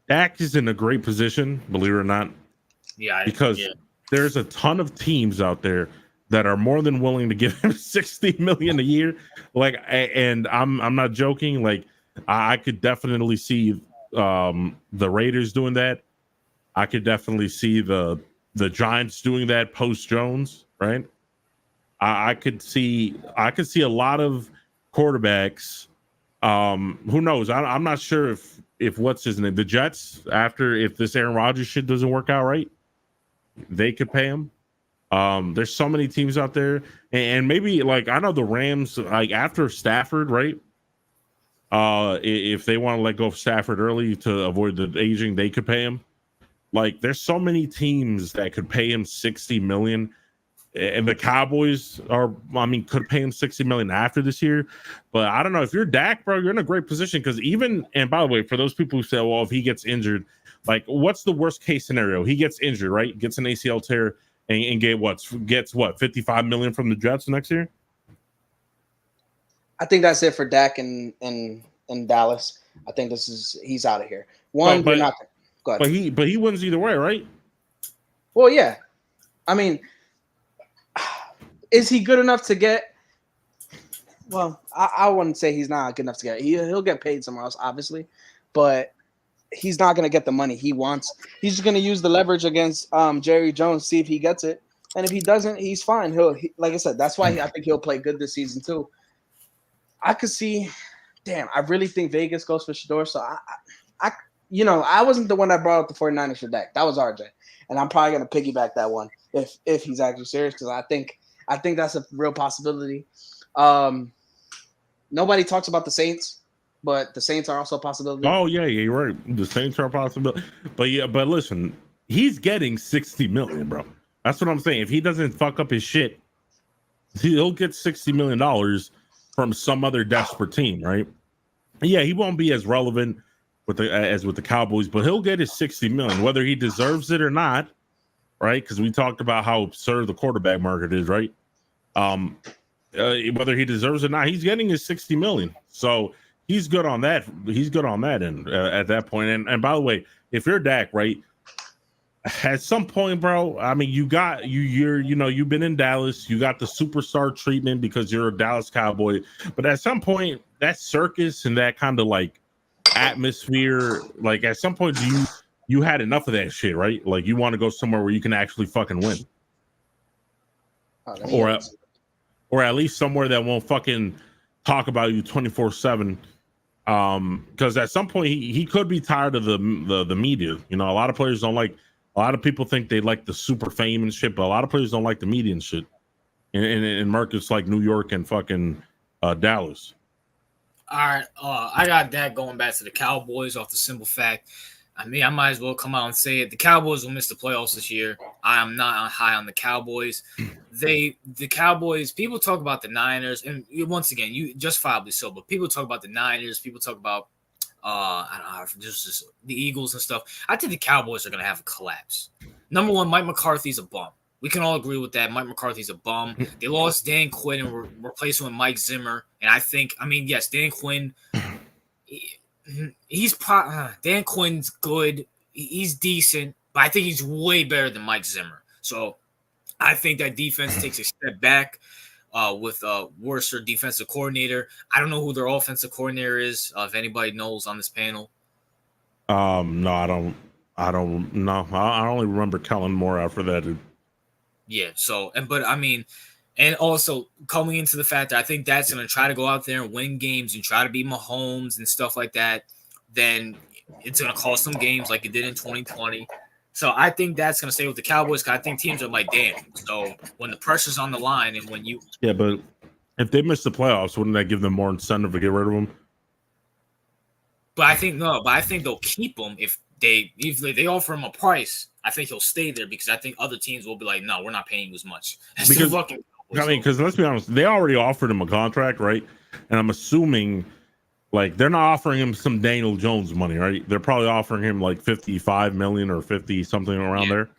Dak is in a great position, believe it or not.
Yeah,
because there's a ton of teams out there that are more than willing to give him $60 million a year. Like, and I'm not joking. Like, I could definitely see the Raiders doing that. I could definitely see the Giants doing that post Jones, right? I could see a lot of quarterbacks. Who knows? I'm not sure if what's his name, the Jets, if this Aaron Rodgers shit doesn't work out right, they could pay him. There's so many teams out there, and maybe like I know the Rams, like after Stafford, right? If they want to let go of Stafford early to avoid the aging, they could pay him. Like there's so many teams that could pay him $60 million, and the Cowboys could pay him $60 million after this year. But I don't know, if you're Dak, bro, you're in a great position because and by the way, for those people who say, well, if he gets injured, like what's the worst case scenario? He gets injured, right? Gets an ACL tear and gets what, $55 million from the Jets next year?
I think that's it for Dak in Dallas. I think he's out of here. Go ahead.
But he wins either way, right?
Well, yeah. I mean, is he good enough to get? Well, I wouldn't say he's not good enough to get. He'll get paid somewhere else, obviously, but he's not going to get the money he wants. He's just going to use the leverage against Jerry Jones, see if he gets it, and if he doesn't, he's fine. Like I said, that's why I think he'll play good this season too. I could see. Damn, I really think Vegas goes for Shador. So I wasn't the one that brought up the 49ers for Dak. That was RJ, and I'm probably going to piggyback that one if he's actually serious because I think that's a real possibility. Nobody talks about the Saints, but the Saints are also a possibility.
Oh yeah, you're right. The Saints are a possibility. But listen, he's getting $60 million, bro. That's what I'm saying. If he doesn't fuck up his shit, he'll get $60 million from some other desperate team, right? Yeah, he won't be as relevant as with the Cowboys, but he'll get his $60 million, whether he deserves it or not, right? Because we talked about how absurd the quarterback market is, right? Whether he deserves it or not, he's getting his $60 million. So he's good on that. He's good on that end at that point. And by the way, if you're Dak, right, at some point, bro, I mean, you've been in Dallas, you got the superstar treatment because you're a Dallas Cowboy. But at some point, that circus and that kind of like atmosphere, like at some point, you had enough of that shit, right? Like you want to go somewhere where you can actually fucking win. Or at least somewhere that won't fucking talk about you 24/7. Because at some point he could be tired of the media. You know, a lot of players don't like. A lot of people think they like the super fame and shit, but a lot of players don't like the media and shit. In markets like New York and fucking Dallas.
All right, I got that going back to the Cowboys off the simple fact. I mean, I might as well come out and say it. The Cowboys will miss the playoffs this year. I am not high on the Cowboys. The Cowboys, people talk about the Niners, and once again, you justifiably so, but people talk about the Niners, people talk about I don't know, just the Eagles and stuff. I think the Cowboys are going to have a collapse. Number one, Mike McCarthy's a bum. We can all agree with that. Mike McCarthy's a bum. They lost Dan Quinn and replaced him with Mike Zimmer. And yes, Dan Quinn, Dan Quinn's good. He's decent, but I think he's way better than Mike Zimmer. So I think that defense takes a step back with a worse defensive coordinator. I don't know who their offensive coordinator is. If anybody knows on this panel.
No, I don't know. I only remember Kellen Moore after that.
Yeah. So, and And also coming into the fact that I think Dak's going to try to go out there and win games and try to beat Mahomes and stuff like that, then it's going to cost some games like it did in 2020. So I think that's going to stay with the Cowboys because I think teams are like, damn. So when the pressure's on the line and when you –
Yeah, but if they miss the playoffs, wouldn't that give them more incentive to get rid of them?
But I think they'll keep him if they offer him a price. I think he'll stay there because I think other teams will be like, no, we're not paying you as much.
Because let's be honest, they already offered him a contract, right? And I'm assuming like they're not offering him some Daniel Jones money, right? They're probably offering him like 55 million or 50 something around there.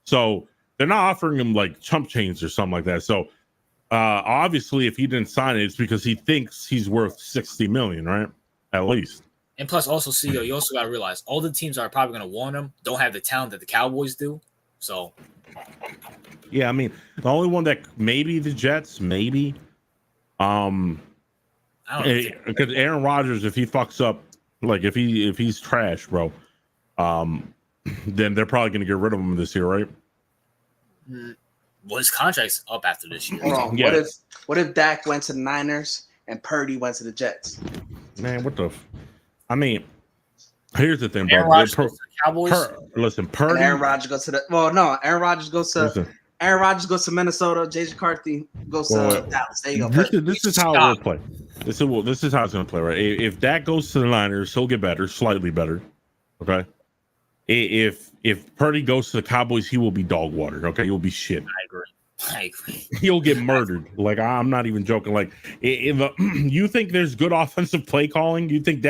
So they're not offering him like chump change or something like that. So obviously, if he didn't sign it, it's because he thinks he's worth 60 million, right? At least.
And plus, also, CEO, you also got to realize all the teams that are probably going to want him don't have the talent that the Cowboys do. So,
yeah, I mean, the only one that maybe the Jets, maybe, because Aaron Rodgers, if he fucks up, like if he's trash, bro, then they're probably going to get rid of him this year, right?
Well, his contract's up after this year.
Yeah. What if Dak went to the Niners and Purdy went to the Jets?
Man, what the? I mean, here's the thing, bro.
Aaron Rodgers goes to the Cowboys.
Listen, Purdy.
And Aaron Rodgers goes to the. Well, no, Aaron Rodgers goes to Minnesota. J.J. McCarthy goes to Dallas. There you go.
This is how it will play. This is how it's going to play, right? If Dak goes to the Niners, he'll get better, slightly better. Okay. If Purdy goes to the Cowboys, he will be dog water. Okay, he'll be shit.
I agree.
He'll get murdered. Like I'm not even joking. Like, you think there's good offensive play calling? You think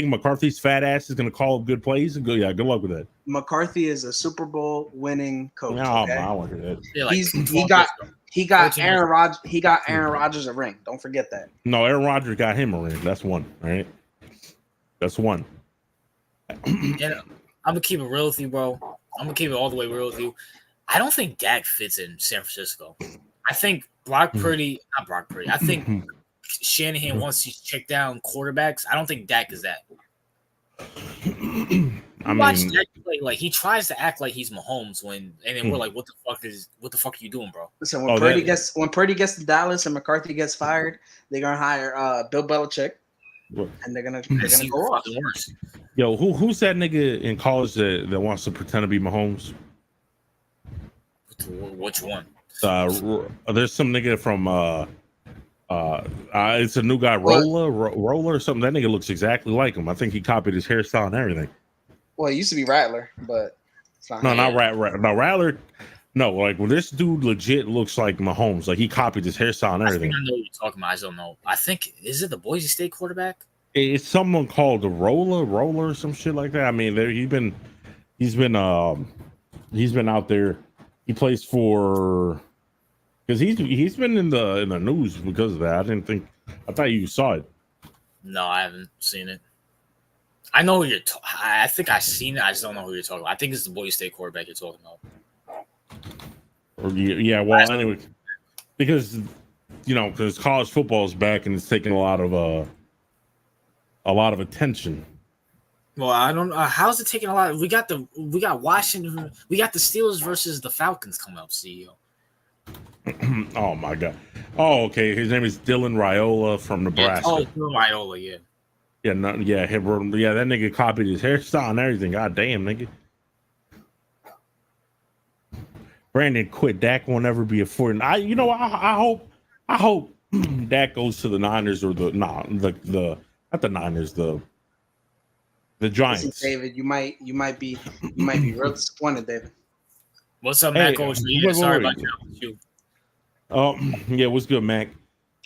McCarthy's fat ass is going to call good plays? And good luck with that.
McCarthy is a Super Bowl winning coach.
No,
okay?
I want to hear that.
Yeah, like
he got Aaron Rodgers. He got Aaron Rodgers a ring. Don't forget that.
No, Aaron Rodgers got him a ring. That's one. All right, that's one.
And I'm gonna keep it real with you, bro. I'm gonna keep it all the way real with you. I don't think Dak fits in San Francisco. I think not Brock Purdy. I think Shanahan wants to check down quarterbacks. I don't think Dak is that. Watch Dak play, like he tries to act like he's Mahomes and then we're like, what the fuck are you doing, bro?
Listen, when Purdy gets to Dallas and McCarthy gets fired, they're gonna hire Bill Belichick. And they're gonna go off.
Yo, who's that nigga in college that wants to pretend to be Mahomes?
Which one?
There's some nigga from it's a new guy, Roller or something. That nigga looks exactly like him. I think he copied his hairstyle and everything.
Well, it used to be Rattler, but it's not.
No, not Rattler. No, like this dude legit looks like Mahomes. Like he copied his hairstyle and everything.
I know what you're talking about. I don't know. I think is it the Boise State quarterback?
It's someone called the Roller or some shit like that. I mean, he's been out there. He plays for because he's been in the news because of that. I thought you saw it.
No, I haven't seen it. I know who you're. I think I've seen it. I just don't know who you're talking about. I think it's the Boise State quarterback you're talking about.
Yeah. Well, anyway, because because college football is back and it's taking a lot of attention.
Well, I don't know. How's it taking a lot? We got Washington. We got the Steelers versus the Falcons coming up, CEO.
Oh my god. Oh, okay. His name is Dylan Raiola from Nebraska.
Yeah, Dylan Raiola, yeah.
Yeah, that nigga copied his hairstyle and everything. God damn, nigga. Brandon quit. Dak won't ever be a 49. I hope Dak goes to the Niners or not the Niners, the Giants.
Listen, David, you might be real disappointed, David.
What's up, Mac? Sorry about you.
Yeah, what's good, Mac?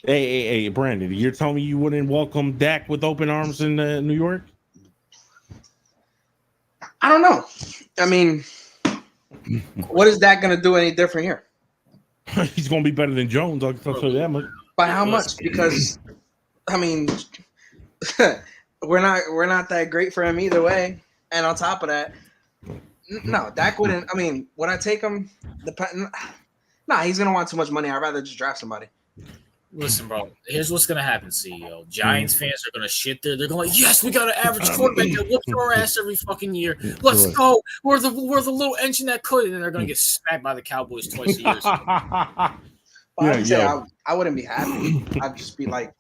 Hey, Brandon, you're telling me you wouldn't welcome Dak with open arms in New York?
I don't know. I mean, what is Dak gonna do any different here?
He's gonna be better than Jones. I'll tell you that much.
By how much? Because I mean, we're not that great for him either way. And on top of that, no, Dak wouldn't. I mean, would I take him? Nah, he's gonna want too much money. I'd rather just draft somebody.
Listen, bro. Here's what's gonna happen, CEO. Giants fans are gonna shit there. They're going, yes, we got an average quarterback that whoops our ass every fucking year. Let's go. We're the little engine that could, and then they're gonna get smacked by the Cowboys twice a year.
Well, I would say I wouldn't be happy. I'd just be like,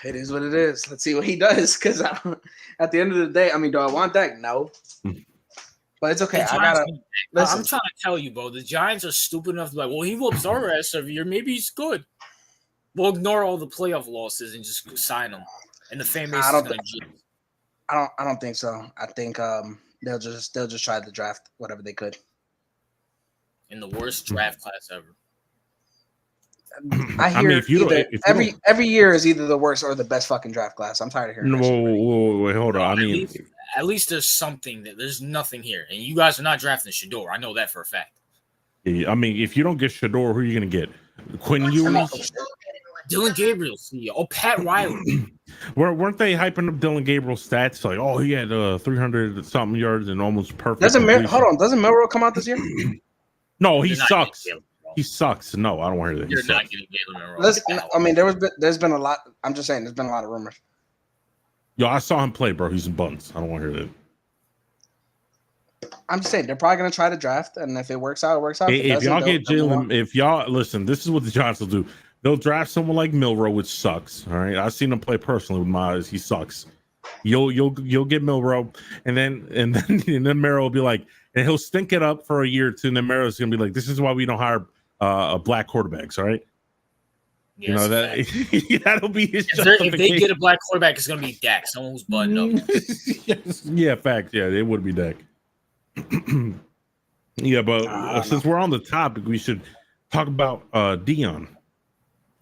it is what it is. Let's see what he does. Because at the end of the day, I mean, do I want that? No. But it's okay.
I'm trying to tell you, bro. The Giants are stupid enough to be like, well, he whoops our ass every year. Maybe he's good. We'll ignore all the playoff losses and just sign him. And the fan base is going to cheat.
I don't think so. I think they'll just try to draft whatever they could.
In the worst draft class ever.
I hear every year is either the worst or the best fucking draft class. I'm tired of hearing.
Wait, hold on. I mean,
at least there's something that there's nothing here, and you guys are not drafting Shador. I know that for a fact.
I mean, if you don't get Shador, who are you gonna get? Quinn Ewers,
Dylan Gabriel, Pat Riley.
Weren't they hyping up Dylan Gabriel's stats? Like, oh, he had 300 something yards and almost perfect.
Doesn't Milroe come out this year?
No, he sucks. He sucks. No, I don't want to hear that.
You're not getting Galen Monroe.
I mean, there's been a lot. I'm just saying, there's been a lot of rumors.
Yo, I saw him play, bro. He's in buns. I don't want to hear that.
I'm just saying they're probably gonna try to draft, and if it works out, it works out.
If y'all get Jalen, if y'all listen, this is what the Giants will do. They'll draft someone like Milroe, which sucks. All right, I've seen him play personally with my eyes. He sucks. You'll get Milroe, and then Milroe will be like, and he'll stink it up for a year or two, and then Milroe's gonna be like, this is why we don't hire black quarterbacks. All right. Yes, you know that that'll be his.
If they get a black quarterback, it's gonna be Dak. Someone who's buttoned up.
Yes. Yeah, fact. Yeah, it would be Dak. Yeah, but since we're on the topic, we should talk about Deion.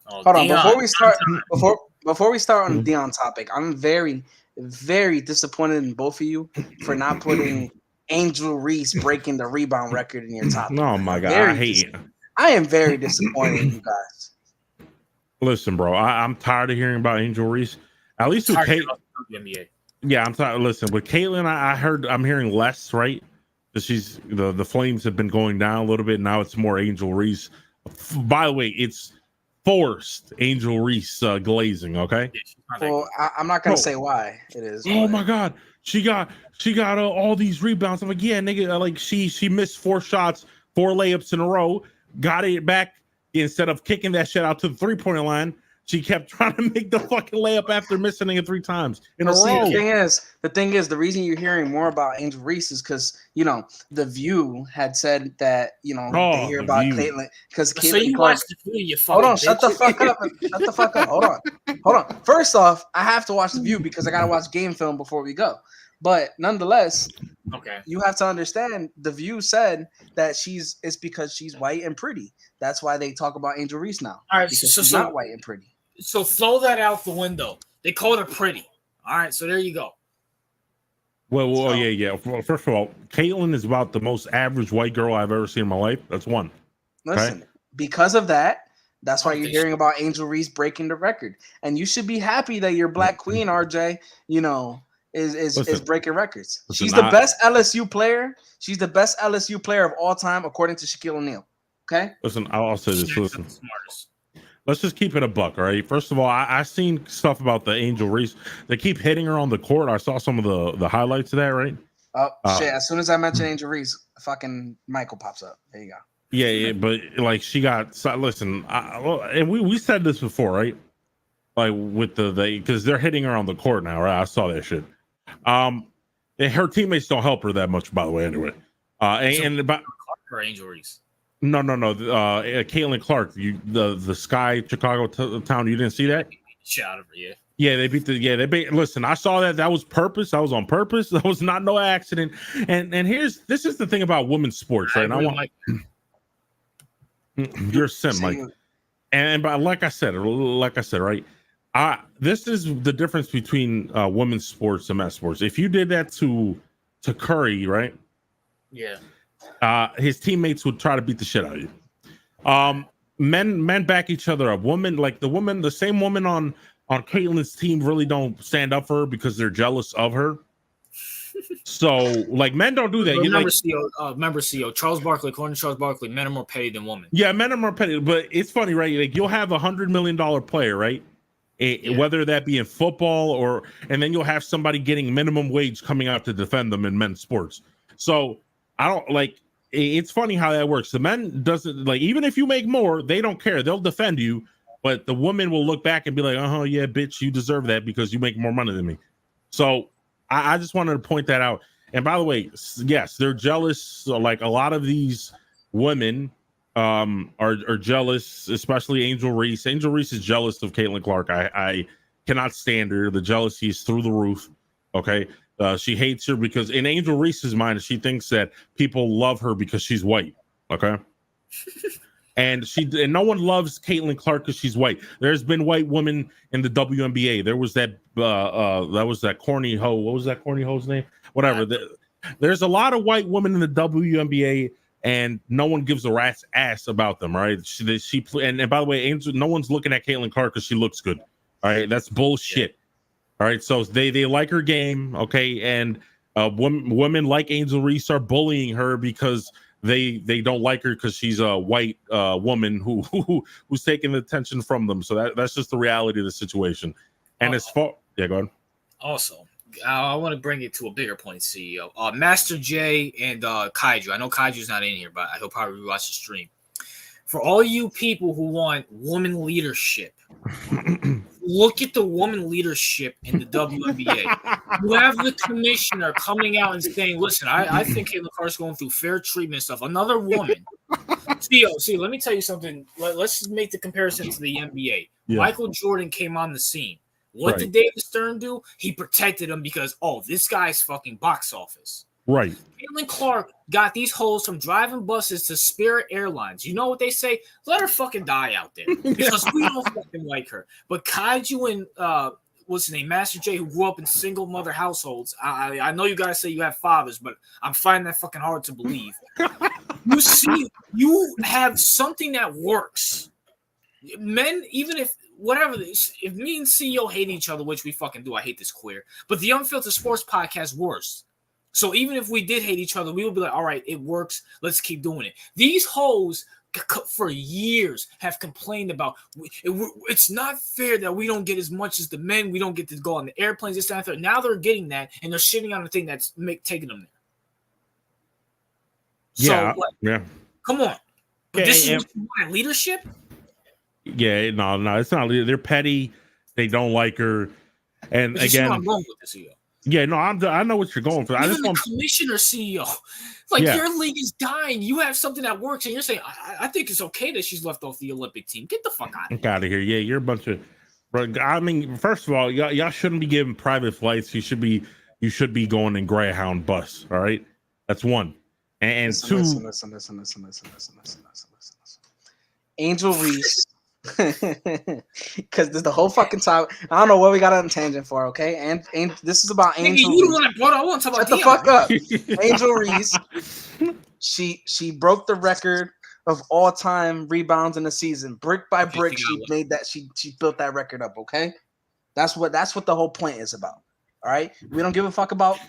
Hold on, before we start on the Deion topic, I'm very, very disappointed in both of you for not putting Angel Reese breaking the rebound record in your top.
Oh my god, I hate it.
I am very disappointed in you guys.
Listen, bro, I'm tired of hearing about Angel Reese. At least with Caitlin. Yeah, I'm tired. Listen, with Caitlin, I'm hearing less, right? Because she's the flames have been going down a little bit. Now it's more Angel Reese. By the way, it's forced Angel Reese glazing. Okay.
Well, I'm not gonna say why it is.
Oh my god, she got all these rebounds. I'm like, yeah, nigga. Like she missed 4 shots, 4 layups in a row. Got it back instead of kicking that shit out to the 3-point line. She kept trying to make the fucking layup after missing it 3 times in a row.
The thing is, the reason you're hearing more about Angel Reese is because The View had said that they hear about Caitlin because Caitlin.
So you watched The View, you fucking.
Hold on, shut the fuck up. Shut the fuck up. Hold on. First off, I have to watch The View because I gotta watch game film before we go. But nonetheless,
okay,
you have to understand. The View said that it's because she's white and pretty. That's why they talk about Angel Reese now.
All right,
because she's not white and pretty.
So throw that out the window. They called her pretty. All right, so there you go.
Well, yeah. Well, first of all, Caitlin is about the most average white girl I've ever seen in my life. That's one.
Listen, because of that, that's why you're hearing about Angel Reese breaking the record, and you should be happy that your Black Queen RJ, is breaking records. She's the best LSU player. She's the best LSU player of all time, according to Shaquille O'Neal. Okay.
Listen, I'll say this. Listen. Let's just keep it a buck, all right? First of all, I seen stuff about the Angel Reese. They keep hitting her on the court. I saw some of the highlights of that, right?
Oh, shit. As soon as I mention Angel Reese, fucking Michael pops up. There you go.
Yeah, but like she got – listen, and we said this before, right? Like with the because they're hitting her on the court now, right? I saw that shit. Her teammates don't help her that much, by the way, anyway.
Or Angel Reese.
No. Caitlin Clark, the Sky Chicago town. You didn't see that?
Shot over, yeah.
Yeah, they beat listen, I saw that. That was purpose. That was on purpose. That was not no accident. And this is the thing about women's sports, right? You're a sim, Mike. And but like I said, right? This is the difference between women's sports and men's sports. If you did that to Curry, right?
Yeah.
His teammates would try to beat the shit out of you. Men back each other up. The same woman on Caitlin's team really don't stand up for her because they're jealous of her. So, like, men don't do that.
Remember, CEO Charles Barkley. According to Charles Barkley, men are more petty than women.
Yeah, men are more petty. But it's funny, right? Like, you'll have $100 million player, right? Whether that be in football and then you'll have somebody getting minimum wage coming out to defend them in men's sports. So I don't like it's funny how that works. The men doesn't like, even if you make more, they don't care. They'll defend you, but the woman will look back and be like, "Oh yeah, bitch, you deserve that because you make more money than me." So I just wanted to point that out. And by the way, yes, they're jealous. So like a lot of these women are jealous, especially Angel Reese. Angel Reese is jealous of Caitlin Clark. I cannot stand her. The jealousy is through the roof. Okay. She hates her because in Angel Reese's mind, she thinks that people love her because she's white. Okay. And no one loves Caitlin Clark because she's white. There's been white women in the WNBA. There was that corny hoe. What was that corny hoe's name? Whatever. There's a lot of white women in the WNBA, and no one gives a rat's ass about them, right? And by the way, Angel, no one's looking at Caitlin Clark because she looks good. All right, that's bullshit. All right, so they like her game, okay, and women like Angel Reese are bullying her because they don't like her because she's a white woman who's taking the attention from them. So that's just the reality of the situation. And as far go ahead.
Also, I want to bring it to a bigger point, CEO. Master J and Kaiju. I know Kaiju's not in here, but he'll probably watch the stream. For all you people who want woman leadership, look at the woman leadership in the WNBA. You have the commissioner coming out and saying, listen, I think Caitlin Clark's going through fair treatment stuff. Another woman. See, let me tell you something. Let's make the comparison to the NBA. Yeah. Michael Jordan came on the scene. What did David Stern do? He protected him because, this guy's fucking box office.
Right.
Caitlin Clark got these hoes from driving buses to Spirit Airlines. You know what they say? Let her fucking die out there because we don't fucking like her. But Kaiju and what's his name, Master J, who grew up in single mother households. I know you guys say you have fathers, but I'm finding that fucking hard to believe. You see, you have something that works. Men, even if whatever this, if me and CEO hate each other, which we fucking do, I hate this queer. But the Unfiltered Sports Podcast works. So even if we did hate each other, we would be like, all right, it works. Let's keep doing it. These hoes for years have complained about it's not fair that we don't get as much as the men. We don't get to go on the airplanes. This and that. Now they're getting that, and they're shitting on the thing that's taking them there.
Yeah.
Come on. But this is leadership?
Yeah, no, it's not. They're petty. They don't like her. And
but
again,
I'm going with this, CEO.
Yeah, no, I know what you're going for.
Even
I just
the commissioner CEO, your league is dying. You have something that works, and you're saying, I think it's okay that she's left off the Olympic team. Get the fuck out of here.
Out of here. Yeah, you're a bunch of. I mean, first of all, y'all shouldn't be giving private flights. You should be going in Greyhound bus. All right, that's one. And two.
Listen. Angel Reese. Because the whole fucking time, I don't know what we got on a tangent for, okay? And this is about Angel.
You the one that brought. I want to talk about.
Shut the fuck up, Angel Reese. She broke the record of all time rebounds in the season, brick by brick. She made that. She built that record up. Okay, that's what the whole point is about. All right, we don't give a fuck about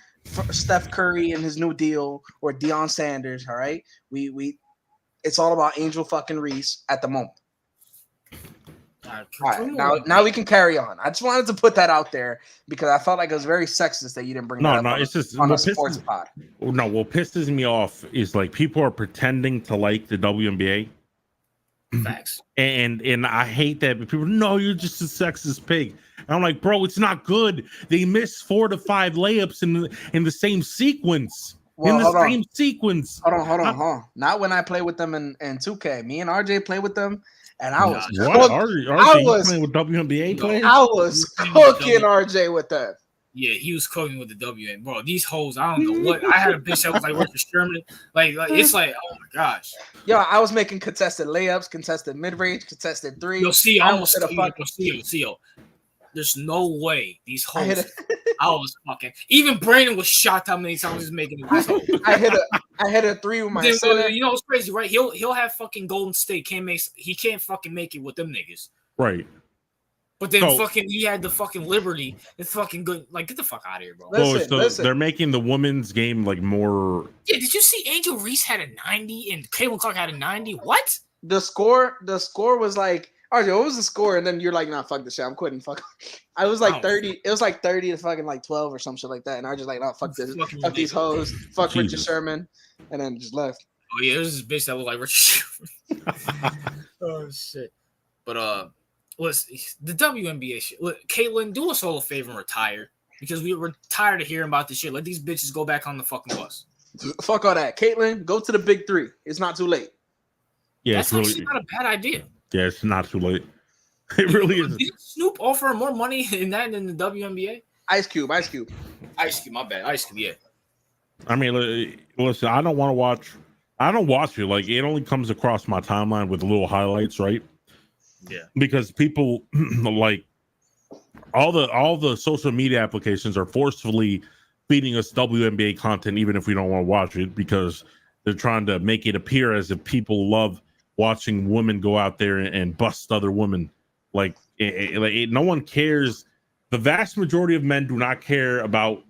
Steph Curry and his new deal or Deion Sanders. All right, it's all about Angel fucking Reese at the moment. All right, now we can carry on. I just wanted to put that out there because I felt like it was very sexist that you didn't bring that up.
No, it's just
on a sports pod.
No, what pisses me off is like people are pretending to like the WNBA.
Facts.
And I hate that. But people, no, you're just a sexist pig. And I'm like, bro, it's not good. They miss 4 to 5 layups in the same sequence. Sequence.
Hold on. Not when I play with them in 2K. Me and RJ play with them. And I was
playing with WNBA players.
I was cooking RJ with that.
Yeah, he was cooking with the WNBA. Bro, these hoes, I don't know what. I had a bitch that was like working Sherman. Like it's like, oh my gosh.
Yo, I was making contested layups, contested mid-range, contested three.
You'll see, I almost see. There's no way these hoes. I was fucking. Even Brandon was shocked how many times he's making it.
I hit a three with my center.
You know what's crazy, right? He'll have fucking Golden State. He can't fucking make it with them niggas.
Right.
But then he had the fucking Liberty. It's fucking good. Like, get the fuck out of here, bro.
Listen. They're making the women's game like more.
Yeah, did you see Angel Reese had a 90 and Caitlin Clark had a 90? What?
The score was like, RJ, what was the score? And then you're like, nah, fuck this shit. I'm quitting. Fuck. I was like 30. It was like 30 to fucking like 12 or some shit like that. And I was just like, no, fuck this. Fuck these hoes. Fuck Jesus. Richard Sherman. And then just left.
Oh yeah, there's this bitch that looked like Richard. Oh shit. But listen, the WNBA shit. Look, Caitlin, do us all a favor and retire because we're tired of hearing about this shit. Let these bitches go back on the fucking bus.
Fuck all that, Caitlin. Go to the big three. It's not too late.
Yeah,
that's actually not a bad idea.
Yeah, it's not too late. It really is.
Did Snoop offer more money in that than the WNBA?
Ice Cube.
My bad. Ice Cube, yeah.
I mean, listen, I don't watch it. Like, it only comes across my timeline with little highlights, right?
Yeah.
Because people like all the social media applications are forcefully feeding us WNBA content, even if we don't want to watch it, because they're trying to make it appear as if people love watching women go out there and bust other women. Like, no one cares. The vast majority of men do not care about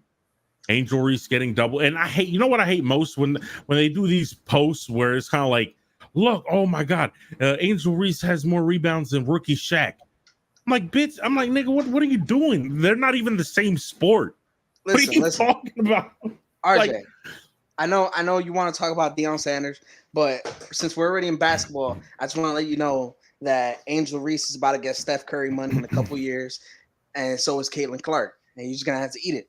Angel Reese getting double. And I hate, you know what I hate most? When they do these posts where it's kind of like, look, oh my God, Angel Reese has more rebounds than rookie Shaq. I'm like, bitch, nigga, what are you doing? They're not even the same sport. What are you talking about?
RJ, like, I know you want to talk about Deion Sanders, but since we're already in basketball, I just want to let you know that Angel Reese is about to get Steph Curry money in a couple years, and so is Caitlin Clark, and you're just gonna have to eat it.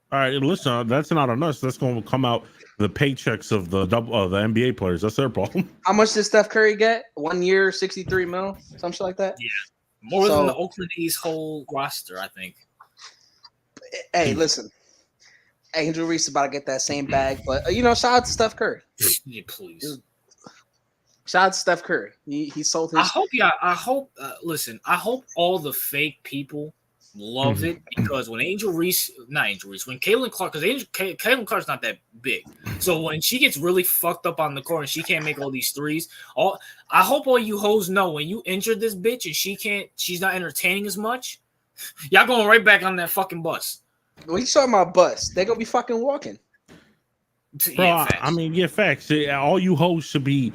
All right, listen, that's not on us. That's going to come out the paychecks of the NBA players. That's their problem.
How much did Steph Curry get? 1 year, 63 mil, something like that.
Yeah, more than the Oakland A's whole roster, I think.
Hey, listen, Angel Reese is about to get that same bag, but shout out to Steph Curry.
Yeah, please.
Shout out to Steph Curry. He sold his.
I hope. Listen, I hope all the fake people love it because when when Caitlin Clark, because Caitlin Clark's not that big, so when she gets really fucked up on the court and she can't make all these threes, I hope all you hoes know when you injure this bitch and she's not entertaining as much, y'all going right back on that fucking bus.
When you talking about bus, they gonna be fucking walking.
Bro, yeah, facts. I mean, yeah, facts. All you hoes should be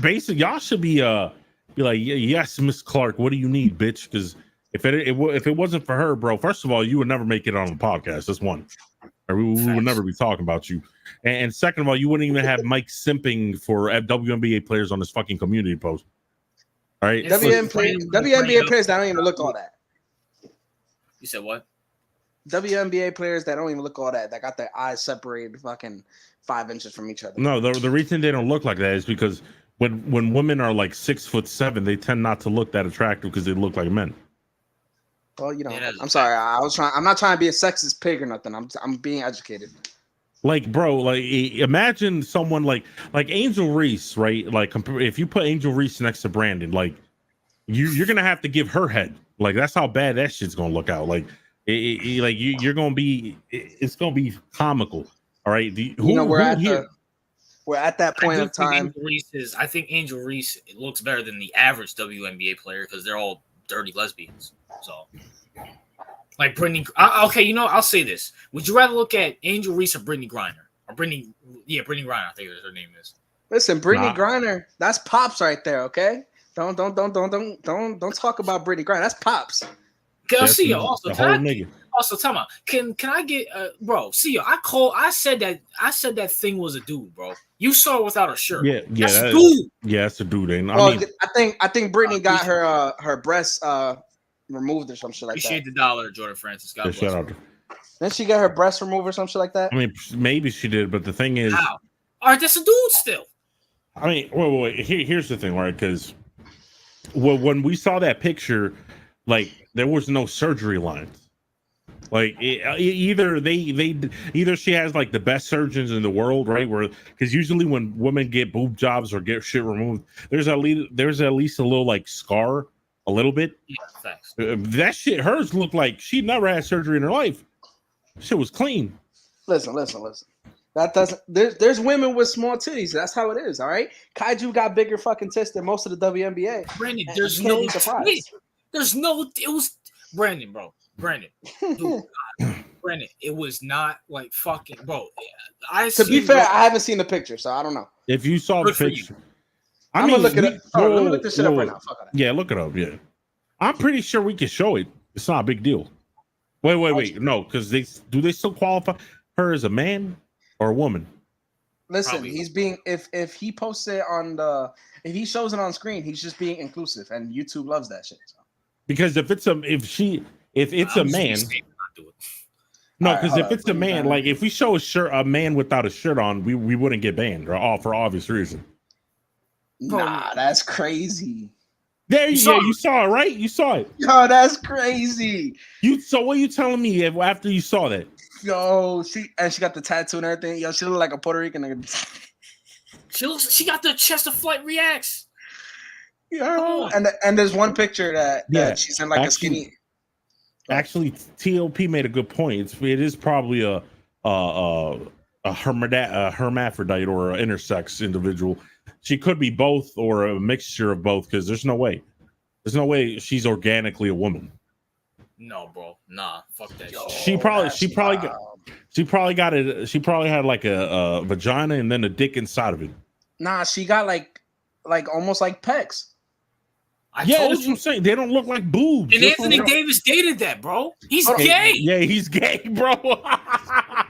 basically, y'all should be like, yes, Miss Clark, what do you need, bitch? Because if it wasn't for her, bro, first of all, you would never make it on the podcast. That's one. Or we would never be talking about you. And second of all, you wouldn't even have Mike simping for WNBA players on his fucking community post. All right,
WNBA players that don't even look all that.
You said what?
WNBA players that don't even look all that. That got their eyes separated fucking 5 inches from each other.
No, the reason they don't look like that is because when women are like 6'7", they tend not to look that attractive because they look like men.
Well, I'm sorry. I'm not trying to be a sexist pig or nothing. I'm being educated.
Like, bro, like imagine someone like Angel Reese, right? Like, if you put Angel Reese next to Brandon, like you're gonna have to give her head. Like, that's how bad that shit's gonna look out. Like, you're gonna be. It's gonna be comical. All right.
We're at that point of time.
I think Angel Reese looks better than the average WNBA player because they're all dirty lesbians. So, like Brittany. Okay, I'll say this: would you rather look at Angel Reese or Brittany Griner? Or Brittany Griner. I think her name is.
Listen, Brittany Griner. That's pops right there. Okay, don't talk about Brittany Griner. That's pops.
CEO also. Also, tell me, can I get bro? CEO, I said that thing was a dude, bro. You saw it without a shirt.
Yeah,
that's a dude.
Yeah, that's a dude. And
I think Brittany got her breasts removed or some shit like that.
Appreciate the dollar, Jordan Francis. God bless her.
Then she got her breasts removed or some shit like that.
I mean, maybe she did, but the thing is,
how? All right, that's a dude still.
I mean, wait. Here's the thing, right? Because when we saw that picture, like there was no surgery lines. Like either she has like the best surgeons in the world, right? Where because usually when women get boob jobs or get shit removed, there's at least a little like scar, a little bit.
Yeah, thanks.
That shit, hers looked like she never had surgery in her life. Shit was clean.
Listen. That doesn't. There's women with small titties. That's how it is. All right. Kaiju got bigger fucking tits than most of the WNBA.
Brandon, there's no. There's no. It was Brandon, bro. Brandon, dude, Brandon, it was not like fucking, bro.
To be fair, I haven't seen the picture, so I don't know.
If you saw the picture,
I'm gonna look it up. Let me look this shit up right now. Fuck
yeah, look it up. Yeah, I'm pretty sure we can show it. It's not a big deal. Wait. No, because they still qualify her as a man or a woman?
Listen,
Probably.
he's being if he posts it if he shows it on screen, he's just being inclusive, and YouTube loves that shit. So.
Because if it's a man, no, because if it's a man, like if we show a man without a shirt on, we wouldn't get banned, or for obvious reason.
Nah, that's crazy.
There, you saw it, right? You saw it.
Yo, that's crazy.
So what are you telling me after you saw that?
Yo, she got the tattoo and everything. Yo, she look like a Puerto Rican nigga. She
got the chest of flight reacts.
Yo, and there's one picture that she's in like a skinny.
Actually, TOP made a good point. It is probably a hermaphrodite or an intersex individual. She could be both or a mixture of both, because there's no way she's organically a woman.
No, bro. Nah, fuck that shit.
She probably got it. She probably had like a vagina and then a dick inside of it.
Nah, she got like almost like pecs.
That's what I'm saying. They don't look like boobs.
And Anthony Davis dated that, bro. He's gay.
Yeah, he's gay, bro.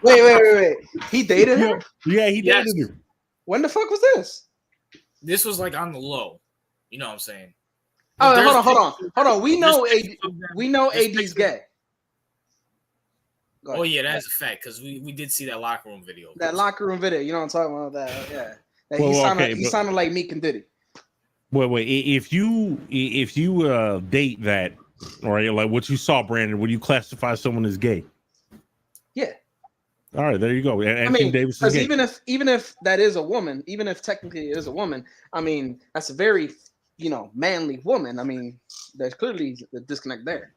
Wait. He dated her?
Yeah, he dated her.
When the fuck was this?
This was like on the low. You know what I'm saying?
Oh, hold on. We know AD's gay.
Oh yeah, that's a fact, because we did see that locker room video.
That locker room video, you know what I'm talking about? That, yeah. He sounded like Meek and Diddy.
Wait. If you date that, or like what you saw, Brandon, would you classify someone as gay?
Yeah.
All right, there you go. Anthony Davis is gay.
even if that is a woman, even if technically it is a woman, I mean that's a very manly woman. I mean, there's clearly a disconnect there.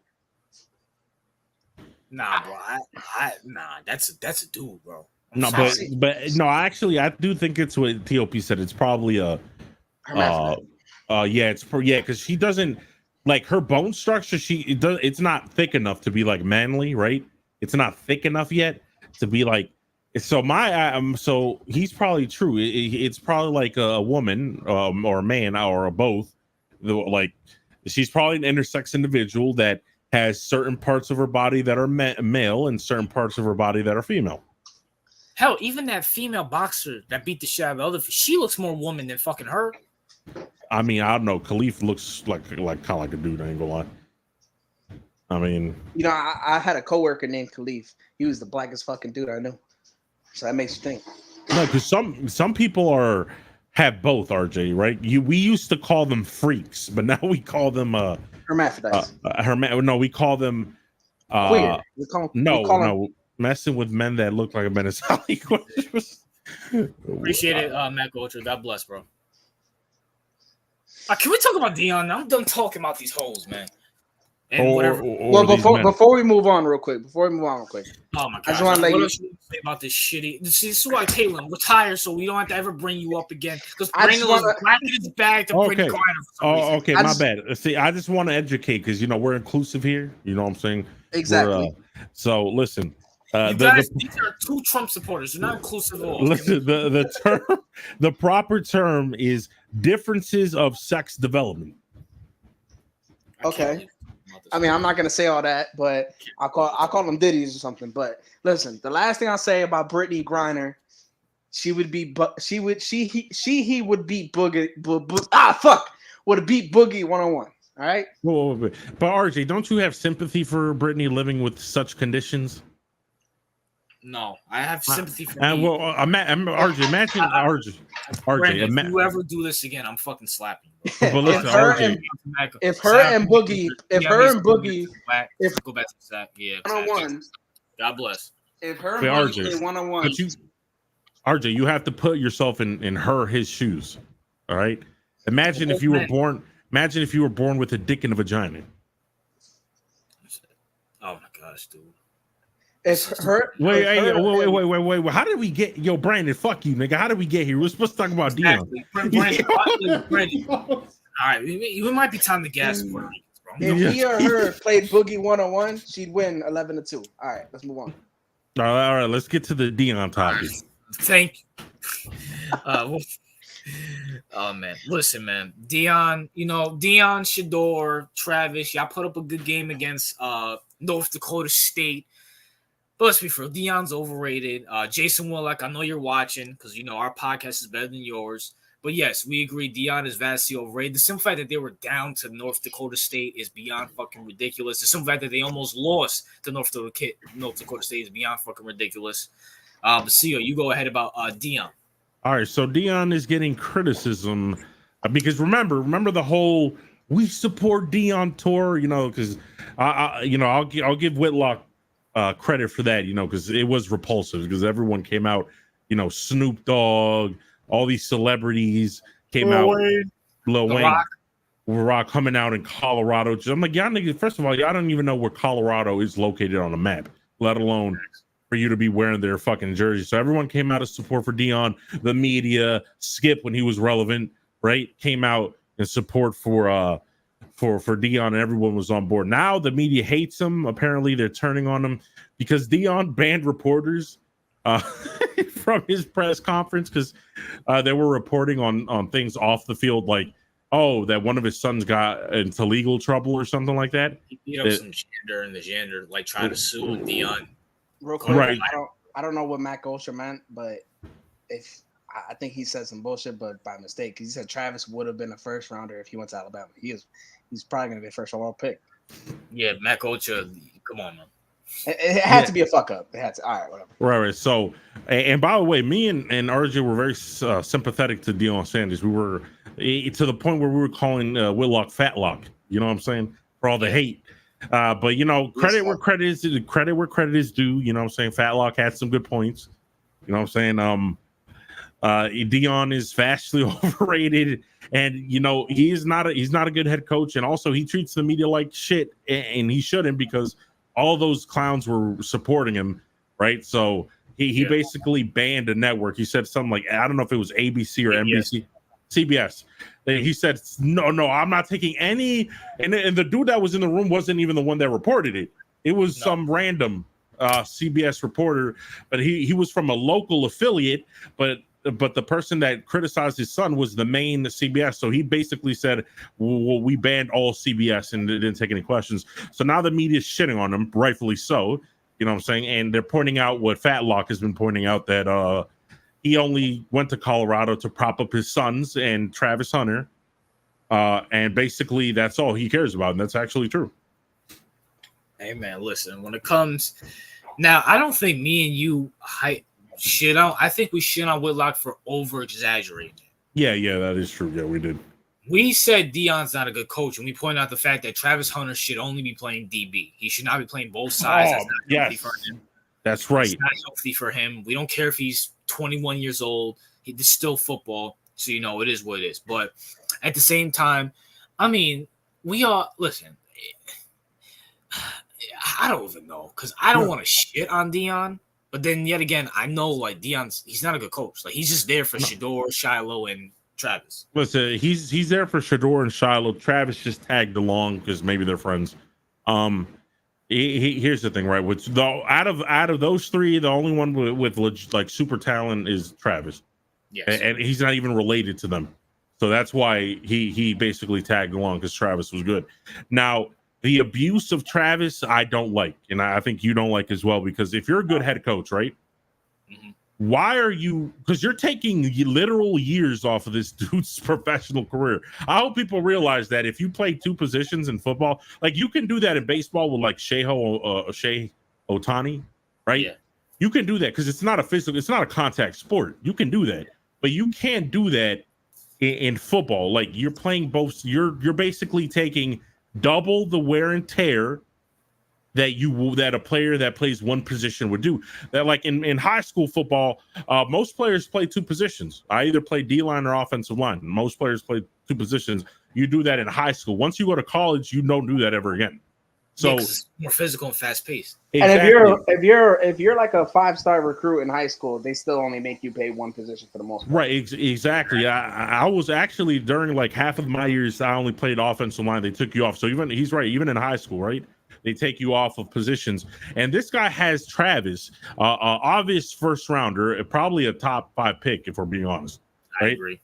Nah, bro. Nah, that's a dude, bro.
No, but no, actually, I do think it's what TOP said. It's probably because she doesn't like her bone structure. It's not thick enough to be like manly, right? It's not thick enough yet to be like. So he's probably true. It's probably like a woman or a man or both. Like she's probably an intersex individual that has certain parts of her body that are male and certain parts of her body that are female.
Hell, even that female boxer that beat the shit out of the other, she looks more woman than fucking her.
I mean, I don't know. Khalif looks like kind of like a dude. I ain't gonna lie. I mean,
I had a coworker named Khalif. He was the blackest fucking dude I knew. So that makes you think.
No, because some people have both, RJ, right? We used to call them freaks, but now we call them
hermaphrodites.
No, we call them
queer.
No,
messing with men that look like a menace.
Appreciate it, Matt Goldrick. God bless, bro. Can we talk about Dion? I'm done talking about these hoes, man. And
before we move on real quick.
Oh my god! What else you say about this shitty? This is why Caitlin retire, so we don't have to ever bring you up again. Because Brandon was back in his bag to bring Griner.
Okay, my bad. See, I just want to educate because
we're
inclusive here. You know what I'm saying?
Exactly.
So listen.
These are two Trump supporters. They're not inclusive at all.
Listen, the proper term is differences of sex development.
Okay. I mean, I'm not gonna say all that, but I'll call them Diddy's or something. But listen, the last thing I'll say about Brittany Griner, he would beat Boogie. Would beat Boogie 1-on-1. All right.
But RJ, don't you have sympathy for Brittany living with such conditions?
No, I have sympathy for
RJ. Imagine RJ.
Brandon, if you ever do this again, I'm fucking slapping you.
But listen,
if her and Boogie,
go back to that, yeah.
1-on-1.
God bless.
If her and Boogie play 1-on-1,
RJ, you have to put yourself in his shoes. All right. Imagine if you were born. Imagine if you were born with a dick and a vagina.
Oh my gosh, dude.
Wait.
How did we get Brandon? Fuck you, nigga. How did we get here? We're supposed to talk about Dion.
Brandon. All right, it might be time to gas for it, bro.
If he or her played Boogie 1-on-1, she'd win 11-2. All right, let's move on.
All right. Let's get to the Dion topic.
Thank you. Oh man, listen, man. Dion, Shador, Travis, y'all put up a good game against North Dakota State. But let's be fair, Deion's overrated. Jason Willock, I know you're watching because you know our podcast is better than yours. But yes, we agree. Deion is vastly overrated. The simple fact that they were down to North Dakota State is beyond fucking ridiculous. The simple fact that they almost lost to North Dakota State is beyond fucking ridiculous. But CEO, you go ahead about Deion.
All right, so Deion is getting criticism because remember the whole "we support Deion" tour, you know, because I'll give Whitlock credit for that, you know, because it was repulsive because everyone came out, you know, Snoop Dogg, all these celebrities came out, Lil Wayne, Rock coming out in Colorado. I'm like, y'all niggas, first of all, y'all don't even know where Colorado is located on a map, let alone for you to be wearing their fucking jersey. So everyone came out of support for Deion. The media, Skip, when he was relevant, right, came out in support for Deion, and everyone was on board. Now the media hates him. Apparently, they're turning on him because Deion banned reporters from his press conference because they were reporting on things off the field, like, oh, that one of his sons got into legal trouble or something like that.
He beat up some janitor, and the janitor like tried to sue Deion.
Real quick,
right.
I don't know what Matt Gosher meant, but if I think he said some bullshit, but by mistake, because he said Travis would have been a first rounder if he went to Alabama. He's probably going to be a first overall pick.
Yeah, Matt Gosher, come on, man.
It had to be a fuck up. It had to. All right, whatever.
Right. So, and by the way, me and RJ were very sympathetic to Deion Sanders. We were to the point where we were calling Whitlock Fatlock. You know what I'm saying? For all the hate. But you know, credit where credit is due. You know what I'm saying? Fatlock had some good points. You know what I'm saying? Deion is vastly overrated, and you know he's not a good head coach, and also he treats the media like shit, and he shouldn't because all those clowns were supporting him, right? So he basically banned a network. He said something like, I don't know if it was ABC or NBC, CBS. He said, no, I'm not taking any. And the dude that was in the room wasn't even the one that reported it. It was some random CBS reporter, but he was from a local affiliate, but the person that criticized his son was the main CBS. So he basically said, well, we banned all CBS and they didn't take any questions. So now the media is shitting on him, rightfully so. You know what I'm saying? And they're pointing out what Fatlock has been pointing out, that he only went to Colorado to prop up his sons and Travis Hunter. And basically that's all he cares about. And that's actually true.
Hey, man, listen, when it comes now, I don't think me and you shit on. I think we shit on Whitlock for over exaggerating.
Yeah, that is true. Yeah, we did.
We said Deion's not a good coach, and we pointed out the fact that Travis Hunter should only be playing DB. He should not be playing both sides. That's not healthy for him.
That's right.
It's not healthy for him. We don't care if he's 21 years old. This is still football, so you know it is what it is. But at the same time, I mean, we all listen. I don't even know because I don't want to shit on Deion. But then yet again, I know like he's not a good coach. Like he's just there for Shedeur, Shiloh, and Travis.
Listen, he's there for Shedeur and Shiloh. Travis just tagged along because maybe they're friends. Here's the thing, right? Out of those three, the only one with like super talent is Travis.
Yes,
and he's not even related to them, so that's why he basically tagged along because Travis was good. Now, the abuse of Travis, I don't like, and I think you don't like as well, because if you're a good head coach, right? Mm-hmm. Why are you? Because you're taking literal years off of this dude's professional career. I hope people realize that if you play two positions in football, like you can do that in baseball with like Shohei Ohtani, right? Yeah. You can do that because it's not a contact sport. You can do that, but you can't do that in football. Like you're playing both. You're basically taking double the wear and tear that a player that plays one position would do. That like in high school football, most players play two positions. I either play D-line or offensive line. Most players play two positions. You do that in high school. Once you go to college, you don't do that ever again. So
it's more physical and fast paced.
Exactly. And if you're like a 5-star recruit in high school, they still only make you pay one position for the most part.
Right, exactly. I was actually during like half of my years, I only played offensive line. They took you off. So he's right. Even in high school, right? They take you off of positions. And this guy has Travis, obvious first rounder, probably a top 5 pick, if we're being honest. Right?
I agree.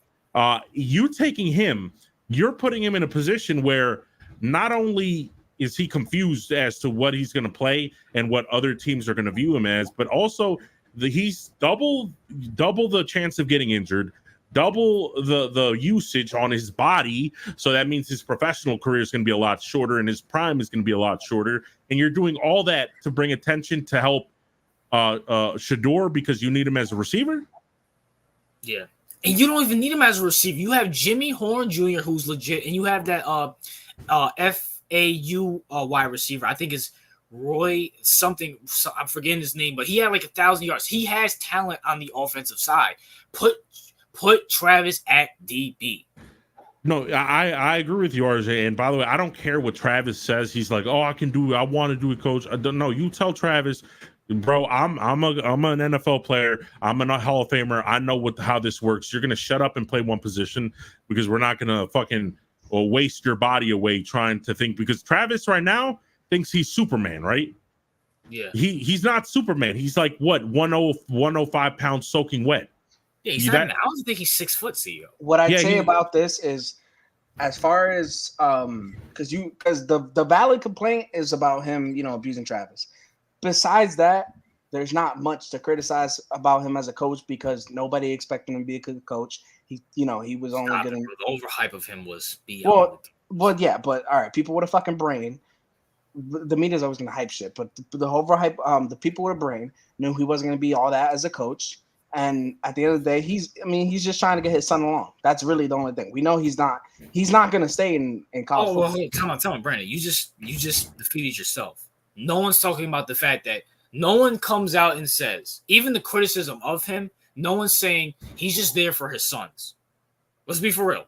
You taking him, you're putting him in a position where not only is he confused as to what he's going to play and what other teams are going to view him as, but also he's double the chance of getting injured, double the usage on his body. So that means his professional career is going to be a lot shorter and his prime is going to be a lot shorter. And you're doing all that to bring attention to help Shador because you need him as a receiver.
Yeah. And you don't even need him as a receiver. You have Jimmy Horn Jr., who's legit, and you have that FAU wide receiver. I think it's Roy something. I'm forgetting his name, but he had like 1,000 yards. He has talent on the offensive side. Put Travis at DB.
No, I agree with you, RJ. And by the way, I don't care what Travis says. He's like, oh, I can do it. I want to do it, coach. I don't know. You tell Travis, bro, I'm an NFL player. I'm a Hall of Famer. I know how this works. You're gonna shut up and play one position because we're not gonna fucking waste your body away trying to think. Because Travis right now thinks he's Superman, right?
Yeah.
He's not Superman. He's like what 105 pounds soaking wet.
Yeah, he's not. I don't think he's 6 foot, CEO.
What I'd say about this is, as far as because the valid complaint is about him, abusing Travis. Besides that, there's not much to criticize about him as a coach because nobody expected him to be a good coach. He was only getting
the overhype of him was beyond.
Well, yeah, but all right, people with a fucking brain. The media's always gonna hype shit, but the overhype, the people with a brain knew he wasn't gonna be all that as a coach. And at the end of the day, he's just trying to get his son along. That's really the only thing. We know he's not gonna stay in college.
Oh, well, come on, Brandon. You just defeated yourself. No one's talking about the fact that no one comes out and says, even the criticism of him, no one's saying he's just there for his sons. Let's be for real.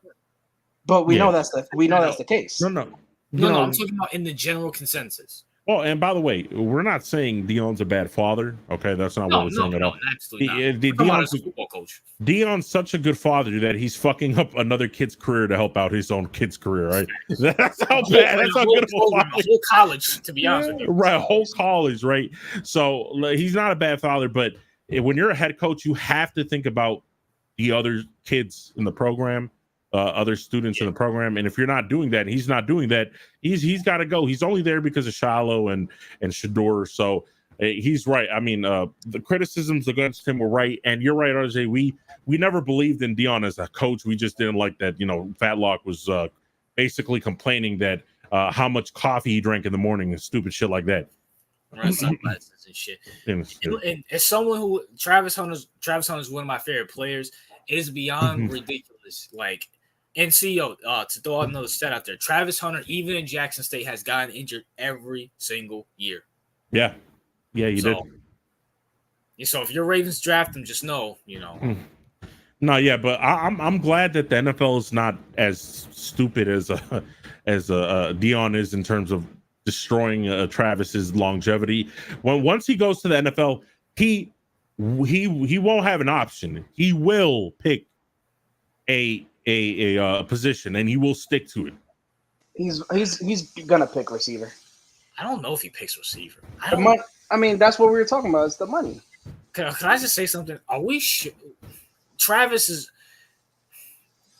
But we know that's the case.
No,
I'm talking about in the general consensus.
Oh, and by the way, we're not saying Deion's a bad father. Okay, that's not what we're saying at all.
Absolutely not. Football coach.
Deion's such a good father that he's fucking up another kid's career to help out his own kid's career, right? That's how bad. That's how good of a father.
Whole college, to be honest with you.
Right, whole college, right? So he's not a bad father, but when you're a head coach, you have to think about the other kids in the program. Other students in the program, and if you're not doing that, and he's not doing that, he's got to go. He's only there because of Shiloh and Shador. So he's right. I mean, the criticisms against him were right, and you're right, RJ. We never believed in Deion as a coach. We just didn't like that. Fatlock was basically complaining that how much coffee he drank in the morning and stupid shit like that.
Right, sunglasses and shit. And as someone who Travis Hunter is one of my favorite players, it is beyond ridiculous. Like. And CEO, to throw out another stat out there, Travis Hunter, even in Jackson State, has gotten injured every single year.
Yeah, he did.
So if your Ravens draft him, just know,
No, yeah, but I'm glad that the NFL is not as stupid as Deion is in terms of destroying Travis's longevity. Once he goes to the NFL, he won't have an option. He will pick a position and he will stick to it.
He's gonna pick receiver.
I don't know if he picks receiver.
That's what we were talking about. It's the money.
Can I just say something? Are we Travis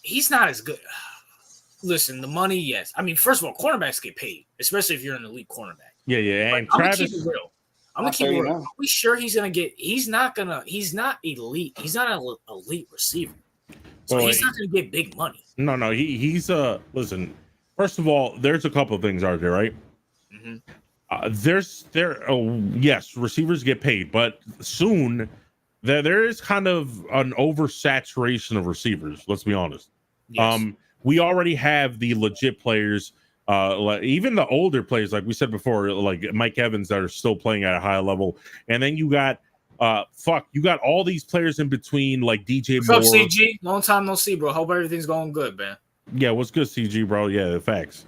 he's not as good. Listen, the money, yes. I mean, first of all, cornerbacks get paid, especially if you're an elite cornerback.
Yeah. And
I'm
Travis,
gonna keep it real. Are we sure he's not elite. He's not an elite receiver. So he's not going to get big money.
No. He's listen. First of all, there's a couple of things out there, right? Mm-hmm. Yes, receivers get paid, but soon there is kind of an oversaturation of receivers. Let's be honest. Yes. We already have the legit players, even the older players, like we said before, like Mike Evans, that are still playing at a high level, and then you got. You got all these players in between, like DJ Moore.
What's up, CG? Long time no see, bro. Hope everything's going good, man.
Yeah, what's good, CG, bro? Yeah, facts.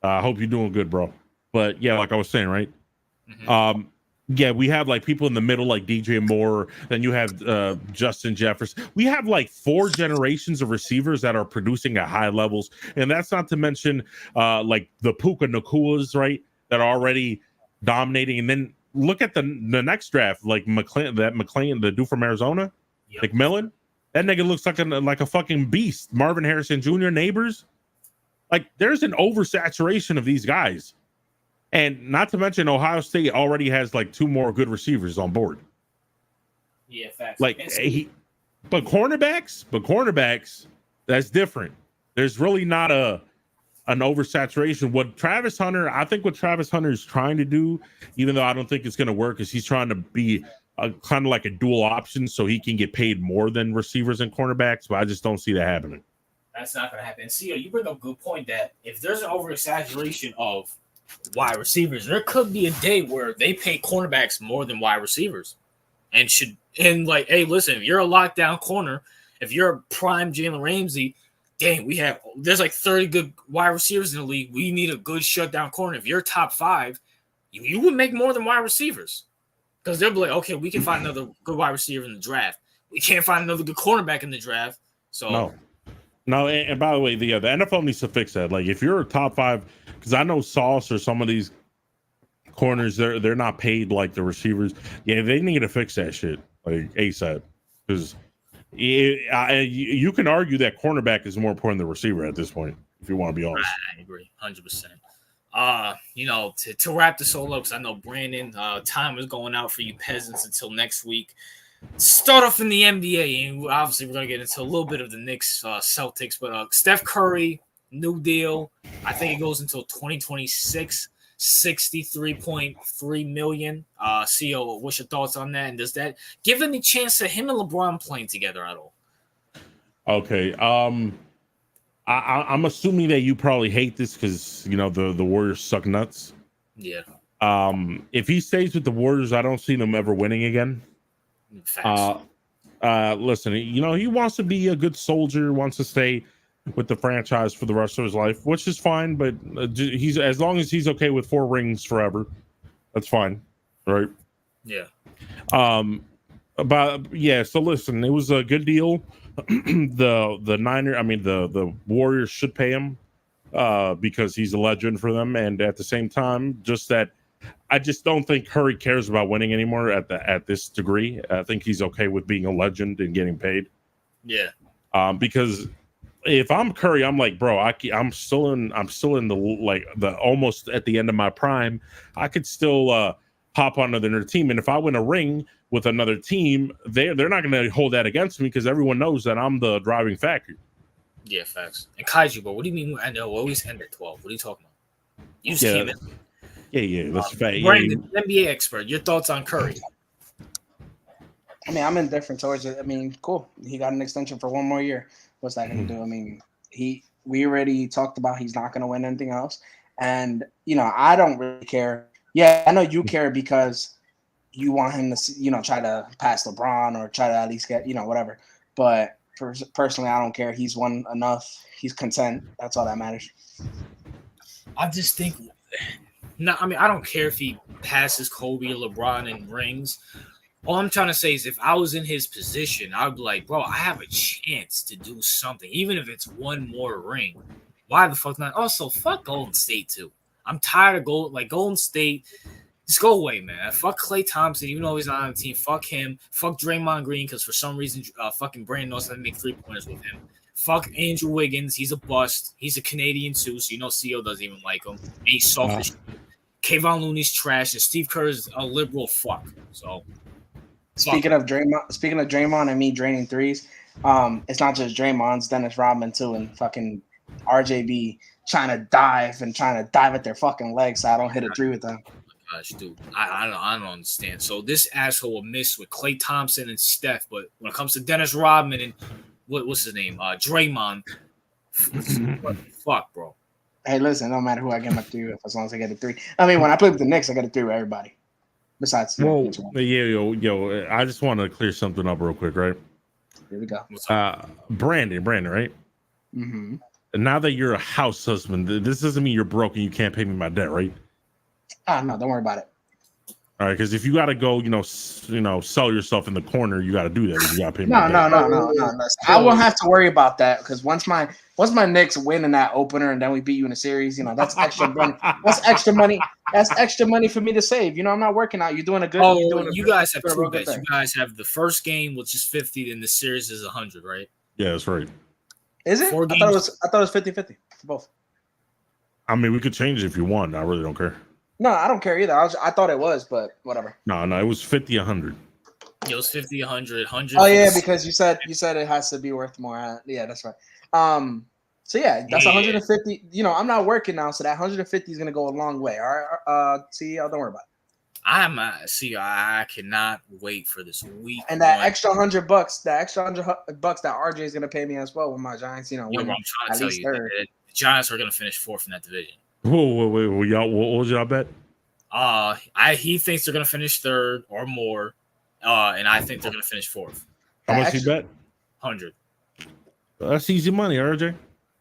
I hope you're doing good, bro. But yeah, like I was saying, right? Mm-hmm. Yeah, we have like people in the middle, like DJ Moore. Then you have Justin Jefferson. We have like 4 generations of receivers that are producing at high levels, and that's not to mention like the Puka Nakuas, right? That are already dominating, and then. Look at the next draft, like McClain, the dude from Arizona, McMillan. That nigga looks like a fucking beast. Marvin Harrison Jr. Neighbors. Like, there's an oversaturation of these guys. And not to mention, Ohio State already has like 2 more good receivers on board.
Yeah, facts.
Like but cornerbacks, that's different. There's really not an oversaturation. What Travis Hunter is trying to do, even though I don't think it's going to work, is he's trying to be kind of like a dual option so he can get paid more than receivers and cornerbacks. But I just don't see that happening.
That's not going to happen. See, you bring up a good point that if there's an oversaturation of wide receivers, there could be a day where they pay cornerbacks more than wide receivers, and like, hey, listen, if you're a lockdown corner, if you're a prime Jalen Ramsey, dang, there's like 30 good wide receivers in the league. We need a good shutdown corner. If you're top 5, you would make more than wide receivers because they'll be like, okay, we can find another good wide receiver in the draft. We can't find another good cornerback in the draft. So
no. And by the way, the NFL needs to fix that. Like, if you're a top 5, because I know Sauce or some of these corners, they're not paid like the receivers. Yeah, they need to fix that shit like ASAP, because you can argue that cornerback is more important than receiver at this point, if you want to be honest.
I agree 100%. To wrap this all up, because I know Brandon, time is going out for you peasants until next week. Start off in the NBA, and obviously we're going to get into a little bit of the Knicks, Celtics, but Steph Curry, new deal. I think it goes until 2026, $63.3 million. CEO, what's your thoughts on that? And does that give any chance to him and LeBron playing together at all?
Okay. I'm assuming that you probably hate this because, the Warriors suck nuts.
Yeah.
If he stays with the Warriors, I don't see them ever winning again. Listen, he wants to be a good soldier, wants to stay with the franchise for the rest of his life, which is fine. But he's, as long as he's okay with 4 rings forever, that's fine, right?
Yeah.
So listen, it was a good deal. The Warriors should pay him because he's a legend for them, and at the same time, I just don't think Curry cares about winning anymore at this degree. I think he's okay with being a legend and getting paid.
Yeah.
Because if I'm Curry, I'm like, bro, I'm still in the almost at the end of my prime. I could still hop on another team, and if I win a ring with another team, they're not going to hold that against me because everyone knows that I'm the driving factor.
Yeah, facts. And Kaiju, bro, what do you mean? I know, always end at 12. What are you talking about? You just came in.
Yeah, that's fact.
Brandon, NBA expert, your thoughts on Curry?
I mean, I'm indifferent towards it. I mean, cool. He got an extension for 1 more year. What's that going to do? I mean, we already talked about he's not going to win anything else. And, I don't really care. Yeah, I know you care because you want him to, try to pass LeBron or try to at least get, whatever. But personally, I don't care. He's won enough. He's content. That's all that matters.
I just think I don't care if he passes Kobe or LeBron in rings. All I'm trying to say is if I was in his position, I'd be like, bro, I have a chance to do something, even if it's 1 more ring. Why the fuck not? Also, fuck Golden State, too. I'm tired of Golden State. Just go away, man. Fuck Klay Thompson, even though he's not on the team. Fuck him. Fuck Draymond Green, because for some reason, fucking Brandon knows how to make 3-pointers with him. Fuck Andrew Wiggins. He's a bust. He's a Canadian, too, so CO doesn't even like him. And he's soft as shit. Kevon Looney's trash, and Steve Kerr is a liberal fuck. So,
speaking of Draymond and me draining threes, it's not just Draymond, it's Dennis Rodman, too, and fucking RJB trying to dive at their fucking legs so I don't hit a 3 with them.
Gosh, dude, I don't understand. So this asshole will miss with Klay Thompson and Steph, but when it comes to Dennis Rodman and what's his name, Draymond, fuck, bro.
Hey, listen, no matter who I get my 3 with, as long as I get a 3. I mean, when I play with the Knicks, I get a 3 with everybody. Besides,
yo, I just want to clear something up real quick, right?
Here we go.
Brandon, right?
Mm-hmm.
And now that you're a house husband, this doesn't mean you're broke and you can't pay me my debt, right?
No, don't worry about it.
All right, because if you got to go, sell yourself in the corner, you got to do that. You got to pay me.
No. I won't have to worry about that because once my Knicks win in that opener and then we beat you in a series, that's extra money. That's extra money. That's extra money for me to save. I'm not working out. You're doing a good.
You guys have 2 bets. You guys have the first game, which is 50, and the series is 100, right?
Yeah, that's right.
Is it? I thought it was 50-50 for both.
I mean, we could change it if you want. I really don't care.
No, I don't care either. I thought it was, but whatever.
No, it was 50, 100.
It was 50, 100, 100.
Oh yeah, because you said it has to be worth more. Yeah, that's right. So yeah, that's 150. You know, I'm not working now, so that 150 is gonna go a long way. All right, CEO, don't worry about it.
I cannot wait for this week.
And that extra $100, that RJ is gonna pay me as well with my Giants. You know,
I'm trying to tell you, the Giants are gonna finish 4th in that division.
Whoa, y'all, what was y'all bet?
He thinks they're gonna finish 3rd or more, and I think they're gonna finish 4th.
How much you bet?
100.
That's easy money, RJ.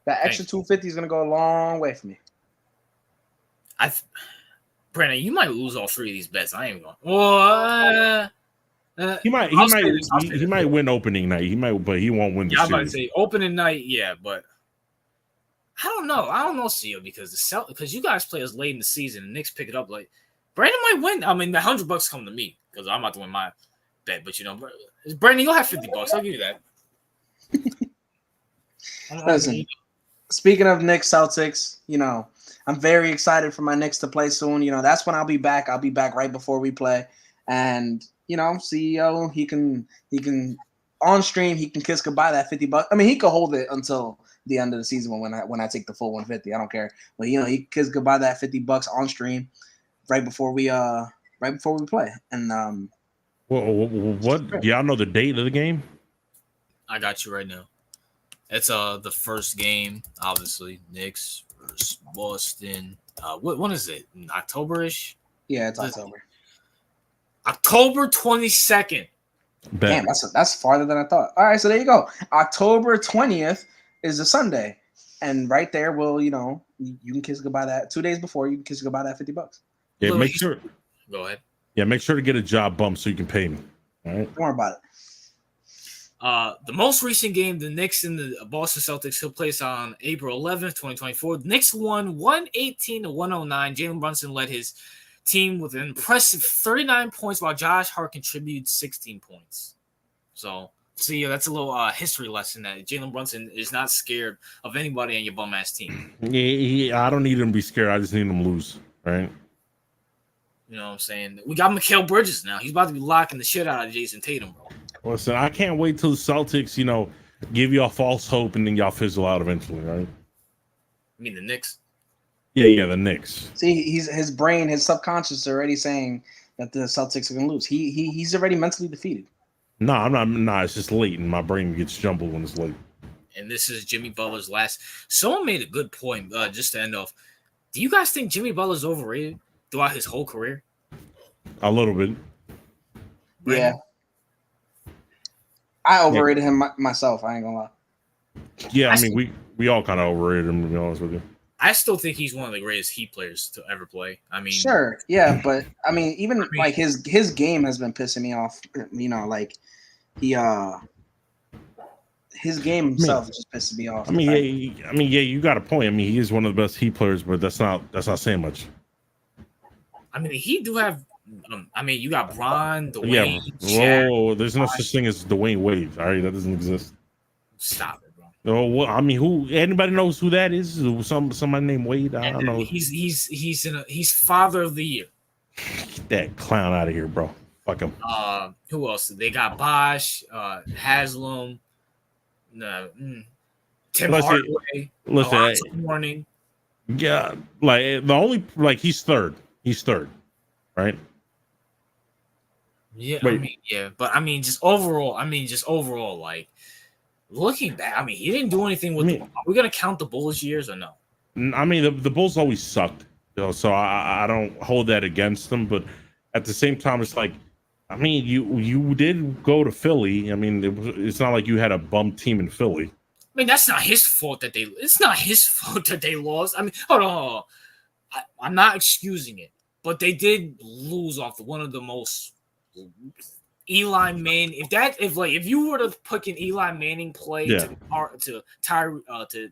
That extra 250 is gonna go a long way for me.
Brandon, you might lose all 3 of these bets. I ain't going. Well,
he might win opening night. But he won't win the series.
I'm about to say opening night, yeah, but I don't know. CEO, because you guys play us late in the season and Knicks pick it up. Like Brandon might win. I mean, the $100 come to me because I'm about to win my bet. But Brandon, you'll have $50. I'll give you that.
Listen, speaking of Knicks Celtics, I'm very excited for my Knicks to play soon. That's when I'll be back. I'll be back right before we play. And, CEO, he can on stream, he can kiss goodbye that $50. I mean, he could hold it until the end of the season when I take the full 150. I don't care. But, he kiss goodbye that $50 on stream right before we play. And
what? Y'all know the date of the game?
I got you right now. It's the first game, obviously. Knicks versus Boston. When is it? October-ish?
Yeah, it's October.
October 22nd.
Damn, that's farther than I thought. All right, so there you go. October 20th is a Sunday, and right there, you can kiss goodbye that 2 days before. You can kiss goodbye that $50.
Yeah, make sure.
Go ahead.
Yeah, make sure to get a job bump so you can pay me. All right.
Don't worry about it.
The most recent game, the Knicks and the Boston Celtics, took place on April 11th, 2024. The Knicks won 118-109. Jalen Brunson led his team with an impressive 39 points, while Josh Hart contributed 16 points. So, see, that's a little history lesson that Jalen Brunson is not scared of anybody on your bum-ass team.
I don't need him to be scared. I just need him to lose, right?
You know what I'm saying? We got Mikal Bridges now. He's about to be locking the shit out of Jason Tatum, bro.
Listen, I can't wait till the Celtics, give y'all false hope and then y'all fizzle out eventually, right?
I mean the Knicks?
Yeah, the Knicks.
See, his brain, his subconscious is already saying that the Celtics are gonna lose. He's already mentally defeated.
No, I'm not. Nah, it's just late, and my brain gets jumbled when it's late.
And this is Jimmy Butler's last. Someone made a good point, just to end off. Do you guys think Jimmy Butler's overrated throughout his whole career?
A little bit.
Yeah. I overrated him myself. I ain't gonna lie.
Yeah, I mean, we all kind of overrated him, to be honest with you.
I still think he's one of the greatest Heat players to ever play. I mean,
sure, yeah, but I mean, like his game has been pissing me off. Like his game himself just pisses me off.
You got a point. I mean, he is one of the best Heat players, but that's not saying much.
I mean, he do have. You got Bron, Dwayne.
Yeah, whoa, there's no such thing as Dwayne Wade. All right, that doesn't exist.
Stop it, bro.
Oh, well, I mean, who? Anybody knows who that is? Somebody named Wade? I don't know.
He's father of the year.
Get that clown out of here, bro. Fuck him.
Who else? They got Bosh, Haslam, Tim Hardaway. Morning.
Yeah, he's third. He's third, right?
Yeah, just overall, like looking back, he didn't do anything with. Are we gonna count the Bulls years or no?
I mean, the Bulls always sucked, so I don't hold that against them. But at the same time, it's like, you did go to Philly. I mean, it's not like you had a bum team in Philly.
I mean, that's not his fault that they. It's not his fault that they lost. I mean, hold on. I'm not excusing it, but they did lose off one of the most. Eli Manning. If you were to put an Eli Manning play to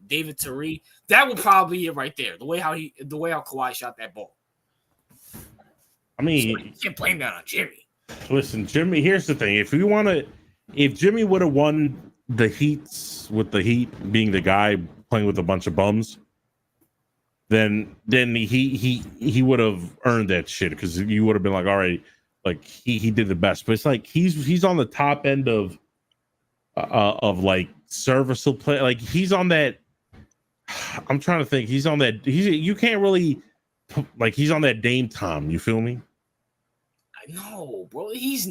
David Tyree, that would probably be it right there. The way how Kawhi shot that ball. I mean, so you can't blame that on Jimmy.
Listen, Jimmy. Here's the thing: if Jimmy would have won the Heats with the Heat being the guy playing with a bunch of bums, then he would have earned that shit because you would have been like, all right, like he did the best. But it's like he's on the top end of like serviceable play. Like he's on that. I'm trying to think. He's on that. You can't really like he's on that Dame time. You feel me?
I know, bro. He's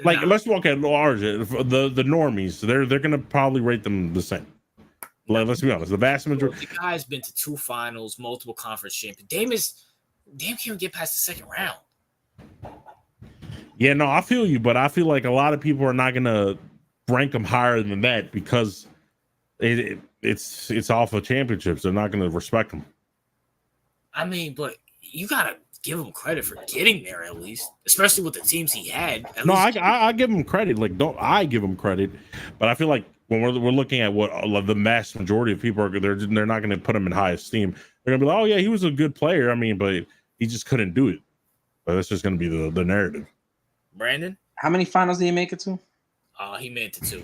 like let's walk at large. The normies. They're gonna probably rate them the same. Like, let's be honest. The vast majority.
The guy's been to 2 finals, multiple conference champions. Dame can't get past the second round.
Yeah, no, I feel you, but I feel like a lot of people are not gonna rank him higher than that because it's off of championships. They're not gonna respect him.
I mean, but you gotta give him credit for getting there at least, especially with the teams he had.
No, I give him credit. Like, don't I give him credit? But I feel like when we're looking at what the mass majority of people are, they're not going to put him in high esteem. They're going to be like, oh yeah, he was a good player. I mean, but he just couldn't do it. But that's just going to be the narrative.
Brandon,
how many finals did he make it to?
He made it to 2.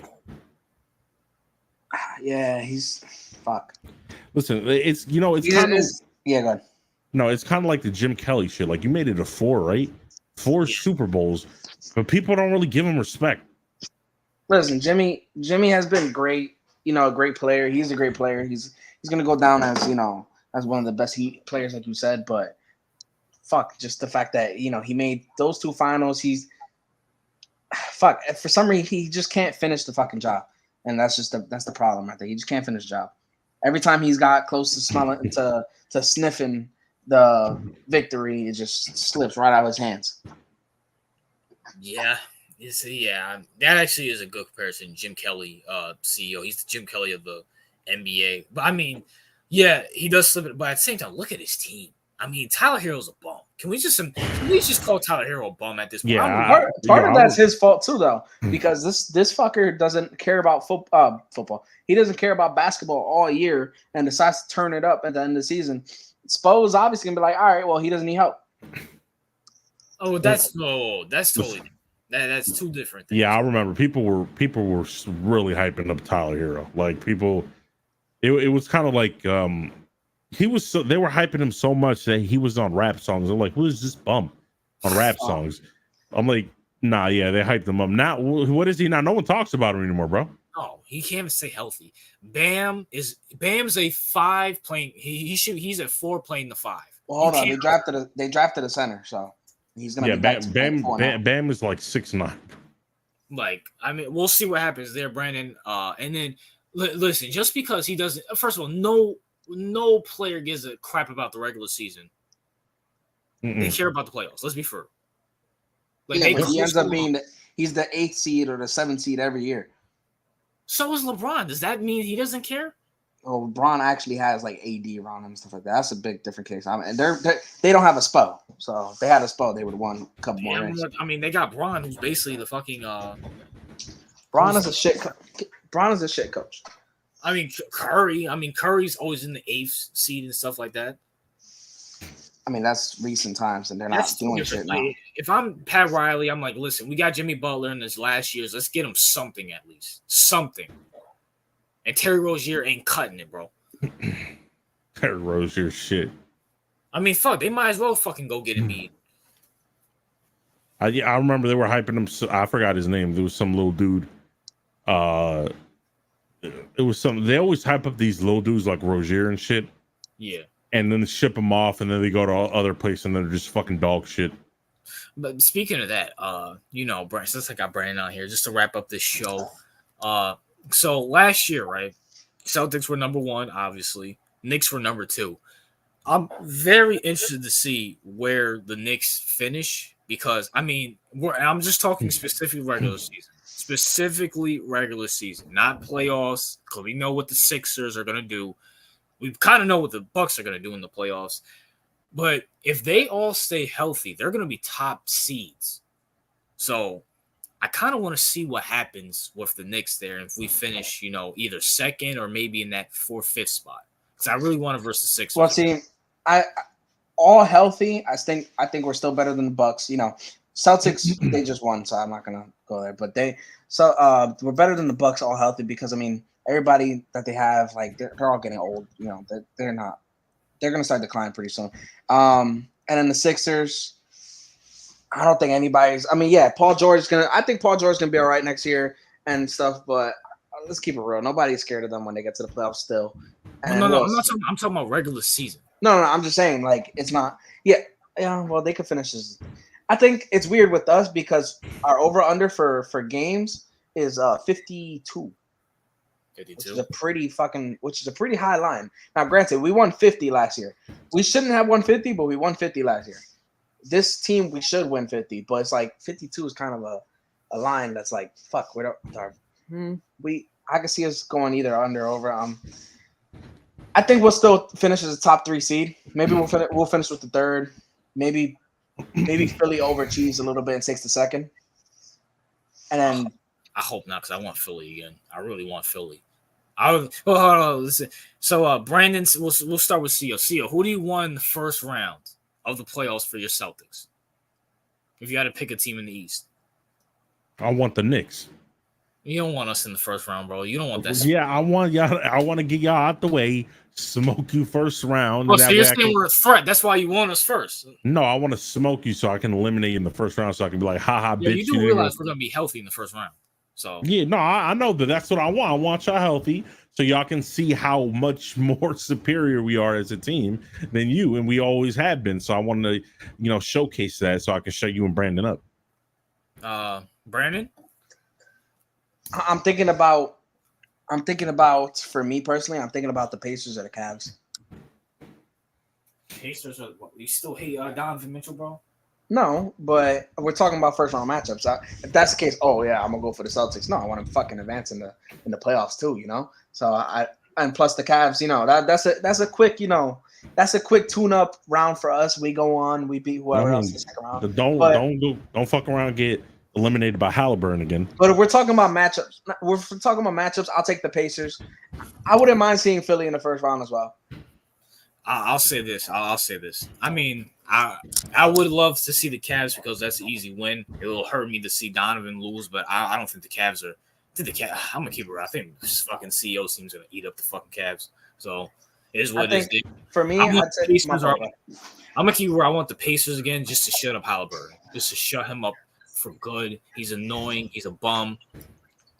Yeah, he's fuck.
Listen, it's kind of
yeah, go ahead.
No, it's kind of like the Jim Kelly shit. Like you made it to 4, right? 4 Super Bowls, but people don't really give him respect.
Listen, Jimmy has been great. A great player. He's a great player. He's gonna go down as as one of the best players, like you said. But fuck, just the fact that he made those 2 finals. He's fuck for some reason he just can't finish the fucking job, and that's the problem. I think he just can't finish the job. Every time he's got close to smelling to sniffing the victory, it just slips right out of his hands.
Yeah, that actually is a good comparison. Jim Kelly, CEO, he's the Jim Kelly of the NBA. But I mean, yeah, he does slip it. But at the same time, look at his team. I mean, Tyler Hero's a bum. Can we just call Tyler Hero a bum at this point?
Yeah, part of that's his fault too, though, because this fucker doesn't care about football. He doesn't care about basketball all year and decides to turn it up at the end of the season. Spo's obviously gonna be like, all right, well, he doesn't need help.
Oh, that's totally that's 2 different things.
Yeah, I remember people were really hyping up Tyler Hero. Like people, it was kind of like they were hyping him so much that he was on rap songs. I'm like, who is this bum on rap songs? I'm like, nah, yeah, they hyped him up. Now, what is he now? No one talks about him anymore, bro.
No, he can't even stay healthy. Bam's a 5 playing. He's a 4 playing the 5.
Well, hold on, they drafted a center, so he's gonna be
Bam is like 6'9".
Like, I mean, we'll see what happens there, Brandon. And then listen, just because he doesn't, first of all, no player gives a crap about the regular season. Mm-mm. They care about the playoffs. Let's be fair.
Like, but he ends up being he's the 8th seed or the 7th seed every year.
So is LeBron. Does that mean he doesn't care?
Well, LeBron actually has like AD around him and stuff like that. That's a big different case. I mean, they don't have a Spo. So if they had a Spo, they would have won a couple more rings.
I mean, they got Bron, who's basically the fucking.
Bron is a shit. Bron is a shit coach.
I mean, Curry. I mean, Curry's always in the 8th seed and stuff like that.
I mean, that's recent times, and they're not doing shit now.
If I'm Pat Riley, I'm like, listen, we got Jimmy Butler in his last years. Let's get him something at least. Something. And Terry Rozier ain't cutting it, bro.
Terry Rozier shit.
I mean, fuck, they might as well fucking go get Embiid.
I remember they were hyping him. I forgot his name. There was some little dude. It was some. They always hype up these little dudes like Rozier and shit.
Yeah.
And then ship them off, and then they go to other places, and they're just fucking dog shit.
But speaking of that, Brandon, since I got Brandon on here, just to wrap up this show. So last year, right? Celtics were number 1, obviously. Knicks were number 2. I'm very interested to see where the Knicks finish because, I mean, I'm just talking specifically regular season, not playoffs, because we know what the Sixers are going to do. We kind of know what the Bucks are going to do in the playoffs. But if they all stay healthy, they're going to be top seeds. So I kind of want to see what happens with the Knicks there. If we finish, either second or maybe in that 4th, 5th spot. Because I really want to versus the Sixers.
Well, see, all healthy, I think we're still better than the Bucks. Celtics, they just won, so I'm not going to go there. But we're better than the Bucks all healthy because, I mean, everybody that they have, like, they're all getting old. They're not They're gonna start declining pretty soon. And then the Sixers, I don't think anybody's. I mean, yeah, Paul George is gonna. I think Paul George is gonna be all right next year and stuff. But let's keep it real. Nobody's scared of them when they get to the playoffs still. And
No, I'm not talking. I'm talking about regular season.
No, I'm just saying, like, it's not. Yeah. Well, they could finish this. I think it's weird with us because our over under for games is 52.
52.
Which is a pretty high line. Now, granted, we won 50 last year. We shouldn't have won 50, but we won 50 last year. This team, we should win 50, but it's like 52 is kind of a line that's like, fuck, I can see us going either under or over. I think we'll still finish as a top 3 seed. Maybe we'll finish with the third. Maybe Philly overachieves a little bit and takes the second. And then
I hope not, because I want Philly again. I really want Philly. Hold on, listen. So, Brandon, we'll start with CEO. CEO, who do you want in the first round of the playoffs for your Celtics? If you had to pick a team in the East.
I want the Knicks.
You don't want us in the first round, bro. You don't want that.
Yeah, I want y'all. I want to get y'all out the way, smoke you first round.
Oh, so you're saying we're a threat. That's why you want us first.
No, I want to smoke you so I can eliminate you in the first round so I can be like, haha,
yeah,
bitch.
You do realize we're going to be healthy in the first round. So
yeah, no, I know that. That's what I want. I want y'all healthy so y'all can see how much more superior we are as a team than you, and we always have been. So I want to, showcase that so I can show you and Brandon up.
Brandon,
I'm thinking about for me personally. I'm thinking about the Pacers or the Cavs.
Pacers are. You still hate Donovan Mitchell, bro?
No, but we're talking about first round matchups. If that's the case, I'm gonna go for the Celtics. No, I want to fucking advance in the playoffs too. So and plus the Cavs. That's a quick that's a quick tune up round for us. We go on, we beat whoever else in the second round.
Don't fuck around and get eliminated by Halliburton again.
But if we're talking about matchups, I'll take the Pacers. I wouldn't mind seeing Philly in the first round as well.
I'll say this. I mean, I would love to see the Cavs because that's an easy win. It will hurt me to see Donovan lose, but I don't think the Cavs are. I'm gonna keep it real. I think this fucking CEO team's gonna eat up the fucking Cavs. So it is what it is.
For me,
I'm gonna keep it real. I want the Pacers again just to shut up Halliburton, just to shut him up for good. He's annoying. He's a bum.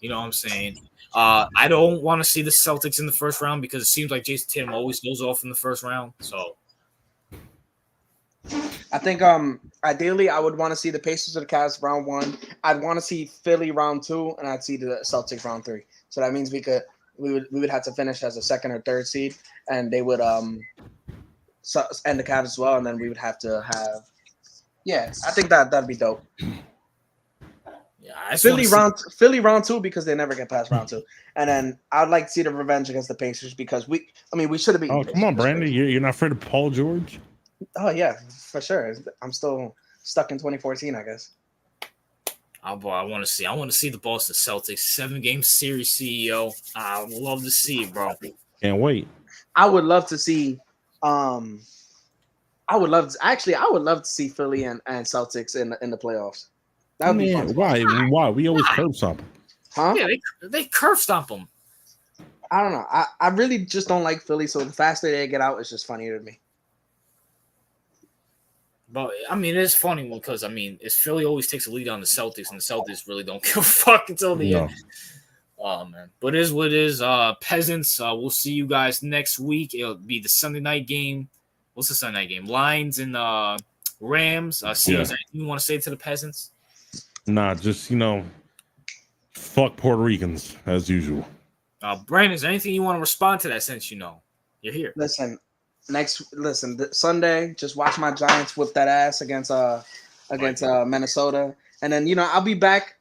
You know what I'm saying? I don't want to see the Celtics in the first round because it seems like Jason Tatum always goes off in the first round. So
I think ideally I would want to see the Pacers or the Cavs round 1. I'd want to see Philly round 2, and I'd see the Celtics round 3. So that means we would have to finish as a second or third seed, and they would and the Cavs as well, and then we would have to have. Yeah, I think that'd be dope.
Yeah,
Philly round 2 because they never get past round 2, and then I'd like to see the revenge against the Pacers because we should have beaten.
Oh, come on, Brandon, you're not afraid of Paul George?
Oh yeah, for sure. I'm still stuck in 2014, I guess.
Oh boy, I want to see the Boston Celtics 7-game series. CEO, I would love to see it, bro.
Can't wait.
I would love to see. I would love to see Philly and Celtics in the playoffs. That would be fun.
Why? We always curb stomp.
Huh?
Yeah, they curve stomp them.
I don't know. I really just don't like Philly, so the faster they get out, it's just funnier to me.
But I mean, it's funny because it's Philly always takes a lead on the Celtics, and the Celtics really don't give a fuck until the end. Oh man, but it is what it is. Peasants. We'll see you guys next week. It'll be the Sunday night game. What's the Sunday night game? Lions and Rams. See, is there anything you want to say to the Peasants?
Nah,
just fuck Puerto Ricans as usual.
Brandon, is there anything you want to respond to that since you're here?
Listen, Sunday, just watch my Giants whip that ass against Minnesota, and then I'll be back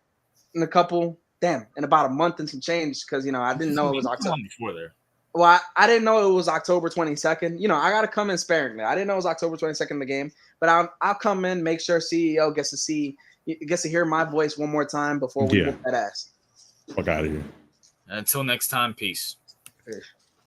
in about a month and some change because I didn't know it was October.
Before there.
Well, I didn't know it was October 22nd. I got to come in sparingly. I didn't know it was October 22nd in the game, but I'll come in, make sure CEO gets to hear my voice one more time before we whip that ass.
Fuck out of here.
Until next time, peace.
Peace.